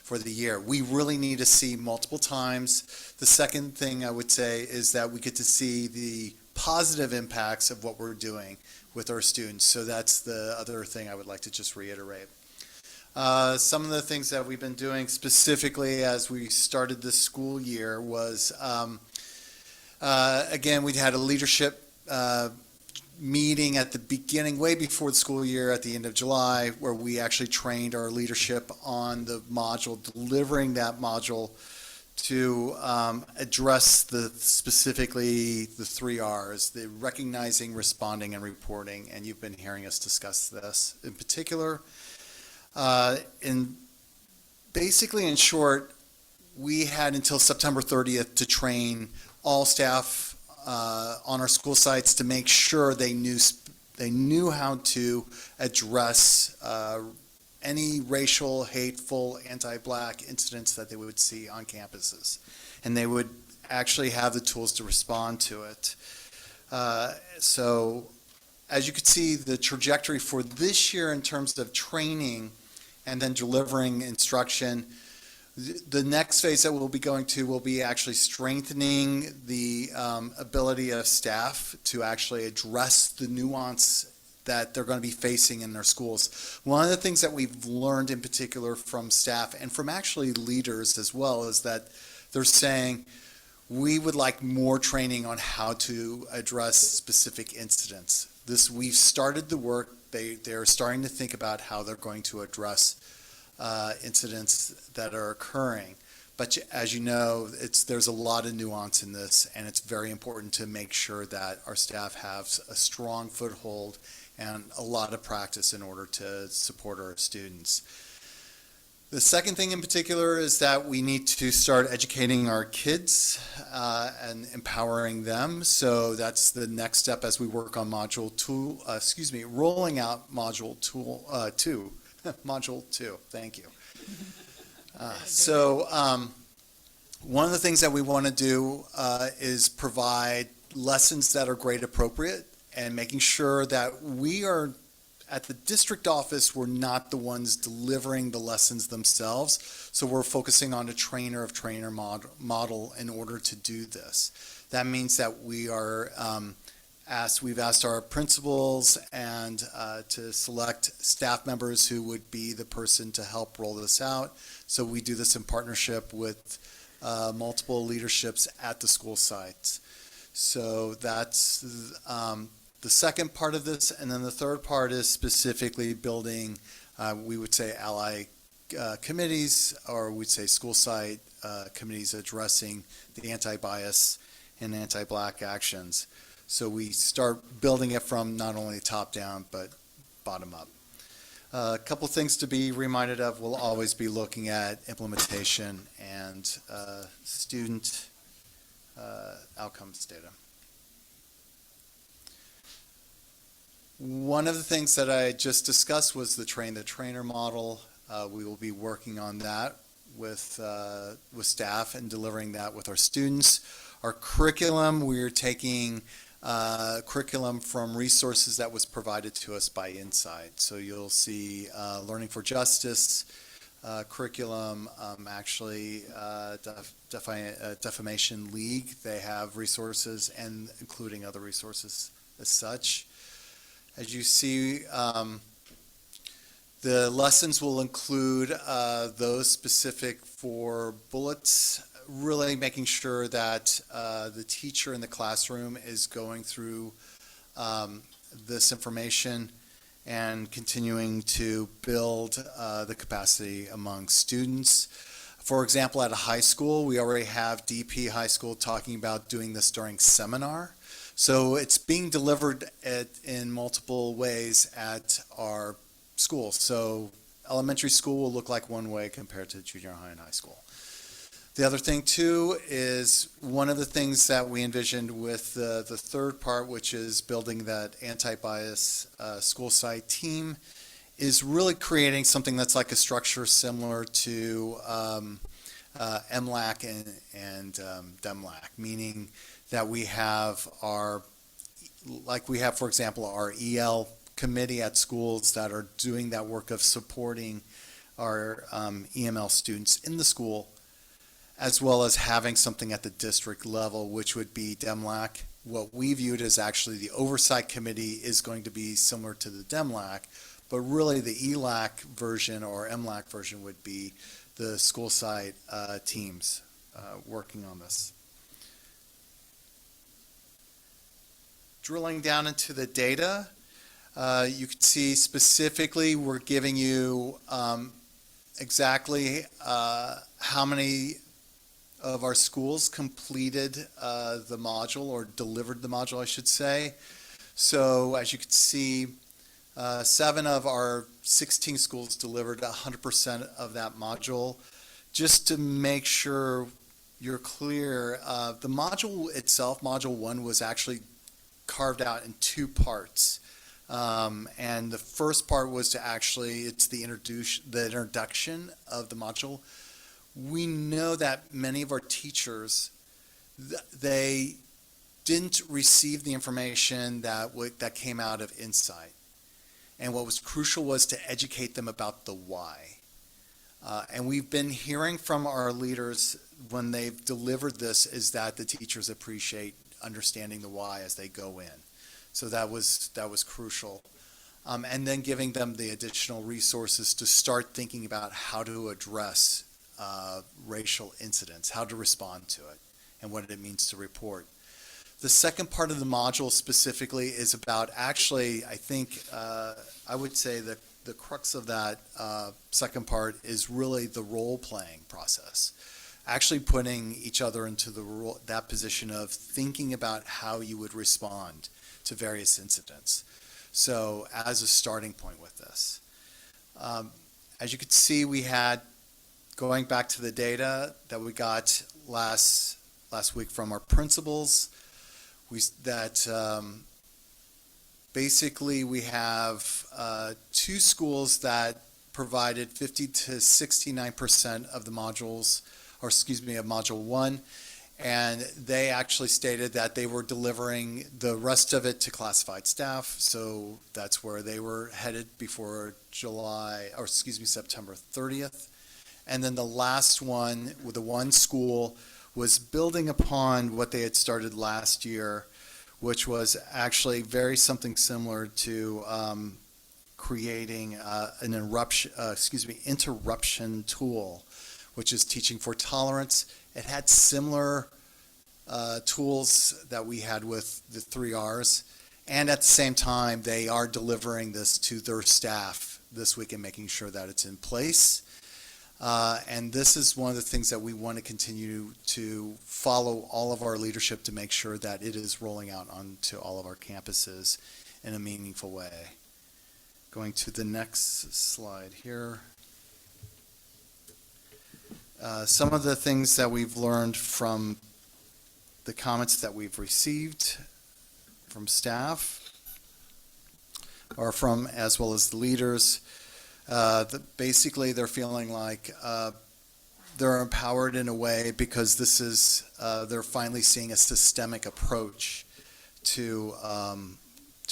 for the year. We really need to see multiple times. The second thing I would say is that we get to see the positive impacts of what we're doing with our students. So that's the other thing I would like to just reiterate. Some of the things that we've been doing specifically as we started this school year was, again, we'd had a leadership meeting at the beginning, way before the school year at the end of July, where we actually trained our leadership on the module, delivering that module to address specifically the 3 R's, the recognizing, responding, and reporting. And you've been hearing us discuss this in particular. Basically, in short, we had until September 30th to train all staff on our school sites to make sure they knew how to address any racial, hateful, anti-Black incidents that they would see on campuses. And they would actually have the tools to respond to it. So as you can see, the trajectory for this year in terms of training and then delivering instruction, the next phase that we'll be going to will be actually strengthening the ability of staff to actually address the nuance that they're going to be facing in their schools. One of the things that we've learned in particular from staff and from actually leaders as well is that they're saying, we would like more training on how to address specific incidents. We've started the work. They're starting to think about how they're going to address incidents that are occurring. But as you know, there's a lot of nuance in this, and it's very important to make sure that our staff have a strong foothold and a lot of practice in order to support our students. The second thing in particular is that we need to start educating our kids and empowering them. So that's the next step as we work on rolling out module 2. Module 2, thank you. One of the things that we want to do is provide lessons that are grade appropriate and making sure that we are, at the district office, we're not the ones delivering the lessons themselves. So we're focusing on a trainer of trainer model in order to do this. That means that we are we've asked our principals and to select staff members who would be the person to help roll this out. So we do this in partnership with multiple leaderships at the school sites. So that's the second part of this. And then the third part is specifically building, we would say, ally committees, or we'd say school site committees addressing the anti-bias and anti-black actions. So we start building it from not only top down, but bottom up. A couple things to be reminded of: we'll always be looking at implementation and student outcomes data. One of the things that I just discussed was the train-the-trainer model. We will be working on that with staff and delivering that with our students. Our curriculum, we're taking curriculum from resources that was provided to us by Insight. So you'll see Learning for Justice curriculum, Defamation League. They have resources, and including other resources as such. As you see, the lessons will include those specific for bullets, really making sure that the teacher in the classroom is going through this information and continuing to build the capacity among students. For example, at a high school, we already have DP High School talking about doing this during seminar. So it's being delivered in multiple ways at our schools. So elementary school will look like one way compared to junior high and high school. The other thing, too, is one of the things that we envisioned with the third part, which is building that anti-bias school site team, is really creating something that's like a structure similar to MLAC and DEMLAC, meaning that we have for example, our EL committee at schools that are doing that work of supporting our EML students in the school, as well as having something at the district level, which would be DEMLAC. What we viewed as actually the oversight committee is going to be similar to the DEMLAC, but really the ELAC version or MLAC version would be the school site teams working on this. Drilling down into the data, you can see specifically we're giving you exactly how many of our schools completed the module, or delivered the module, I should say. So as you can see, 7 of our 16 schools delivered 100% of that module. Just to make sure you're clear, the module itself, Module 1, was actually carved out in 2 parts. And the first part was to actually, it's the introduction of the module. We know that many of our teachers, they didn't receive the information that came out of Insight. And what was crucial was to educate them about the why. And we've been hearing from our leaders when they've delivered this is that the teachers appreciate understanding the why as they go in. So that was crucial. And then giving them the additional resources to start thinking about how to address racial incidents, how to respond to it, and what it means to report. The second part of the module specifically is about actually, I think, I would say that the crux of that second part is really the role-playing process. Actually putting each other into that position of thinking about how you would respond to various incidents. So as a starting point with this. As you can see, we had, going back to the data that we got last week from our principals, basically we have 2 schools that provided 50 to 69% of the modules, or excuse me, of Module 1, and they actually stated that they were delivering the rest of it to classified staff, so that's where they were headed before September 30th. And then the last one, with the one school, was building upon what they had started last year which was actually very something similar to creating an interruption tool, which is teaching for tolerance. It had similar tools that we had with the 3 Rs, and at the same time, they are delivering this to their staff this week and making sure that it's in place. And this is one of the things that we want to continue to follow all of our leadership to make sure that it is rolling out onto all of our campuses in a meaningful way. Going to the next slide here. Some of the things that we've learned from the comments that we've received from staff, or from, as well as the leaders, basically they're feeling like they're empowered in a way because this is, they're finally seeing a systemic approach to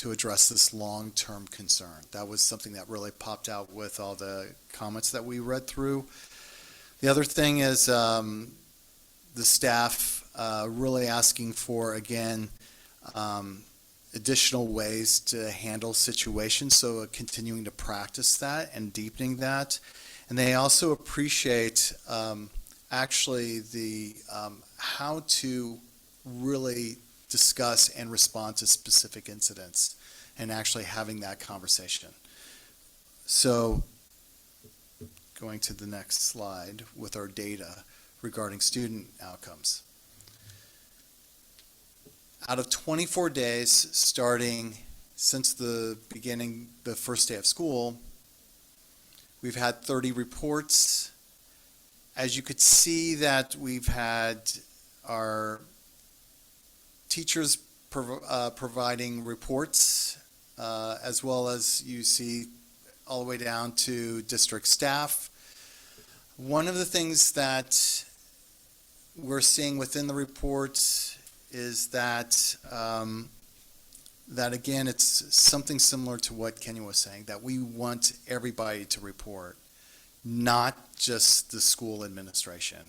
address this long-term concern. That was something that really popped out with all the comments that we read through. The other thing is the staff really asking for, again, additional ways to handle situations, so continuing to practice that and deepening that. And they also appreciate actually the how to really discuss and respond to specific incidents and actually having that conversation. So going to the next slide with our data regarding student outcomes. Out of 24 days starting since the beginning, the first day of school, we've had 30 reports. As you could see that we've had our teachers providing reports, as well as you see all the way down to district staff. One of the things that we're seeing within the reports is that, that again, it's something similar to what Kenya was saying, that we want everybody to report, not just the school administration,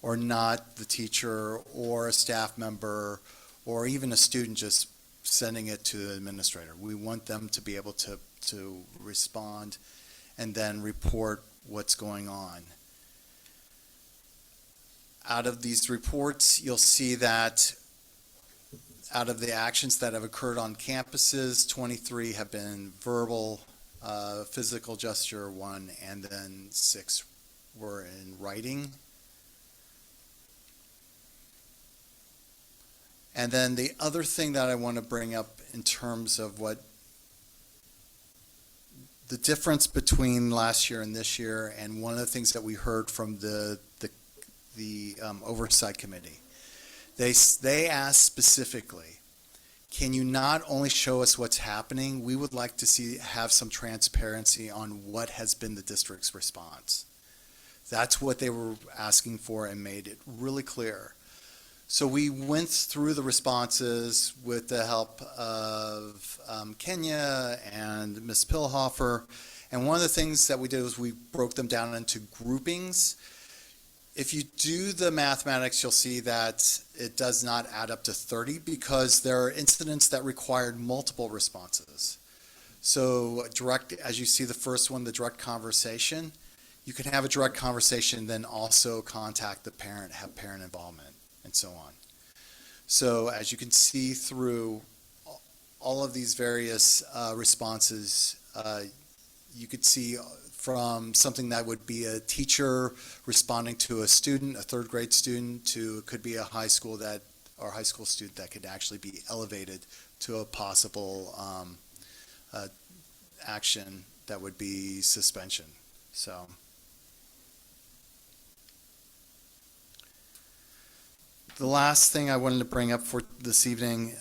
or not the teacher, or a staff member, or even a student just sending it to the administrator. We want them to be able to respond and then report what's going on. Out of these reports, you'll see that out of the actions that have occurred on campuses, 23 have been verbal, physical gesture 1, and then 6 were in writing. And then the other thing that I want to bring up in terms of what the difference between last year and this year, and one of the things that we heard from the oversight committee, they asked specifically, can you not only show us what's happening, we would like to have some transparency on what has been the district's response. That's what they were asking for and made it really clear. So we went through the responses with the help of Kenya and Ms. Pilhofer, and one of the things that we did was we broke them down into groupings. If you do the mathematics, you'll see that it does not add up to 30 because there are incidents that required multiple responses. So direct, as you see the first one, the direct conversation, you can have a direct conversation, then also contact the parent, have parent involvement, and so on. So as you can see through all of these various responses, you could see from something that would be a teacher responding to a student, a 3rd grade student, to it could be a high school student that could actually be elevated to a possible action that would be suspension. So. The last thing I wanted to bring up for this evening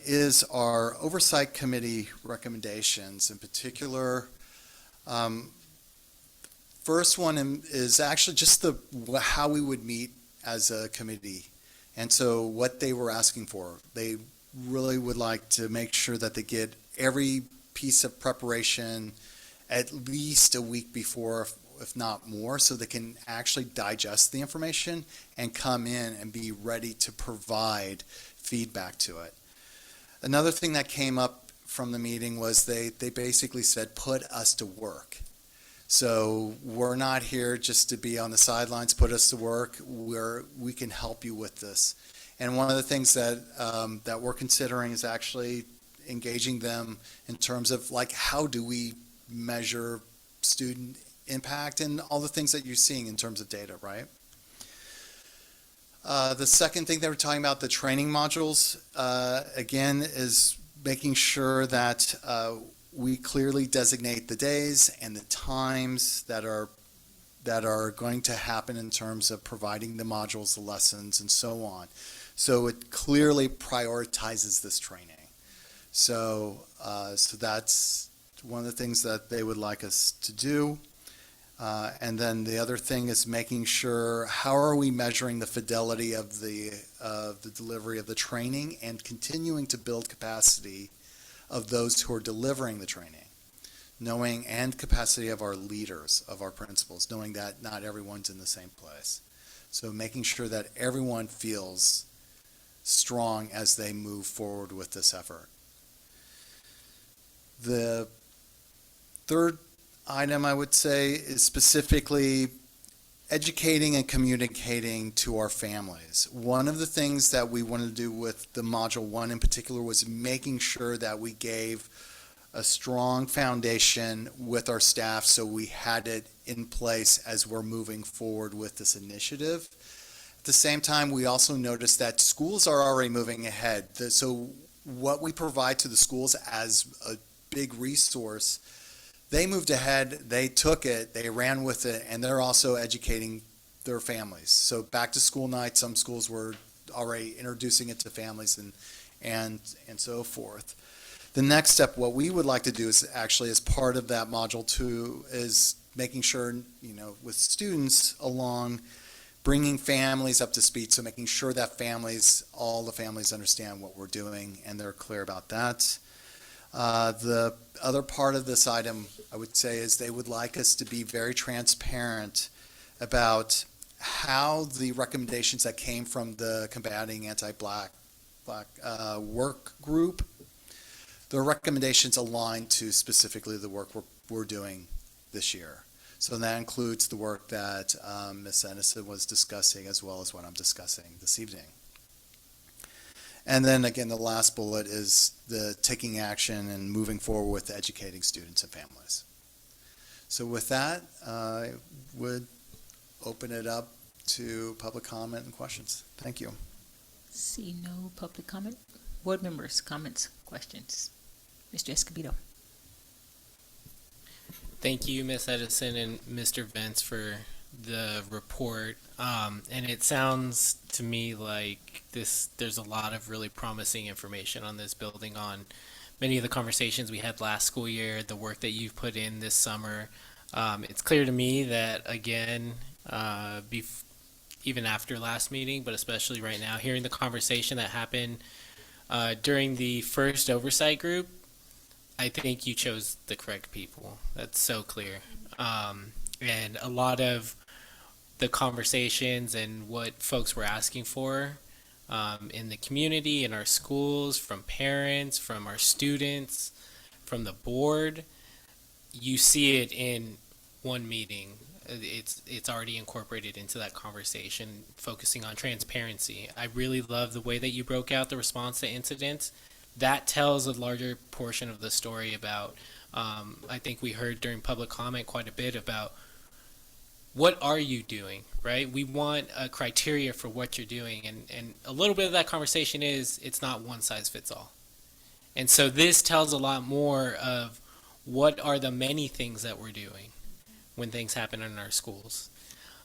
is our oversight committee recommendations. In particular, first one is actually just how we would meet as a committee. And so what they were asking for, they really would like to make sure that they get every piece of preparation at least a week before, if not more, so they can actually digest the information and come in and be ready to provide feedback to it. Another thing that came up from the meeting was they basically said, put us to work. So we're not here just to be on the sidelines, put us to work. We can help you with this. And one of the things that we're considering is actually engaging them in terms of like, how do we measure student impact and all the things that you're seeing in terms of data, right? The second thing they were talking about, the training modules, again, is making sure that we clearly designate the days and the times that are going to happen in terms of providing the modules, the lessons, and so on. So it clearly prioritizes this training. So that's one of the things that they would like us to do. And then the other thing is making sure, how are we measuring the fidelity of the delivery of the training and continuing to build capacity of those who are delivering the training, knowing, and capacity of our leaders, of our principals, knowing that not everyone's in the same place. So making sure that everyone feels strong as they move forward with this effort. The third item I would say is specifically educating and communicating to our families. One of the things that we wanted to do with the Module 1 in particular was making sure that we gave a strong foundation with our staff so we had it in place as we're moving forward with this initiative. At the same time, we also noticed that schools are already moving ahead. So what we provide to the schools as a big resource, they moved ahead, they took it, they ran with it, and they're also educating their families. So back to school night, some schools were already introducing it to families and so forth. The next step, what we would like to do is actually as part of that module 2 is making sure, with students along, bringing families up to speed. So making sure that all the families understand what we're doing and they're clear about that. The other part of this item, I would say, is they would like us to be very transparent about how the recommendations that came from the Combating Anti-Black Work Group, the recommendations align to specifically the work we're doing this year. So that includes the work that Ms. Edison was discussing as well as what I'm discussing this evening. And then again, the last bullet is the taking action and moving forward with educating students and families. So with that, I would open it up to public comment and questions. Thank you. See no public comment. Board members, comments, questions. Mr. Escobedo. Thank you, Ms. Edison and Mr. Vance, for the report. And it sounds to me like there's a lot of really promising information on this, building on many of the conversations we had last school year, the work that you've put in this summer. It's clear to me that, again, even after last meeting, but especially right now, hearing the conversation that happened during the first oversight group, I think you chose the correct people. That's so clear. And a lot of the conversations and what folks were asking for in the community, in our schools, from parents, from our students, from the board, you see it in one meeting. It's already incorporated into that conversation, focusing on transparency. I really love the way that you broke out the response to incidents. That tells a larger portion of the story about, I think we heard during public comment quite a bit about what are you doing, right? We want a criteria for what you're doing. And a little bit of that conversation is it's not one size fits all. And so this tells a lot more of what are the many things that we're doing when things happen in our schools.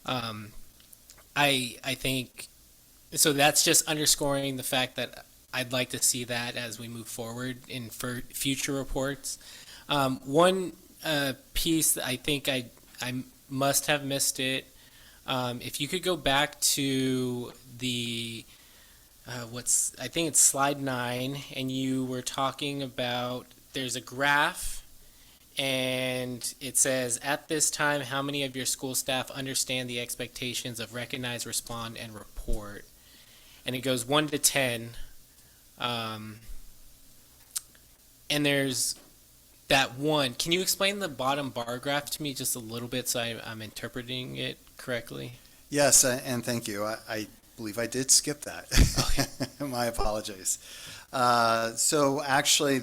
I think, so that's just underscoring the fact that I'd like to see that as we move forward in future reports. One piece that I think I must have missed it. If you could go back to the, I think it's slide 9, and you were talking about, there's a graph, and it says, at this time, how many of your school staff understand the expectations of recognize, respond, and report? And it goes 1 to 10. and there's that one. Can you explain the bottom bar graph to me just a little bit so I'm interpreting it correctly? Yes, and thank you. I believe I did skip that. My apologies. So actually,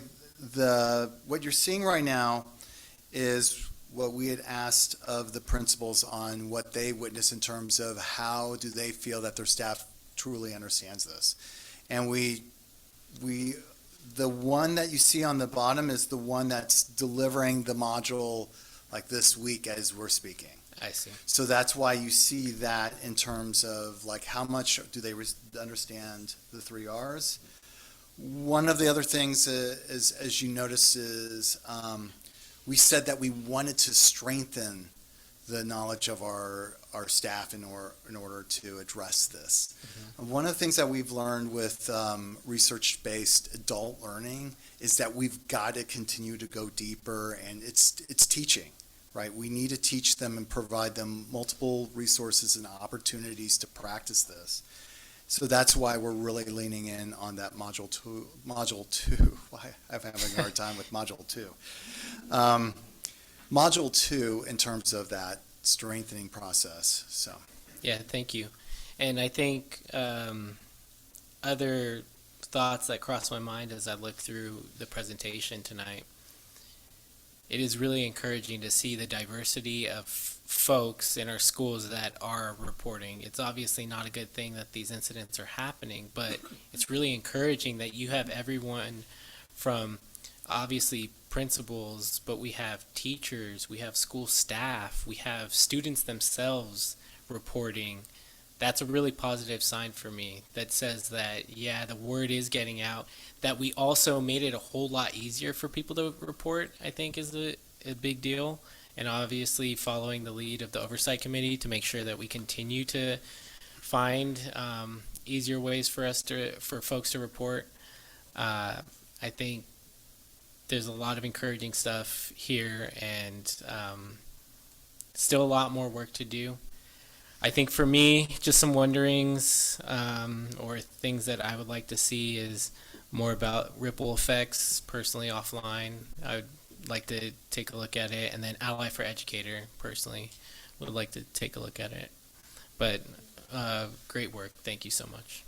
what you're seeing right now is what we had asked of the principals on what they witness in terms of how do they feel that their staff truly understands this. And the one that you see on the bottom is the one that's delivering the module like this week as we're speaking. I see. So that's why you see that in terms of like how much do they understand the 3 R's. One of the other things is, as you notice, is we said that we wanted to strengthen the knowledge of our staff in order to address this. One of the things that we've learned with research-based adult learning is that we've got to continue to go deeper, and it's teaching. Right, we need to teach them and provide them multiple resources and opportunities to practice this. So that's why we're really leaning in on that module two. I'm having a hard time with module 2. Module 2 in terms of that strengthening process. So. Yeah, thank you. And I think other thoughts that crossed my mind as I looked through the presentation tonight. It is really encouraging to see the diversity of folks in our schools that are reporting. It's obviously not a good thing that these incidents are happening, but it's really encouraging that you have everyone from obviously principals, but we have teachers, we have school staff, we have students themselves reporting. That's a really positive sign for me that says that, yeah, the word is getting out. That we also made it a whole lot easier for people to report, I think, is a big deal. And obviously following the lead of the Oversight Committee to make sure that we continue to find easier ways for folks to report. I think there's a lot of encouraging stuff here, and still a lot more work to do. I think for me, just some wonderings or things that I would like to see is more about ripple effects personally offline. I would like to take a look at it, and then Ally for Educator personally would like to take a look at it. But great work. Thank you so much.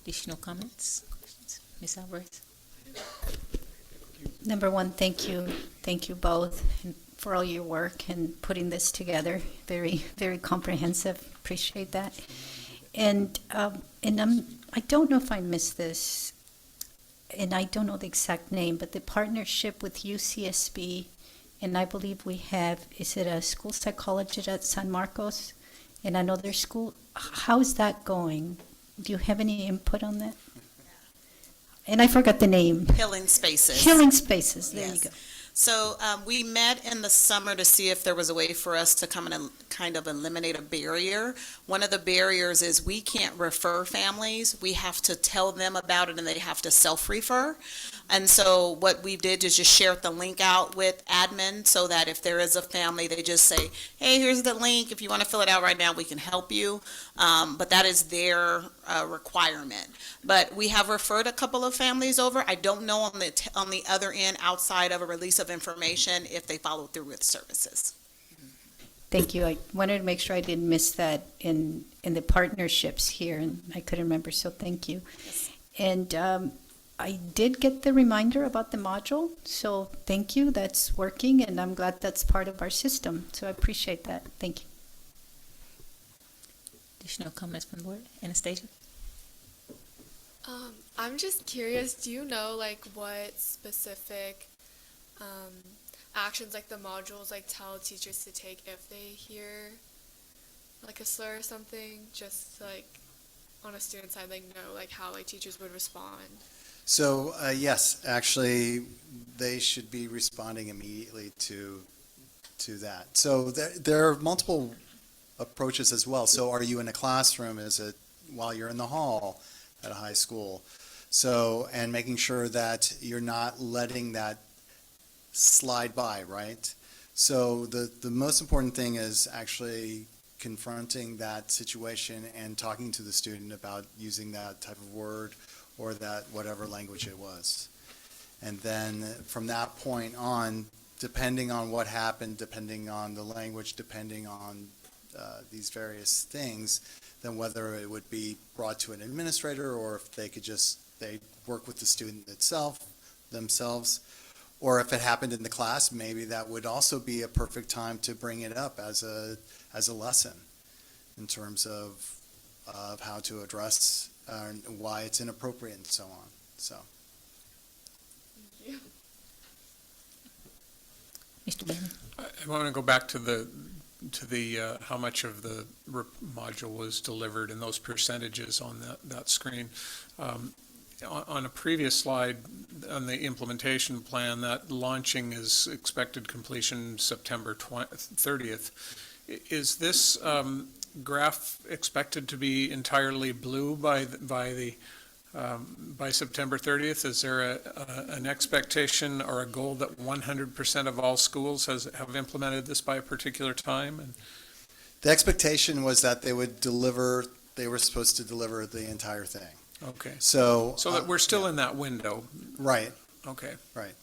Additional comments, questions? Ms. Alvarez? Number one, thank you. Thank you both for all your work and putting this together. Very, very comprehensive. Appreciate that. And I don't know if I missed this, and I don't know the exact name, but the partnership with UCSB, and I believe we have, is it a school psychologist at San Marcos and another school? How is that going? Do you have any input on that? And I forgot the name. Healing Spaces. Healing Spaces, there Yes. you go. So we met in the summer to see if there was a way for us to come in and kind of eliminate a barrier. One of the barriers is we can't refer families. We have to tell them about it and they have to self-refer. And so what we did is just share the link out with admin so that if there is a family, they just say, hey, here's the link. If you want to fill it out right now, we can help you. But that is their requirement. But we have referred a couple of families over. I don't know on the other end, outside of a release of information, if they follow through with services. Thank you. I wanted to make sure I didn't miss that in the partnerships here, and I couldn't remember, so thank you. Yes. And I did get the reminder about the module, so thank you. That's working, and I'm glad that's part of our system, so I appreciate that. Thank you. Additional comments from the board? Anastasia? I'm just curious, do you know like what specific actions like the modules like tell teachers to take if they hear like a slur or something, just like on a student side, like know like how like teachers would respond? So yes, actually, they should be responding immediately to that. So there are multiple approaches as well. So are you in a classroom? Is it while you're in the hall at a high school? So, and making sure that you're not letting that slide by, right? So the most important thing is actually confronting that situation and talking to the student about using that type of word or that whatever language it was. And then from that point on, depending on what happened, depending on the language, depending on these various things, then whether it would be brought to an administrator or if they could just, they work with the student themselves, or if it happened in the class, maybe that would also be a perfect time to bring it up as a lesson in terms of how to address why it's inappropriate and so on. So. Mr. Bannon? I want to go back to the how much of the module was delivered and those percentages on that screen. On a previous slide on the implementation plan, that launching is expected completion September 30th. Is this graph expected to be entirely blue by September 30th? Is there an expectation or a goal that 100% of all schools have implemented this by a particular time? And the expectation was that they were supposed to deliver the entire thing. okay, So that we're still in that window. right. Okay. Right.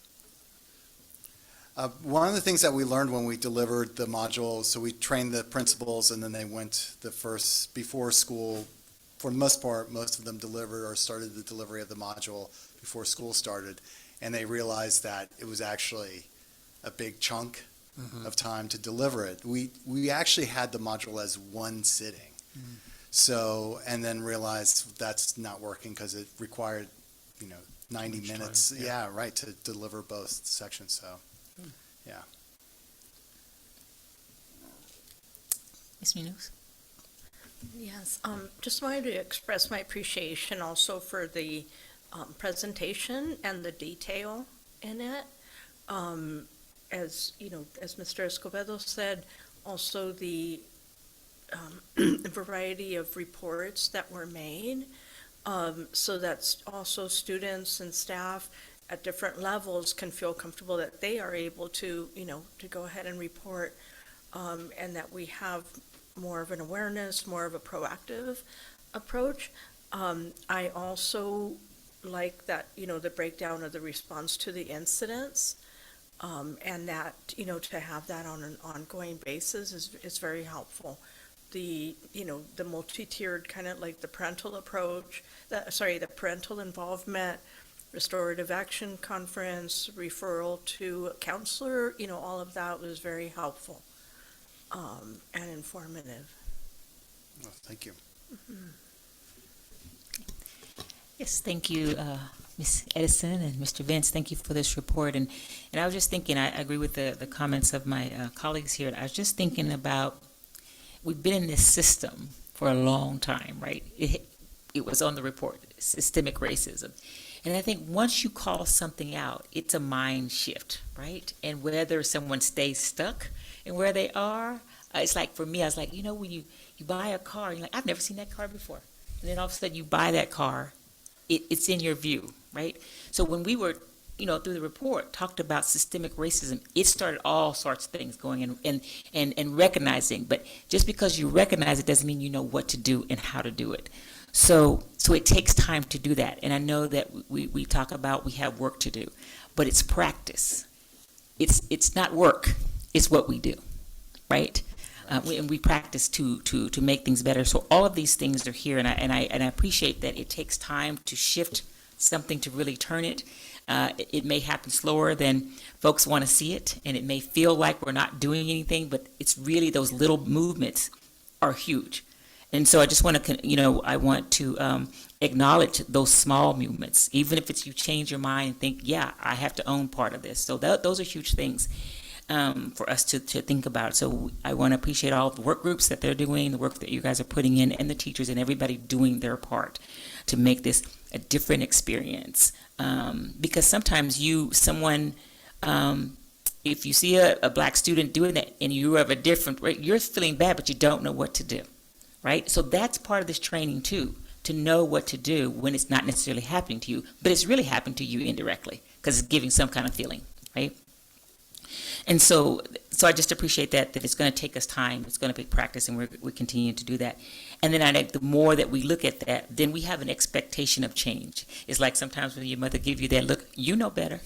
One of the things that we learned when we delivered the module, so we trained the principals and then they went before school. For the most part, most of them delivered or started the delivery of the module before school started. And they realized that it was actually a big chunk of time to deliver it. We actually had the module as one sitting. So, and then realized that's not working because it required, 90 minutes. time, Yeah, right, to deliver both sections. So, yeah. Ms. Munoz? Yes, just wanted to express my appreciation also for the presentation and the detail in it. As Mr. Escobedo said, also the variety of reports that were made, so that also students and staff at different levels can feel comfortable that they are able to, to go ahead and report, and that we have more of an awareness, more of a proactive approach. I also like that, the breakdown of the response to the incidents, and that, to have that on an ongoing basis is very helpful. The multi-tiered kind of like the parental approach, the parental involvement, restorative action conference, referral to a counselor, all of that was very helpful. And informative. Well, thank you. Yes, thank you, Ms. Edison and Mr. Vince. Thank you for this report. And I was just thinking, I agree with the comments of my colleagues here. I was just thinking about, we've been in this system for a long time, right? It was on the report, systemic racism. And I think once you call something out, it's a mind shift, right? And whether someone stays stuck in where they are, it's like for me, I was like, when you buy a car, you're like, I've never seen that car before. And then all of a sudden you buy that car, it's in your view, right? So when we were, through the report, talked about systemic racism, it started all sorts of things going and recognizing. But just because you recognize it doesn't mean you know what to do and how to do it. So it takes time to do that. And I know that we talk about we have work to do, but it's practice. It's not work, it's what we do, right? We practice to make things better. So all of these things are here, and I appreciate that it takes time to shift something to really turn it. It may happen slower than folks want to see it, and it may feel like we're not doing anything, but it's really those little movements are huge. And so I just want to, I want to acknowledge those small movements, even if it's you change your mind and think, yeah, I have to own part of this. So those are huge things for us to think about. So I want to appreciate all the work groups that they're doing, the work that you guys are putting in, and the teachers and everybody doing their part to make this a different experience. Because sometimes if you see a black student doing that and you have a different, you're feeling bad, but you don't know what to do. Right? So that's part of this training too, to know what to do when it's not necessarily happening to you, but it's really happening to you indirectly because it's giving some kind of feeling, right? And so So I just appreciate that it's going to take us time. It's going to take practice, and we continue to do that. And then I think the more that we look at that, then we have an expectation of change. It's like sometimes when your mother gives you that look, you know better.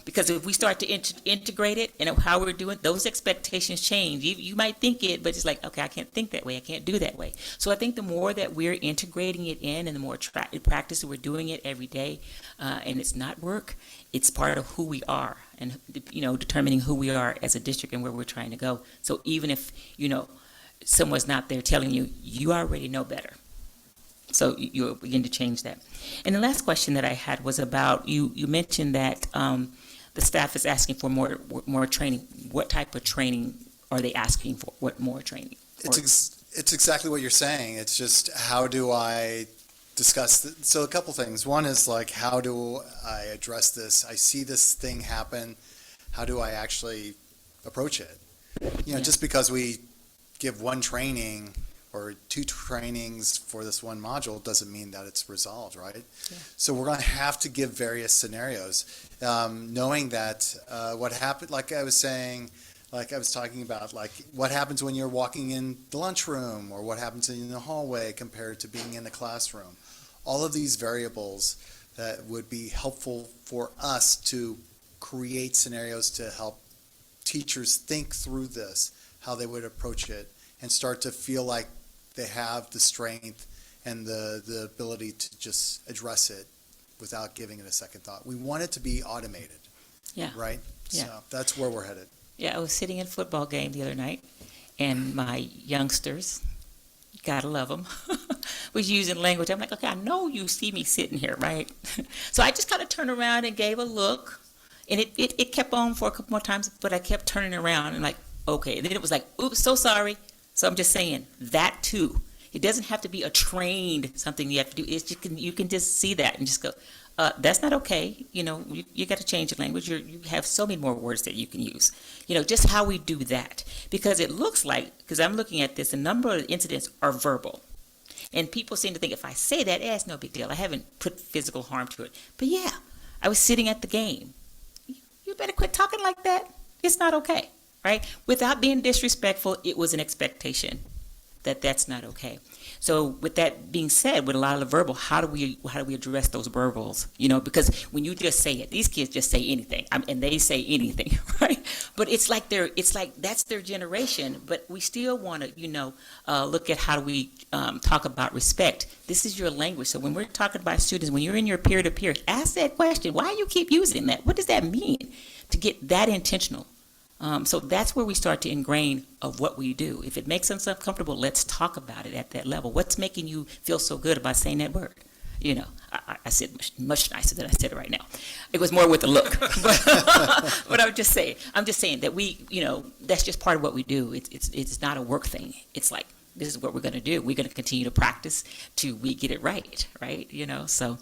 Because if we start to integrate it and how we're doing, those expectations change. You might think it, but it's like, okay, I can't think that way. I can't do that way. So I think the more that we're integrating it in and the more practice that we're doing it every day, and it's not work, it's part of who we are and, determining who we are as a district and where we're trying to go. So even if, someone's not there telling you, you already know better. So you'll begin to change that. And the last question that I had was about, you mentioned that the staff is asking for more training. What type of training are they asking for? What more training? It's exactly what you're saying. It's just, how do I discuss so a couple things. One is like, how do I address this? I see this thing happen. How do I actually approach it? Just because we give one training or two trainings for this one module doesn't mean that it's resolved, right? Yeah. So we're going to have to give various scenarios, knowing that what happened, like I was saying, like I was talking about, like what happens when you're walking in the lunchroom or what happens in the hallway compared to being in the classroom. All of these variables that would be helpful for us to create scenarios to help teachers think through this, how they would approach it, and start to feel like they have the strength and the ability to just address it without giving it a second thought. We want it to be automated. Yeah. Right? Yeah. So that's where we're headed. Yeah, I was sitting in a football game the other night, and my youngsters, gotta love them, was using language. I'm like, okay, I know you see me sitting here, right? So I just kind of turned around and gave a look, and it kept on for a couple more times, but I kept turning around and like, okay. And then it was like, oops, so sorry. So I'm just saying that too. It doesn't have to be a trained something you have to do. It's you can just see that and just go, that's not okay. You got to change your language. You have so many more words that you can use. Just how we do that. Because it looks like, because I'm looking at this, a number of incidents are verbal. And people seem to think if I say that, it's no big deal. I haven't put physical harm to it. But yeah, I was sitting at the game. You better quit talking like that. It's not okay. Right? Without being disrespectful, it was an expectation that that's not okay. So with that being said, with a lot of the verbal, how do we address those verbals? Because when you just say it, these kids just say anything, and they say anything, right? But it's like that's their generation. But we still want to, look at how do we talk about respect. This is your language. So when we're talking about students, when you're in your peer-to-peer, ask that question. Why do you keep using that? What does that mean? To get that intentional. So that's where we start to ingrain of what we do. If it makes us uncomfortable, let's talk about it at that level. What's making you feel so good about saying that word? I said much nicer than I said it right now. It was more with the look. But I'm just saying that we, that's just part of what we do. It's not a work thing. It's like, this is what we're going to do. We're going to continue to practice till we get it right? So,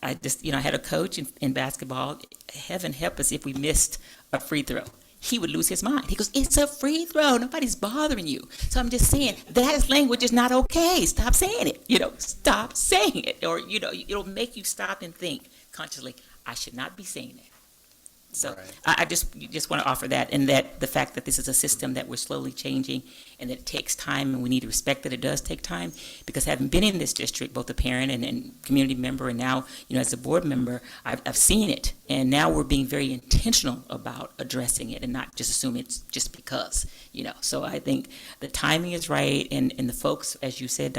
I just, I had a coach in basketball. Heaven help us if we missed a free throw. He would lose his mind. He goes, it's a free throw. Nobody's bothering you. So I'm just saying, that language is not okay. Stop saying it. Stop saying it. Or, it'll make you stop and think consciously, I should not be saying it. So right. I just want to offer that, and that the fact that this is a system that we're slowly changing and that it takes time, and we need to respect that it does take time, because having been in this district, both a parent and community member, and now, as a board member, I've seen it, and now we're being very intentional about addressing it and not just assume it's just because, So I think the timing is right, and the folks, as you said,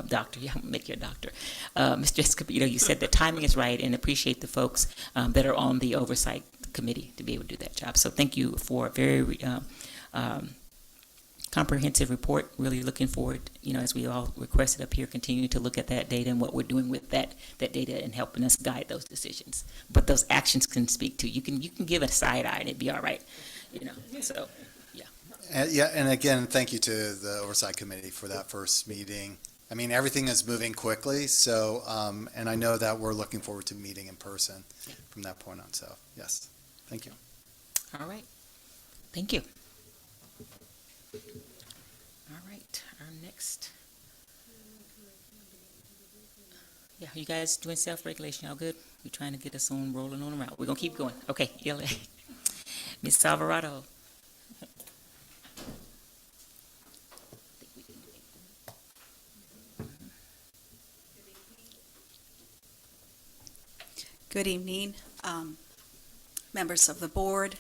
Doctor, yeah, I'm gonna make you a doctor, Ms. Jessica, you said the timing is right, and appreciate the folks that are on the oversight committee to be able to do that job. So thank you for a very comprehensive report. Really looking forward, as we all requested up here, continuing to look at that data and what we're doing with that data and helping us guide those decisions. But those actions can speak to you. Can give it a side eye and it'd be all right. So yeah. And again, thank you to the oversight committee for that first meeting. I mean, everything is moving quickly. So and I know that we're looking forward to meeting in person from that point on. So yes. Thank you. All right. Thank you. All right. Our next. Yeah, you guys doing self-regulation? Y'all good? We're trying to get us rolling on around. We're going to keep going. Okay. ELA. Ms. Alvarado. Good evening, members of the board,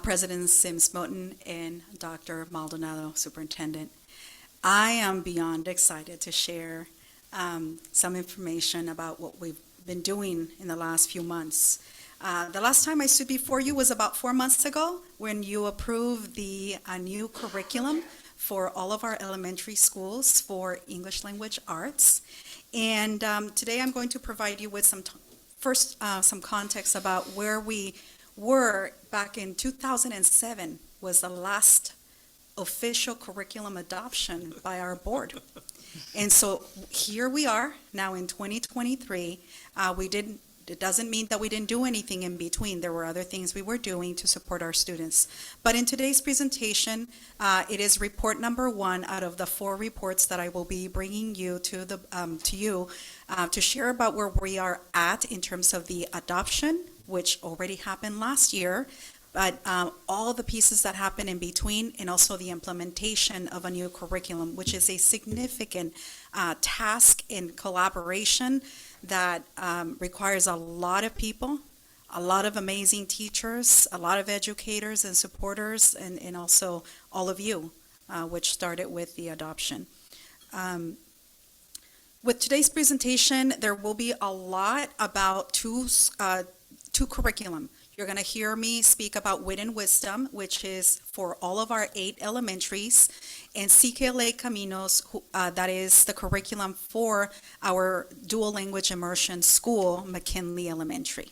President Sims Moten, and Dr. Maldonado, Superintendent. I am beyond excited to share some information about what we've been doing in the last few months. The last time I stood before you was about 4 months ago when you approved the new curriculum for all of our elementary schools for English language arts. And today I'm going to provide you with some context about where we were back in 2007 was the last official curriculum adoption by our board. And so here we are now in 2023. It doesn't mean that we didn't do anything in between. There were other things we were doing to support our students. But in today's presentation, it is report number 1 out of the 4 reports that I will be bringing you to share about where we are at in terms of the adoption, which already happened last year, but all the pieces that happen in between, and also the implementation of a new curriculum, which is a significant task in collaboration that requires a lot of people, a lot of amazing teachers, a lot of educators and supporters, and also all of you, which started with the adoption. With today's presentation, there will be a lot about two curriculum. You're going to hear me speak about Wit and Wisdom, which is for all of our 8 elementaries, and CKLA Caminos, that is the curriculum for our dual language immersion school, McKinley Elementary.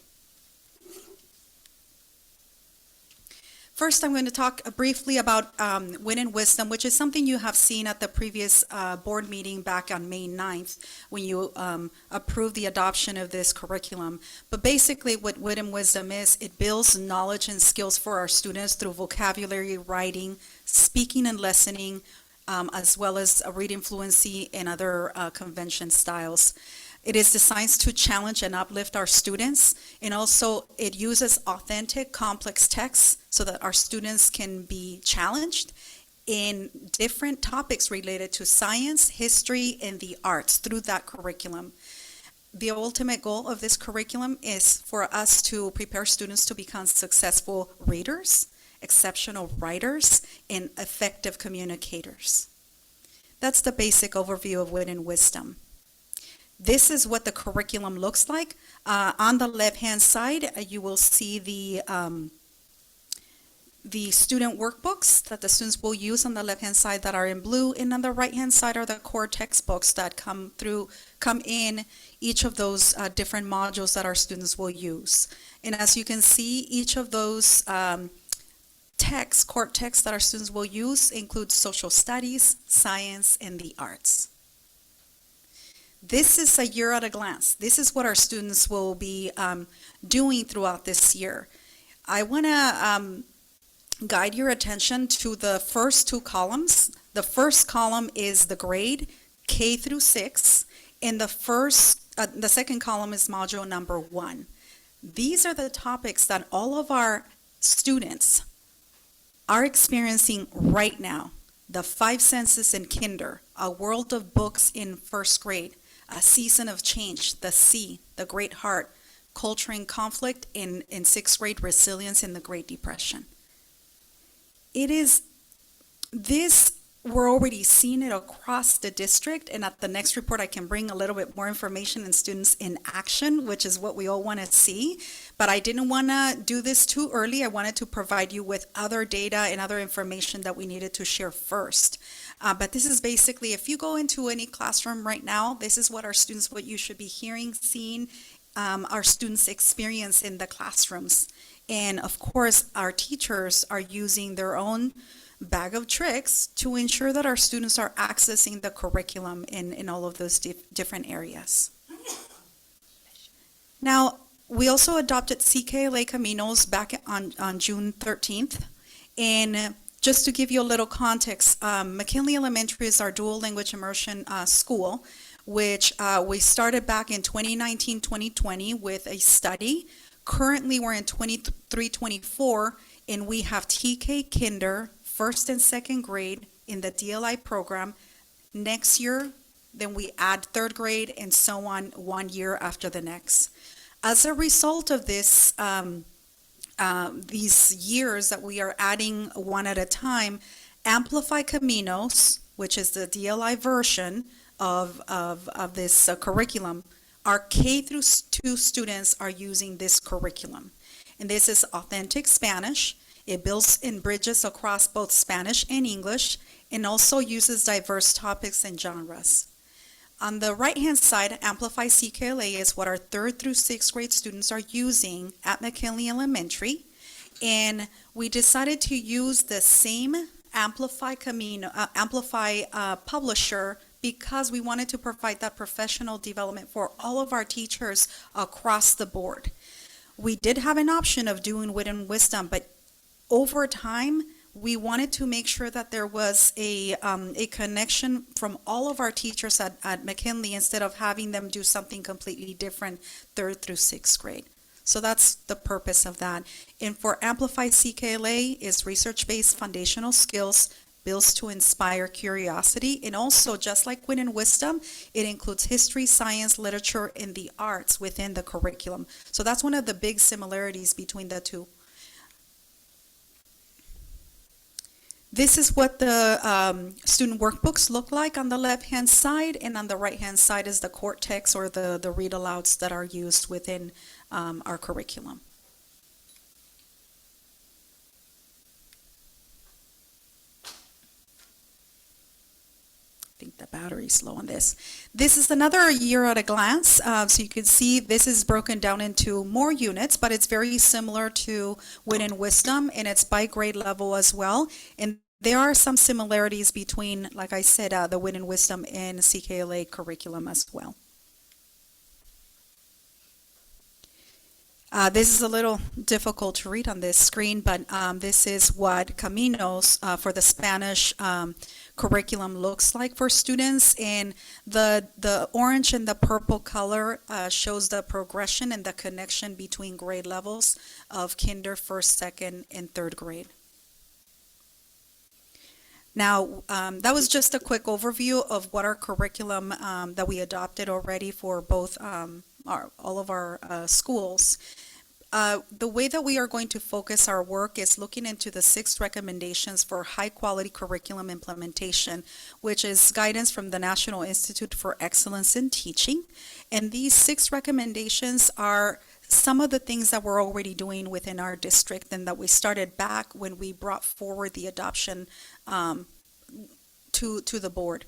First, I'm going to talk briefly about Wit and Wisdom, which is something you have seen at the previous board meeting back on May 9th when you approved the adoption of this curriculum. But basically what Wit and Wisdom is, it builds knowledge and skills for our students through vocabulary, writing, speaking and listening, as well as reading fluency and other convention styles. It is designed to challenge and uplift our students, and also it uses authentic, complex texts so that our students can be challenged in different topics related to science, history, and the arts through that curriculum. The ultimate goal of this curriculum is for us to prepare students to become successful readers, exceptional writers, and effective communicators. That's the basic overview of Wit and Wisdom. This is what the curriculum looks like. On the left-hand side, you will see the student workbooks that the students will use on the left-hand side that are in blue, and on the right-hand side are the core textbooks that come in each of those different modules that our students will use. And as you can see, each of those core texts that our students will use includes social studies, science, and the arts. This is a year at a glance. This is what our students will be doing throughout this year. I want to guide your attention to the first 2 columns. The first column is the grade K through 6, and the second column is module number 1. These are the topics that all of our students are experiencing right now. The 5 senses in kinder, a world of books in first grade, a season of change, the sea, the Great Heart, culture and conflict in 6th grade, resilience in the Great Depression. We're already seeing it across the district, and at the next report I can bring a little bit more information and students in action, which is what we all want to see. But I didn't want to do this too early. I wanted to provide you with other data and other information that we needed to share first. But this is basically, if you go into any classroom right now, this is what you should be hearing, seeing, our students experience in the classrooms. And of course, our teachers are using their own bag of tricks to ensure that our students are accessing the curriculum in all of those different areas. Now, we also adopted CKLA Caminos back on June 13th. And just to give you a little context, McKinley Elementary is our dual language immersion school, which we started back in 2019-2020 with a study. Currently, we're in 23-24, and we have TK Kinder, 1st and 2nd grade in the DLI program. Next year, then we add 3rd grade and so on 1 year after the next. As a result of this, these years that we are adding one at a time, Amplify Caminos, which is the DLI version of this curriculum, our K through 2 students are using this curriculum. And this is authentic Spanish. It builds in bridges across both Spanish and English, and also uses diverse topics and genres. On the right-hand side, Amplify CKLA is what our 3rd through 6th grade students are using at McKinley Elementary. And we decided to use the same Amplify publisher because we wanted to provide that professional development for all of our teachers across the board. We did have an option of doing Wit and Wisdom, but over time, we wanted to make sure that there was a connection from all of our teachers at McKinley instead of having them do something completely different 3rd through 6th grade. So that's the purpose of that. And for Amplify CKLA is research-based foundational skills, builds to inspire curiosity, and also, just like Wit and Wisdom, it includes history, science, literature, and the arts within the curriculum. So that's one of the big similarities between the two. This is what the student workbooks look like on the left-hand side, and on the right-hand side is the cortex or the read-alouds that are used within our curriculum. I think the battery's low on this. This is another year at a glance. So you can see this is broken down into more units, but it's very similar to Wit and Wisdom, and it's by grade level as well. And there are some similarities between, like I said, the Wit and Wisdom and CKLA curriculum as well. This is a little difficult to read on this screen, but this is what Caminos for the Spanish curriculum looks like for students. And the orange and the purple color shows the progression and the connection between grade levels of kinder, 1st, 2nd, and 3rd grade. Now, that was just a quick overview of what our curriculum that we adopted already for both all of our schools. The way that we are going to focus our work is looking into the 6 recommendations for high-quality curriculum implementation, which is guidance from the National Institute for Excellence in Teaching. And these 6 recommendations are some of the things that we're already doing within our district and that we started back when we brought forward the adoption to the board.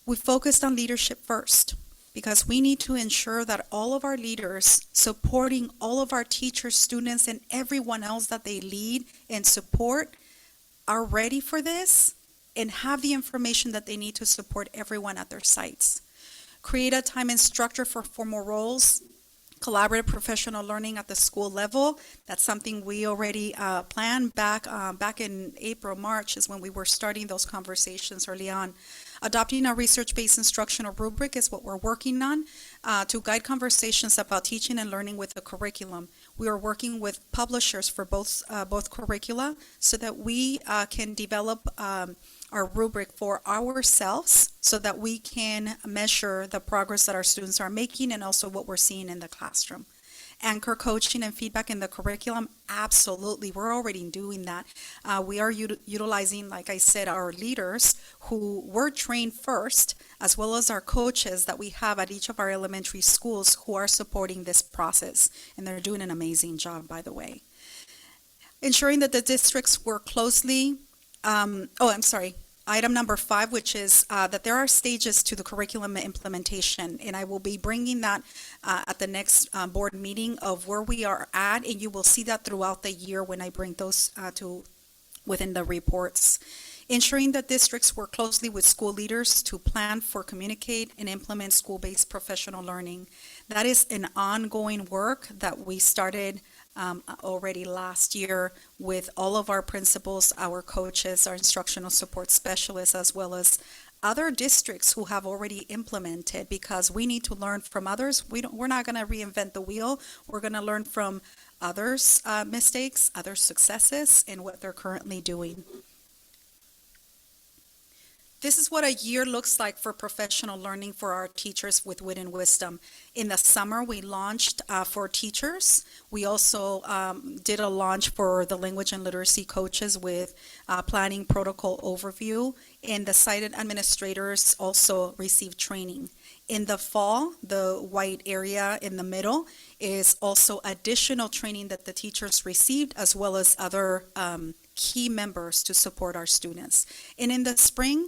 We focused on leadership first, because we need to ensure that all of our leaders supporting all of our teachers, students, and everyone else that they lead and support are ready for this and have the information that they need to support everyone at their sites. Create a time and structure for formal roles, collaborative professional learning at the school level. That's something we already planned back in April, March is when we were starting those conversations early on. Adopting a research-based instructional rubric is what we're working on to guide conversations about teaching and learning with the curriculum. We are working with publishers for both curricula so that we can develop our rubric for ourselves so that we can measure the progress that our students are making and also what we're seeing in the classroom. Anchor coaching and feedback in the curriculum, absolutely, we're already doing that. We are utilizing, like I said, our leaders who were trained first, as well as our coaches that we have at each of our elementary schools who are supporting this process, and they're doing an amazing job, by the way. Ensuring that the districts work closely. Item number 5, which is that there are stages to the curriculum implementation, and I will be bringing that at the next board meeting of where we are at, and you will see that throughout the year when I bring those within the reports. Ensuring that districts work closely with school leaders to plan for, communicate, and implement school-based professional learning. That is an ongoing work that we started already last year with all of our principals, our coaches, our instructional support specialists, as well as other districts who have already implemented, because we need to learn from others. We're not going to reinvent the wheel. We're going to learn from others' mistakes, other successes, and what they're currently doing. This is what a year looks like for professional learning for our teachers with Wit and Wisdom. In the summer, we launched for teachers. We also did a launch for the language and literacy coaches with planning protocol overview, and the sited administrators also received training. In the fall, the white area in the middle is also additional training that the teachers received, as well as other key members to support our students. And in the spring,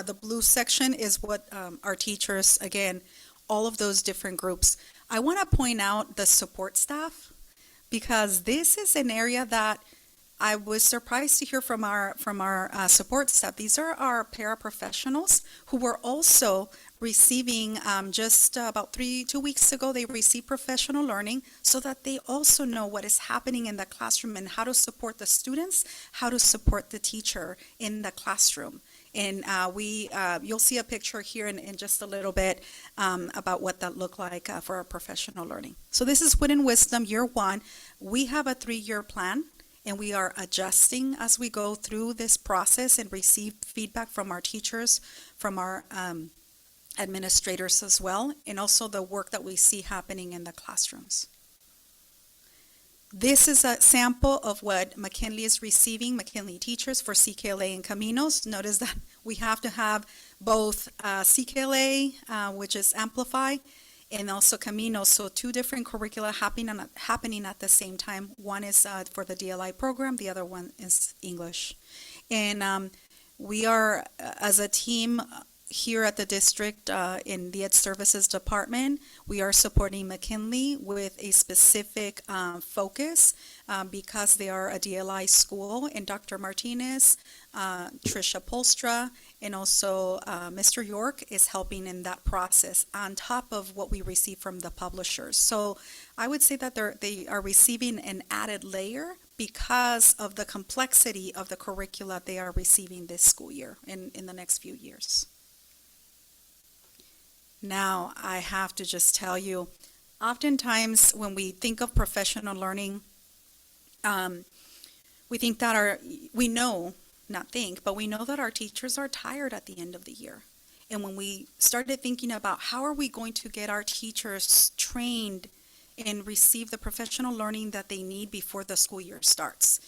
the blue section is what our teachers, again, all of those different groups. I want to point out the support staff, because this is an area that I was surprised to hear from our support staff. These are our paraprofessionals who were also receiving just about 2 weeks ago, they received professional learning so that they also know what is happening in the classroom and how to support the students, how to support the teacher in the classroom. And you'll see a picture here in just a little bit about what that looked like for our professional learning. So this is Wit and Wisdom year 1. We have a 3-year plan, and we are adjusting as we go through this process and receive feedback from our teachers, from our administrators as well, and also the work that we see happening in the classrooms. This is a sample of what McKinley is receiving, McKinley teachers for CKLA and Caminos. Notice that we have to have both CKLA, which is Amplify, and also Caminos. So 2 different curricula happening at the same time. One is for the DLI program, the other one is English. And we are, as a team, here at the district in the Ed Services Department, we are supporting McKinley with a specific focus because they are a DLI school, and Dr. Martinez, Tricia Polstra, and also Mr. York is helping in that process on top of what we receive from the publishers. So I would say that they are receiving an added layer because of the complexity of the curricula they are receiving this school year in the next few years. Now, I have to just tell you, oftentimes when we think of professional learning, we know that our teachers are tired at the end of the year. And when we started thinking about how are we going to get our teachers trained and receive the professional learning that they need before the school year starts.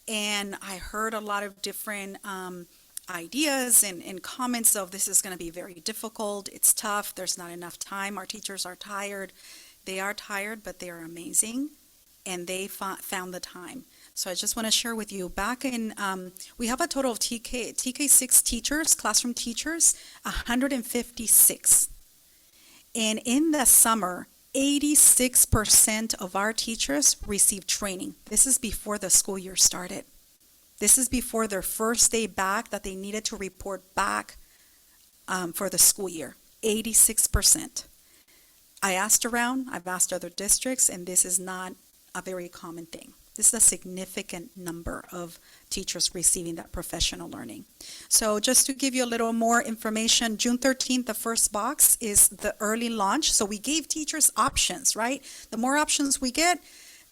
And I heard a lot of different ideas and comments of this is going to be very difficult, it's tough, there's not enough time, our teachers are tired. They are tired, but they are amazing, and they found the time. So I just want to share with you, back in, we have a total of TK6 teachers, classroom teachers, 156. And in the summer, 86% of our teachers received training. This is before the school year started. This is before their first day back that they needed to report back for the school year, 86%. I asked around, I've asked other districts, and this is not a very common thing. This is a significant number of teachers receiving that professional learning. So just to give you a little more information, June 13th, the first box is the early launch. So we gave teachers options, right? The more options we get,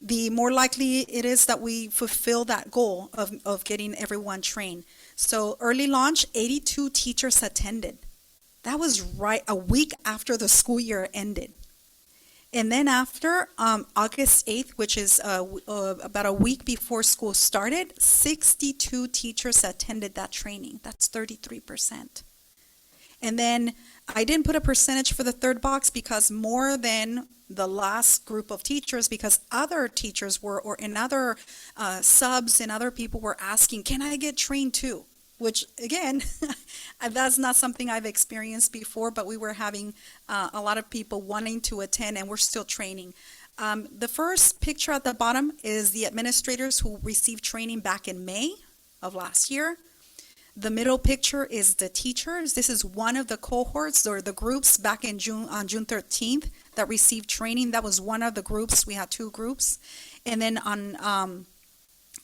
the more likely it is that we fulfill that goal of getting everyone trained. So early launch, 82 teachers attended. That was right a week after the school year ended. And then after August 8th, which is about a week before school started, 62 teachers attended that training. That's 33%. And then I didn't put a percentage for the third box because more than the last group of teachers, because other teachers were, or in other subs and other people were asking, can I get trained too? Which again, that's not something I've experienced before, but we were having a lot of people wanting to attend, and we're still training. The first picture at the bottom is the administrators who received training back in May of last year. The middle picture is the teachers. This is one of the cohorts or the groups back in on June 13th that received training. That was one of the groups. We had 2 groups. And then on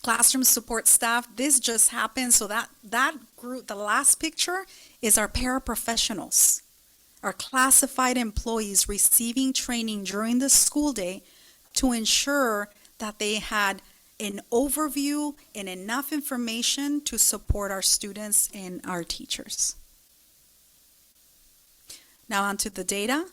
classroom support staff, this just happened. So that group, the last picture is our paraprofessionals, our classified employees receiving training during the school day to ensure that they had an overview and enough information to support our students and our teachers. Now onto the data.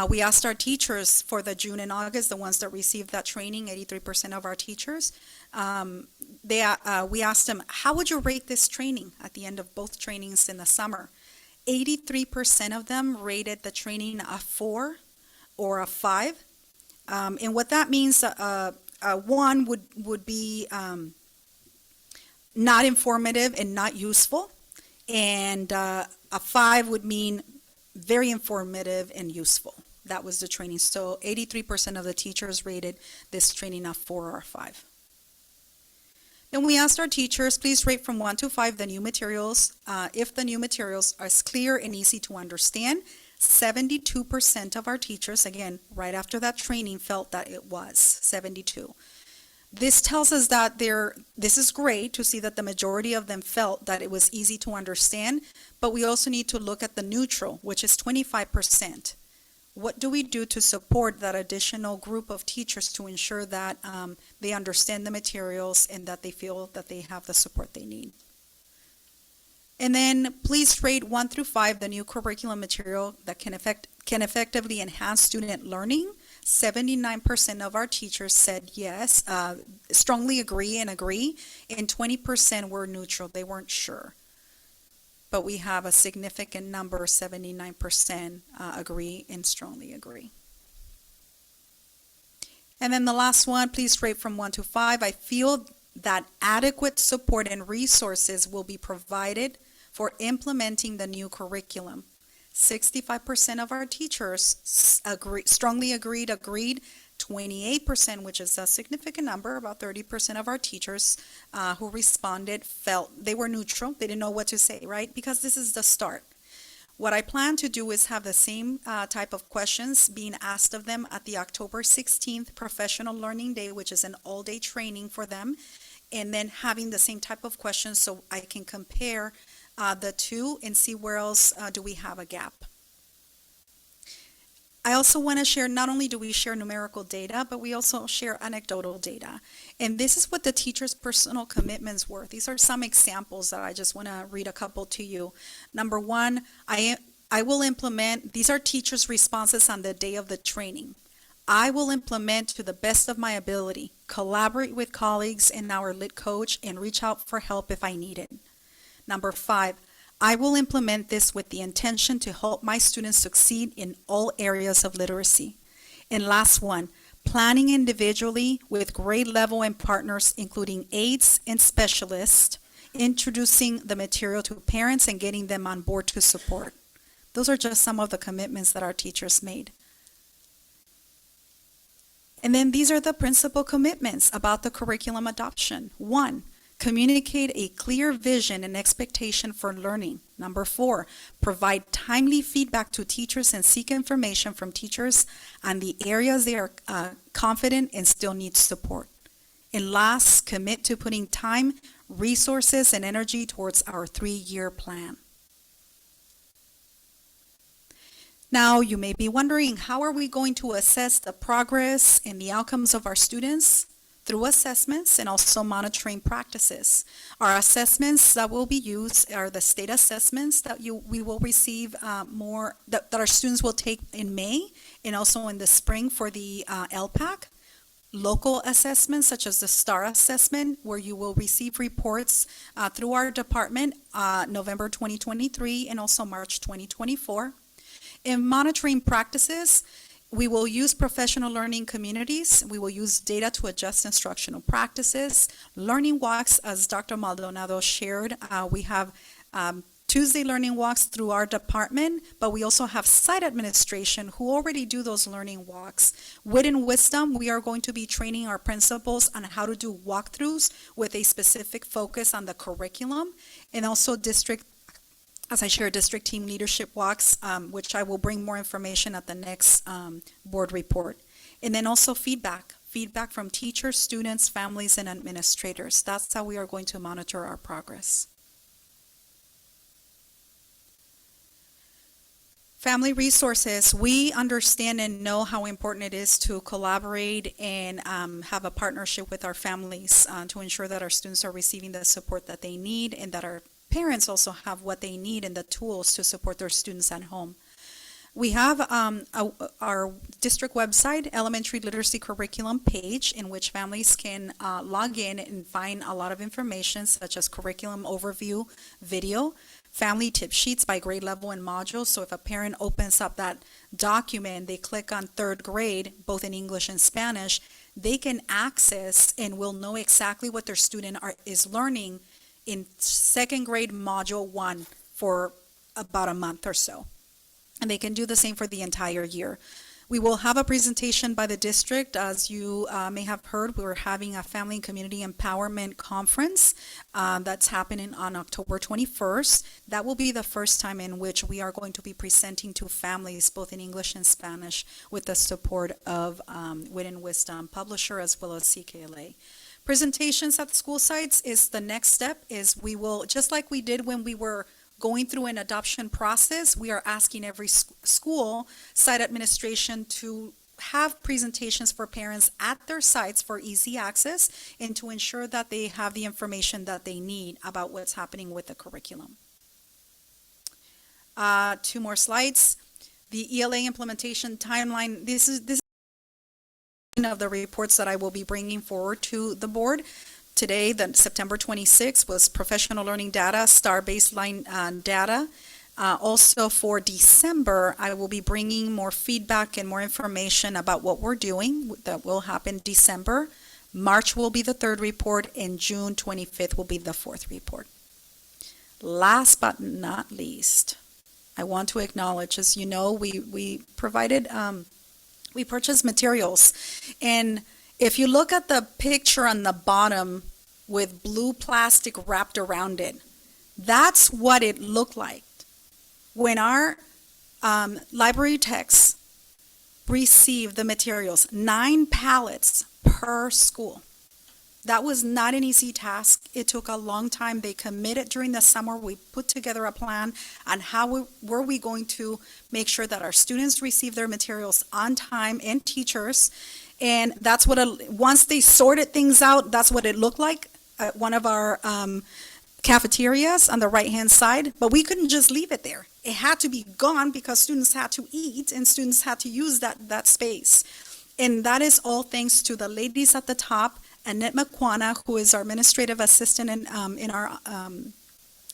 We asked our teachers for the June and August, the ones that received that training, 83% of our teachers. We asked them, how would you rate this training at the end of both trainings in the summer? 83% of them rated the training a 4 or a 5. And what that means, 1 would be not informative and not useful. And a 5 would mean very informative and useful. That was the training. So 83% of the teachers rated this training a 4 or a 5. Then we asked our teachers, please rate from 1 to 5 the new materials. If the new materials are clear and easy to understand, 72% of our teachers, again, right after that training, felt that it was 72. This tells us that this is great to see that the majority of them felt that it was easy to understand, but we also need to look at the neutral, which is 25%. What do we do to support that additional group of teachers to ensure that they understand the materials and that they feel that they have the support they need? And then please rate 1 through 5 the new curriculum material that can effectively enhance student learning. 79% of our teachers said yes, strongly agree, and 20% were neutral. They weren't sure. But we have a significant number, 79% agree and strongly agree. And then the last one, please rate from 1 to 5. I feel that adequate support and resources will be provided for implementing the new curriculum. 65% of our teachers strongly agreed. 28%, which is a significant number, about 30% of our teachers who responded felt they were neutral. They didn't know what to say, right? Because this is the start. What I plan to do is have the same type of questions being asked of them at the October 16th Professional Learning Day, which is an all-day training for them, and then having the same type of questions so I can compare the two and see where else do we have a gap. I also want to share, not only do we share numerical data, but we also share anecdotal data. And this is what the teachers' personal commitments were. These are some examples that I just want to read a couple to you. Number 1, I will implement, these are teachers' responses on the day of the training. I will implement to the best of my ability, collaborate with colleagues and our lit coach, and reach out for help if I need it. Number 5, I will implement this with the intention to help my students succeed in all areas of literacy. And last one, planning individually with grade level and partners, including aides and specialists, introducing the material to parents and getting them on board to support. Those are just some of the commitments that our teachers made. And then these are the principal commitments about the curriculum adoption. 1, communicate a clear vision and expectation for learning. Number 4, provide timely feedback to teachers and seek information from teachers on the areas they are confident and still need support. And last, commit to putting time, resources, and energy towards our 3-year plan. Now, you may be wondering, how are we going to assess the progress and the outcomes of our students? Through assessments and also monitoring practices. Our assessments that will be used are the state assessments that we will receive that our students will take in May and also in the spring for the LPAC. Local assessments such as the STAR assessment, where you will receive reports through our department November 2023 and also March 2024. In monitoring practices, we will use professional learning communities. We will use data to adjust instructional practices. Learning walks, as Dr. Maldonado shared, we have Tuesday learning walks through our department, but we also have site administration who already do those learning walks. Within Wisdom, we are going to be training our principals on how to do walkthroughs with a specific focus on the curriculum, and also district, as I share, district team leadership walks, which I will bring more information at the next board report. And then also feedback from teachers, students, families, and administrators. That's how we are going to monitor our progress. Family resources, we understand and know how important it is to collaborate and have a partnership with our families to ensure that our students are receiving the support that they need and that our parents also have what they need and the tools to support their students at home. We have our district website, elementary literacy curriculum page, in which families can log in and find a lot of information such as curriculum overview video, family tip sheets by grade level and module. So if a parent opens up that document, they click on third grade, both in English and Spanish, they can access and will know exactly what their student is learning in second grade module 1 for about a month or so. And they can do the same for the entire year. We will have a presentation by the district. As you may have heard, we're having a family and community empowerment conference that's happening on October 21st. That will be the first time in which we are going to be presenting to families, both in English and Spanish, with the support of Wit and Wisdom Publisher as well as CKLA. Presentations at the school sites is the next step. Is we will, just like we did when we were going through an adoption process, we are asking every school site administration to have presentations for parents at their sites for easy access and to ensure that they have the information that they need about what's happening with the curriculum. 2 more slides. The ELA implementation timeline. This is of the reports that I will be bringing forward to the board. Today, the September 26th, was professional learning data, STAR baseline data. Also for December, I will be bringing more feedback and more information about what we're doing. That will happen December. March will be the 3rd report, and June 25th will be the 4th report. Last but not least, I want to acknowledge, as you know, we provided, we purchased materials, and if you look at the picture on the bottom with blue plastic wrapped around it, that's what it looked like when our library techs received the materials, 9 pallets per school. That was not an easy task. It took a long time. They committed during the summer. We put together a plan on how were we going to make sure that our students receive their materials on time, and teachers. And that's what, once they sorted things out, that's what it looked like at one of our cafeterias on the right-hand side. But we couldn't just leave it there. It had to be gone because students had to eat and students had to use that space. And that is all thanks to the ladies at the top, Annette McQuana, who is our administrative assistant in our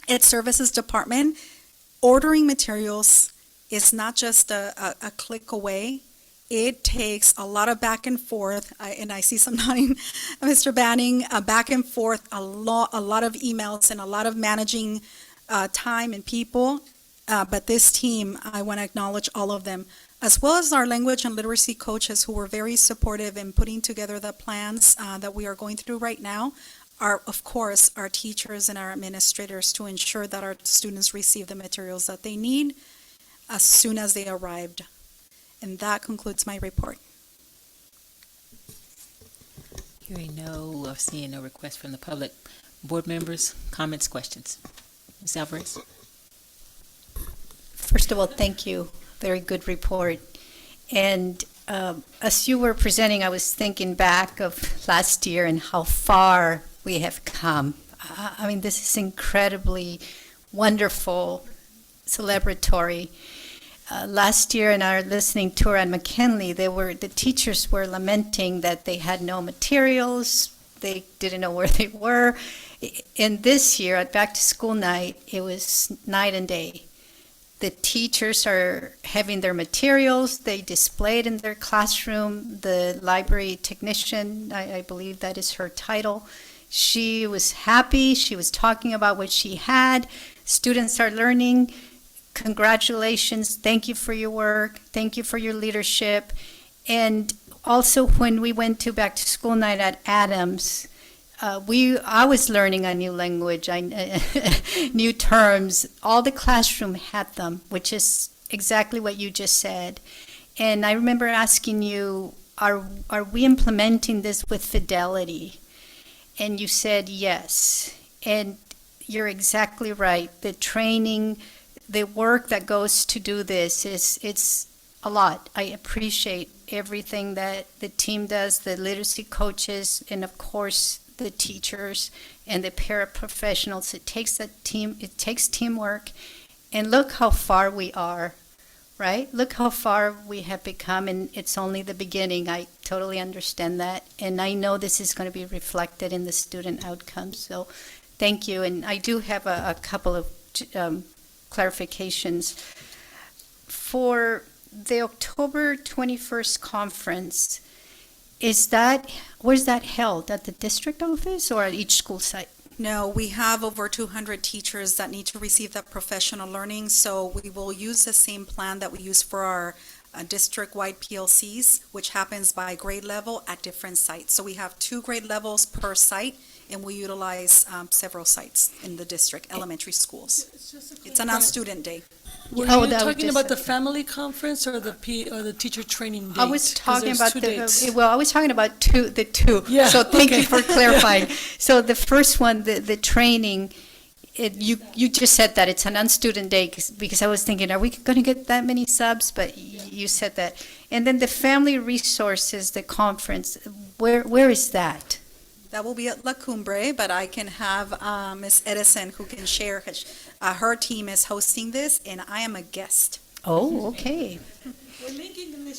Ed Services department. Ordering materials is not just a click away. It takes a lot of back and forth, and I see some nodding, Mr. Banning, back and forth, a lot of emails and a lot of managing time and people. But this team, I want to acknowledge all of them, as well as our language and literacy coaches who were very supportive in putting together the plans that we are going through right now. Are, of course, our teachers and our administrators to ensure that our students receive the materials that they need as soon as they arrived. And that concludes my report. Seeing no requests from the public. Board members, comments, questions? Ms. Alvarez? First of all, thank you. Very good report. And as you were presenting, I was thinking back of last year and how far we have come. I mean, this is incredibly wonderful, celebratory. Last year in our listening tour at McKinley, the teachers were lamenting that they had no materials, they didn't know where they were. And this year at Back to School Night, it was night and day. The teachers are having their materials, they displayed in their classroom. The library technician, I believe that is her title, she was happy, she was talking about what she had. Students are learning. Congratulations, thank you for your work, thank you for your leadership. And also when we went to Back to School Night at Adams, I was learning a new language, new terms. All the classroom had them, which is exactly what you just said. And I remember asking you, are we implementing this with fidelity? And you said yes. And you're exactly right. The training, the work that goes to do this it's a lot. I appreciate everything that the team does, the literacy coaches, and of course the teachers and the paraprofessionals. It takes a team. It takes teamwork, and look how far we are. Right? Look how far we have become, and it's only the beginning. I totally understand that, and I know this is going to be reflected in the student outcomes. So thank you, and I do have a couple of clarifications. For the October 21st conference, where's that held? At the district office or at each school site? No, we have over 200 teachers that need to receive that professional learning, so we will use the same plan that we use for our district-wide PLCs, which happens by grade level at different sites. So we have 2 grade levels per site, and we utilize several sites in the district, elementary schools. It's a non-student day. Were Oh, you that was talking just about the family conference or the teacher training date? I was 'Cause talking there's about 2 dates. I was talking about the two. Yeah, So thank you okay. for clarifying. So the first one, the training, you just said that it's an non-student day because I was thinking, are we going to get that many subs? But you said that. And then the family resources, the conference, where is that? That will be at La Cumbre, but I can have Ms. Edison who can share. Her team is hosting this, and I am a guest. Oh, okay.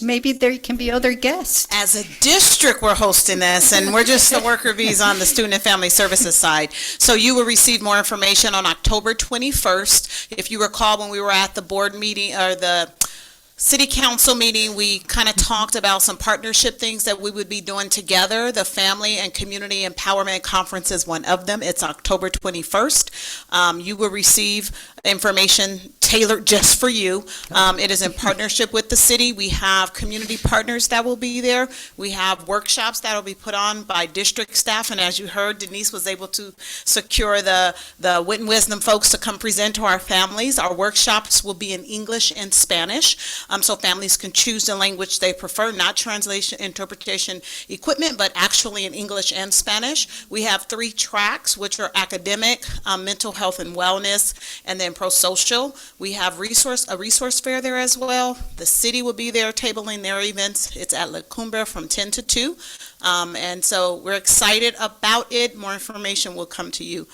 Maybe there can be other guests. As a district, we're hosting this, and we're just the worker bees on the Student and Family Services side. So you will receive more information on October 21st. If you recall, when we were at the board meeting, or the city council meeting, we kind of talked about some partnership things that we would be doing together. The Family and Community Empowerment Conference is one of them. It's October 21st. You will receive information tailored just for you. It is in partnership with the city. We have community partners that will be there. We have workshops that will be put on by district staff, and as you heard, Denise was able to secure the Wit and Wisdom folks to come present to our families. Our workshops will be in English and Spanish, so families can choose the language they prefer, not translation, interpretation, equipment, but actually in English and Spanish. We have 3 tracks, which are academic, mental health and wellness, and then pro-social. We have a resource fair there as well. The city will be there tabling their events. It's at La Cumbre from 10 to 2. And so we're excited about it. More information will come to you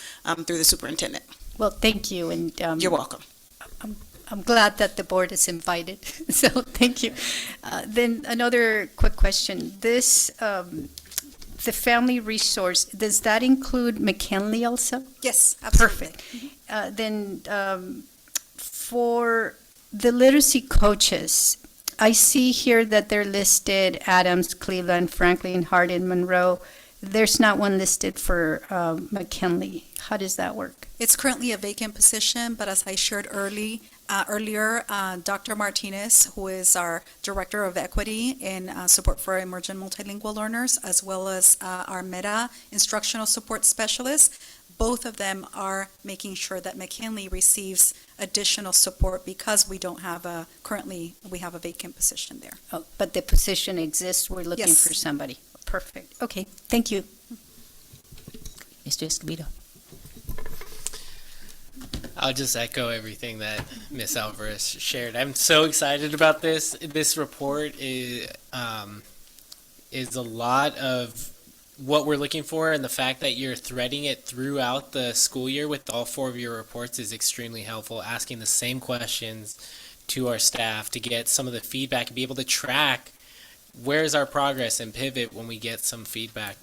through the superintendent. Well, thank you. And You're welcome. I'm glad that the board is invited. So thank you. Then another quick question. This, the family resource, does that include McKinley also? Yes, absolutely. Perfect. Then for the literacy coaches, I see here that they're listed Adams, Cleveland, Franklin, Hardin, Monroe. There's not one listed for McKinley. How does that work? It's currently a vacant position, but as I shared earlier, Dr. Martinez, who is our Director of Equity and Support for Emergent Multilingual Learners, as well as our META Instructional Support Specialist, both of them are making sure that McKinley receives additional support because we don't have currently we have a vacant position there. Oh, but the position exists. We're looking Yes. for somebody. Perfect. Okay, thank you. Mr. Escobedo. I'll just echo everything that Ms. Alvarez shared. I'm so excited about this. This report is a lot of what we're looking for, and the fact that you're threading it throughout the school year with all 4 of your reports is extremely helpful. Asking the same questions to our staff to get some of the feedback and be able to track where's our progress and pivot when we get some feedback.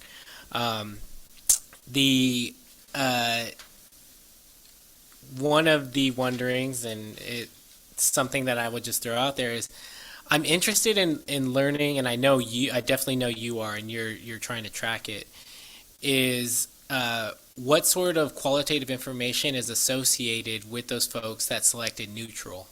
One of the wonderings, and it's something that I would just throw out there, is I'm interested in learning, and I definitely know you are, and you're trying to track it, is what sort of qualitative information is associated with those folks that selected neutral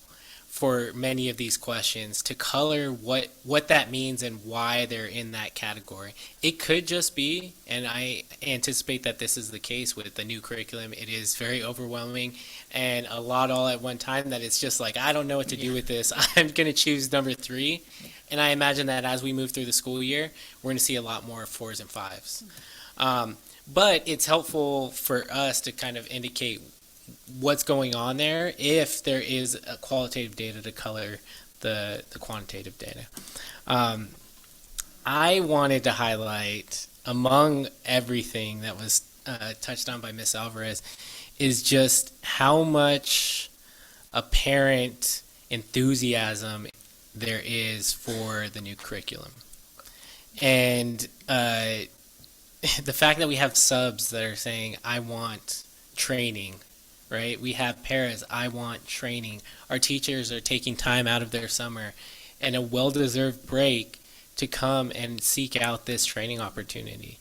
for many of these questions, to color what that means and why they're in that category. It could just be, and I anticipate that this is the case with the new curriculum, it is very overwhelming and a lot all at one time, that it's just like, I don't know what to do with this. I'm going to choose number 3. And I imagine that as we move through the school year, we're going to see a lot more 4s and 5s. But it's helpful for us to kind of indicate what's going on there if there is a qualitative data to color the quantitative data. I wanted to highlight, among everything that was touched on by Ms. Alvarez, is just how much apparent enthusiasm there is for the new curriculum. And the fact that we have subs that are saying, I want training, right? We have paras, I want training. Our teachers are taking time out of their summer and a well-deserved break to come and seek out this training opportunity.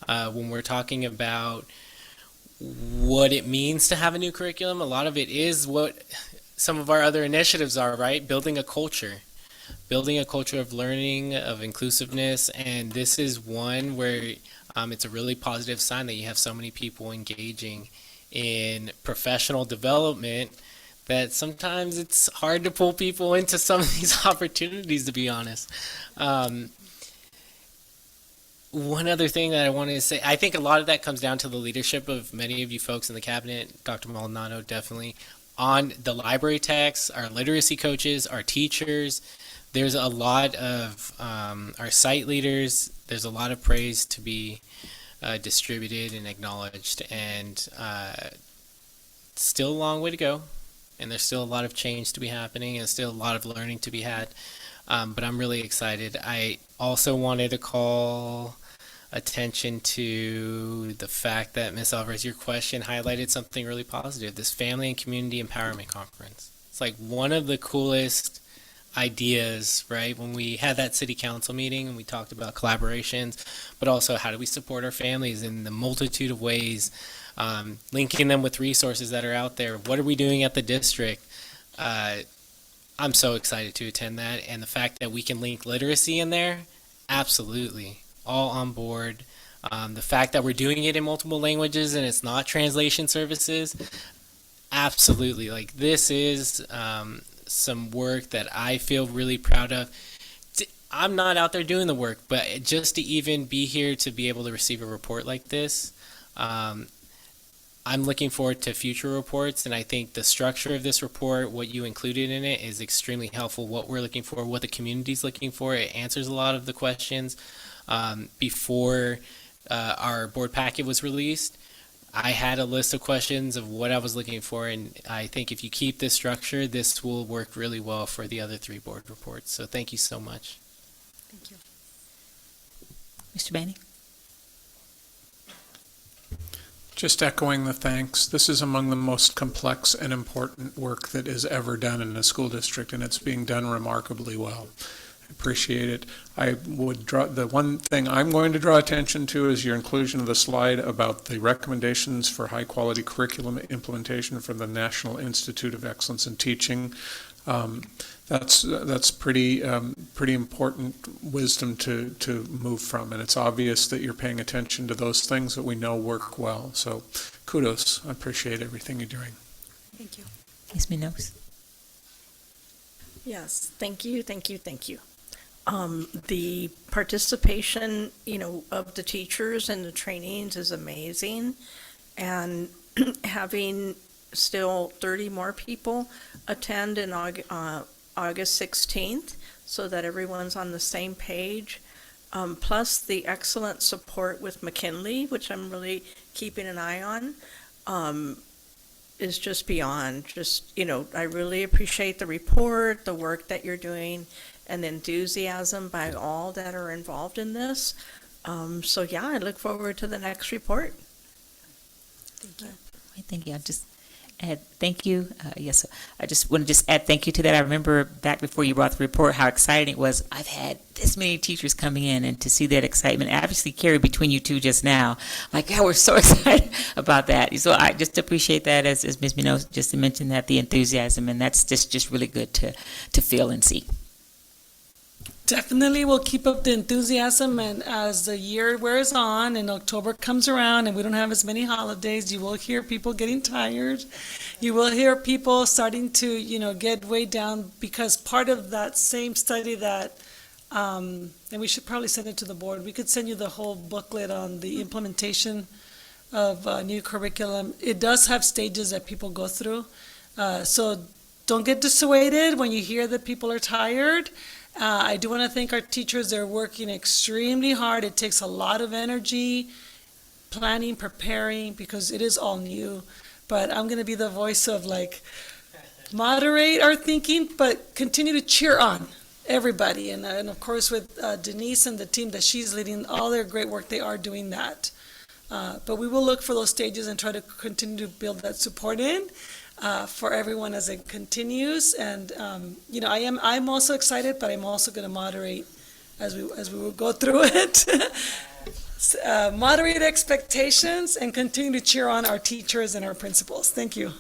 When we're talking about what it means to have a new curriculum, a lot of it is what some of our other initiatives are, right? Building a culture of learning, of inclusiveness, and this is one where it's a really positive sign that you have so many people engaging in professional development that sometimes it's hard to pull people into some of these opportunities, to be honest. One other thing that I wanted to say, I think a lot of that comes down to the leadership of many of you folks in the cabinet, Dr. Maldonado definitely, on the library techs, our literacy coaches, our teachers. There's a lot of our site leaders. There's a lot of praise to be distributed and acknowledged, and still a long way to go. And there's still a lot of change to be happening and still a lot of learning to be had. But I'm really excited. I also wanted to call attention to the fact that, Ms. Alvarez, your question highlighted something really positive, this Family and Community Empowerment Conference. It's like one of the coolest ideas, right? When we had that city council meeting and we talked about collaborations, but also how do we support our families in the multitude of ways, linking them with resources that are out there. What are we doing at the district? I'm so excited to attend that. And the fact that we can link literacy in there, absolutely. All on board. The fact that we're doing it in multiple languages and it's not translation services, absolutely. Like, this is some work that I feel really proud of. I'm not out there doing the work, but just to even be here to be able to receive a report like this, I'm looking forward to future reports, and I think the structure of this report, what you included in it, is extremely helpful. What we're looking for, what the community's looking for, it answers a lot of the questions. Before our board packet was released, I had a list of questions of what I was looking for, and I think if you keep this structure, this will work really well for the other 3 board reports. So thank you so much. Thank you. Mr. Banning? Just echoing the thanks. This is among the most complex and important work that is ever done in a school district, and it's being done remarkably well. I appreciate it. I would the one thing I'm going to draw attention to is your inclusion of the slide about the recommendations for high quality curriculum implementation from the National Institute of Excellence in Teaching. That's pretty important wisdom to move from, and it's obvious that you're paying attention to those things that we know work well. So kudos. I appreciate everything you're doing. Thank you. Ms. Minos? Yes, thank you. The participation, of the teachers and the trainings is amazing, and having still 30 more people attend in August 16th, so that everyone's on the same page. Plus the excellent support with McKinley, which I'm really keeping an eye on, is just beyond. I really appreciate the report, the work that you're doing, and the enthusiasm by all that are involved in this. So yeah, I look forward to the next report. Thank you. Thank you. I'll just add thank you. Yes, I just want to add thank you to that. I remember back before you brought the report how exciting it was. I've had this many teachers coming in, and to see that excitement obviously carried between you two just now. Like, yeah, we're so excited about that. So I just appreciate that, as Ms. Minos just mentioned, that the enthusiasm, and that's just really good to feel and see. Definitely we'll keep up the enthusiasm, and as the year wears on and October comes around and we don't have as many holidays, you will hear people getting tired. You will hear people starting to, get weighed down, because part of that same study that, and we should probably send it to the board, we could send you the whole booklet on the implementation of new curriculum, it does have stages that people go through. So don't get dissuaded when you hear that people are tired. I do want to thank our teachers. They're working extremely hard. It takes a lot of energy, planning, preparing, because it is all new. But I'm going to be the voice of like, moderate our thinking, but continue to cheer on everybody. And of course, with Denise and the team that she's leading, all their great work, they are doing that. But we will look for those stages and try to continue to build that support in for everyone as it continues. And I'm also excited, but I'm also going to moderate as we will go through it. Moderate expectations and continue to cheer on our teachers and our principals. Thank you.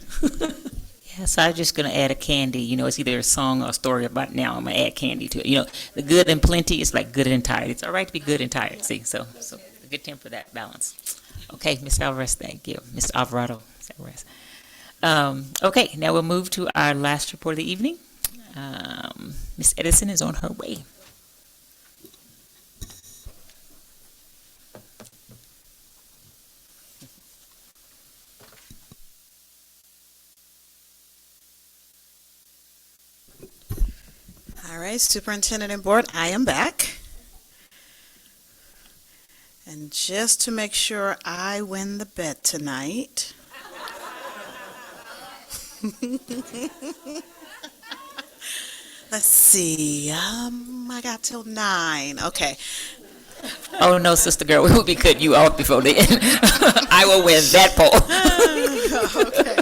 Yes, I'm just going to add a candy. It's either a song or a story about now. I'm going to add candy to it. The good and plenty is like good and tired. It's all right to be good and tired. See, so a good time for that balance. Okay, Ms. Alvarez, thank you. Mr. Alvarado, Ms. Alvarez. Okay, now we'll move to our last report of the evening. Ms. Edison is on her way. All right, Superintendent and Board, I am back. And just to make sure I win the bet tonight. Let's see, I got till 9, okay. Oh, no, sister girl, we will be cutting you off before the end. I will win that poll. Okay.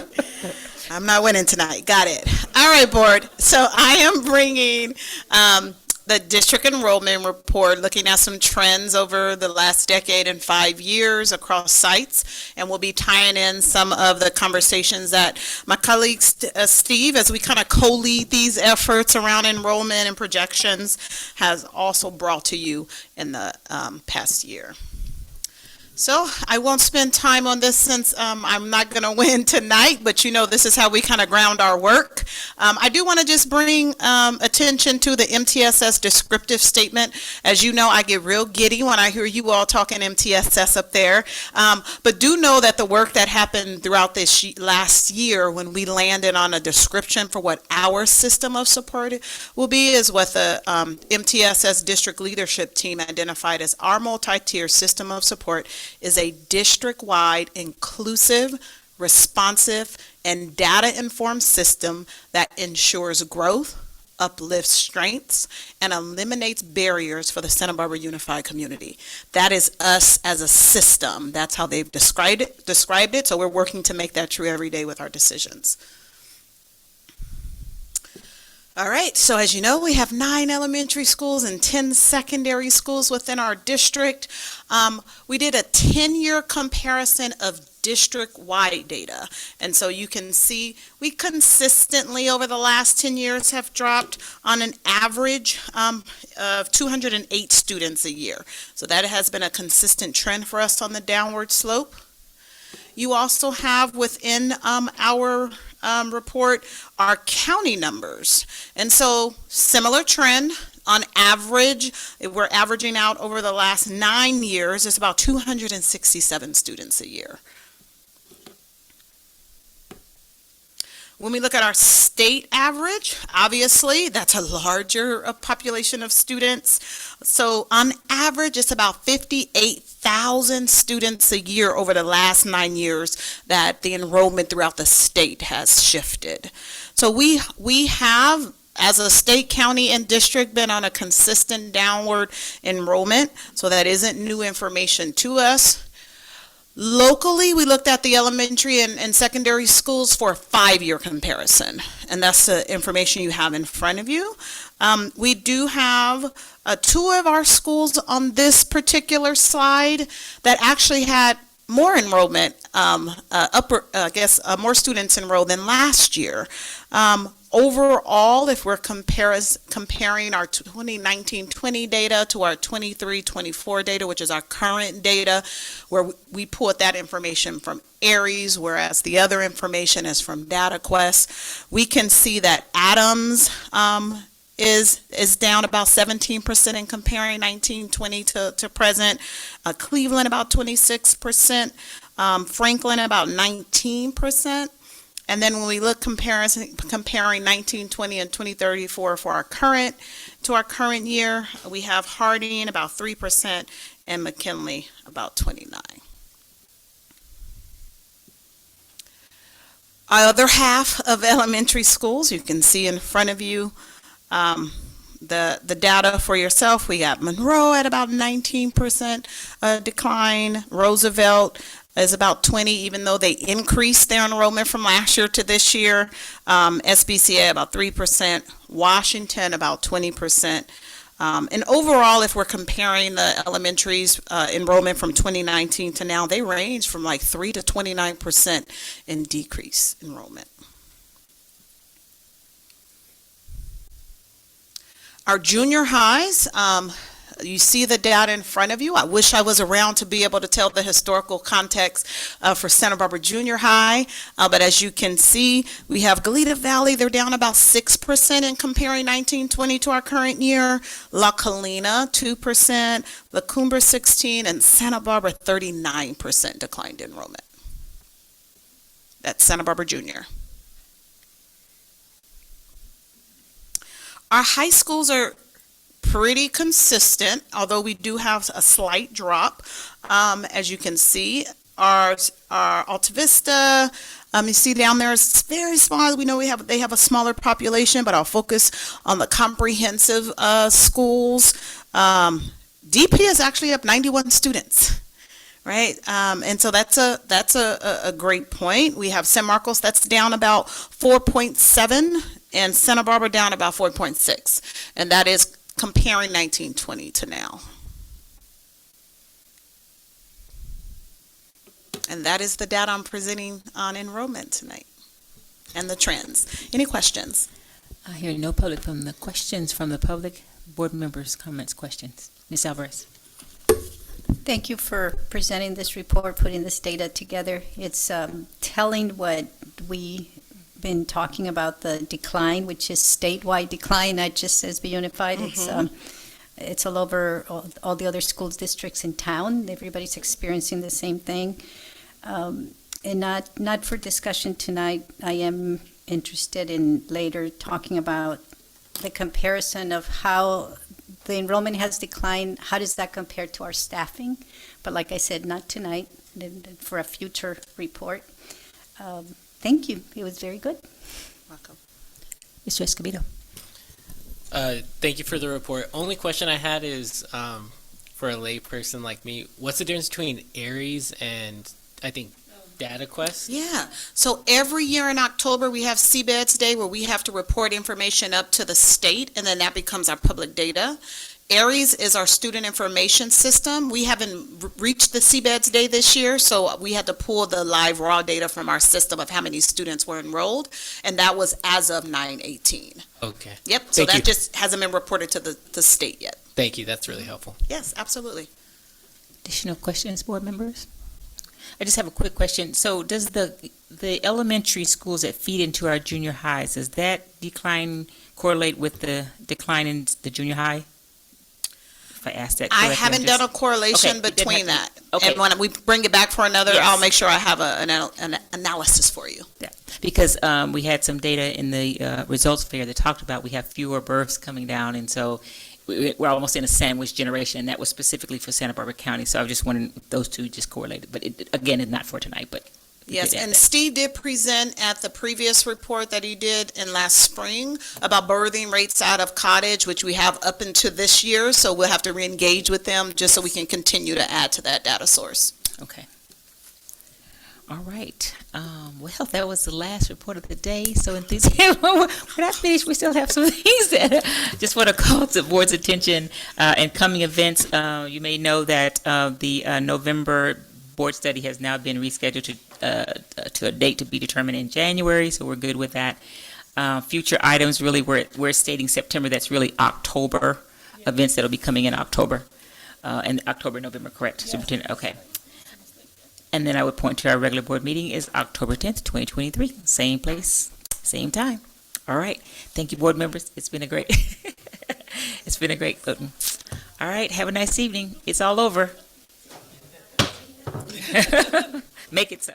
I'm not winning tonight. Got it. All right, Board. So I am bringing the district enrollment report, looking at some trends over the last decade and 5 years across sites, and we'll be tying in some of the conversations that my colleague Steve, as we kind of co-lead these efforts around enrollment and projections, has also brought to you in the past year. So I won't spend time on this since I'm not going to win tonight, but this is how we kind of ground our work. I do want to just bring attention to the MTSS descriptive statement. As you know, I get real giddy when I hear you all talking MTSS up there. But do know that the work that happened throughout this last year when we landed on a description for what our system of support will be is what the MTSS district leadership team identified as our multi-tier system of support is a district-wide, inclusive, responsive, and data-informed system that ensures growth, uplifts strengths, and eliminates barriers for the Santa Barbara Unified community. That is us as a system. That's how they've described it, so we're working to make that true every day with our decisions. All right, so as you know, we have 9 elementary schools and 10 secondary schools within our district. We did a 10-year comparison of district-wide data. And so you can see we consistently over the last 10 years have dropped on an average of 208 students a year. So that has been a consistent trend for us on the downward slope. You also have within our report our county numbers. And so similar trend. On average, we're averaging out over the last 9 years, it's about 267 students a year. When we look at our state average, obviously, that's a larger population of students. So on average, it's about 58,000 students a year over the last 9 years that the enrollment throughout the state has shifted. So we have, as a state, county, and district, been on a consistent downward enrollment. So that isn't new information to us. Locally, we looked at the elementary and secondary schools for a 5-year comparison, and that's the information you have in front of you. We do have 2 of our schools on this particular slide that actually had more enrollment, more students enrolled than last year. Overall, if we're comparing our 2019-20 data to our 23-24 data, which is our current data, where we pulled that information from Aries, whereas the other information is from DataQuest, we can see that Adams is down about 17% in comparing 19-20 to present. Cleveland about 26%. Franklin about 19%. And then when we look comparing 1920 and 2034 for our current year, we have Harding about 3% and McKinley about 29%. Our other half of elementary schools, you can see in front of you the data for yourself. We got Monroe at about 19% decline. Roosevelt is about 20, even though they increased their enrollment from last year to this year. SBCA about 3%. Washington about 20%. And overall, if we're comparing the elementaries enrollment from 2019 to now, they range from like 3 to 29% in decrease enrollment. Our junior highs, you see the data in front of you. I wish I was around to be able to tell the historical context for Santa Barbara Junior High, but as you can see, we have Goleta Valley, they're down about 6% in comparing 1920 to our current year. La Colina, 2%, La Cumbre, 16%, and Santa Barbara, 39% declined enrollment. That's Santa Barbara Junior. Our high schools are pretty consistent, although we do have a slight drop. As you can see, our Alta Vista, you see down there, it's very small. We know they have a smaller population, but I'll focus on the comprehensive schools. DP is actually up 91 students. Right, and so that's a great point. We have San Marcos, that's down about 4.7, and Santa Barbara down about 4.6, and that is comparing 1920 to now. And that is the data I'm presenting on enrollment tonight and the trends. Any questions? I hear no public from the questions from the public. Board members, comments, questions. Ms. Alvarez. Thank you for presenting this report, putting this data together. It's telling what we've been talking about, the decline, which is statewide decline, not just SB Unified. It's all over all the other school districts in town. Everybody's experiencing the same thing. And not for discussion tonight. I am interested in later talking about the comparison of how the enrollment has declined. How does that compare to our staffing? But like I said, not tonight, for a future report. Thank you. It was very good. Welcome. Mr. Escobedo. Thank you for the report. Only question I had is, for a layperson like me, what's the difference between ARIES and, I think, DataQuest? Yeah, so every year in October, we have CBEDS Day where we have to report information up to the state, and then that becomes our public data. ARIES is our student information system. We haven't reached the CBEDS Day this year, so we had to pull the live raw data from our system of how many students were enrolled, and that was as of 9/18. Okay. Yep, so Thank you. that just hasn't been reported to the state yet. Thank you. That's really helpful. Yes, absolutely. Additional questions, board members? I just have a quick question. So does the elementary schools that feed into our junior highs, does that decline correlate with the decline in the junior high? If I asked that correctly. I haven't done a correlation Okay, between that. Okay. And when we bring it back for another, Yes. I'll make sure I have an analysis for you. Because we had some data in the results fair that talked about we have fewer births coming down, and so we're almost in a sandwich generation, and that was specifically for Santa Barbara County. So I was just wondering if those two just correlated. But it, again, it's not for tonight. But we Yes, did add and that. Steve did present at the previous report that he did in last spring about birthing rates out of Cottage, which we have up into this year. So we'll have to re-engage with them just so we can continue to add to that data source. Okay. All right. Well, that was the last report of the day. So enthusiasm. We're not finished. We still have some things that just want to call to the board's attention. And coming events, you may know that the November board study has now been rescheduled to a date to be determined in January. So we're good with that. Future items, really, we're stating September. That's really October events that'll be coming in October. And October, November, correct? Yes. Superintendent, okay. And then I would point to our regular board meeting is October 10th, 2023. Same place, same time. All right. Thank you, board members. It's been a great, it's been a great voting. All right. Have a nice evening. It's all over. Make it so.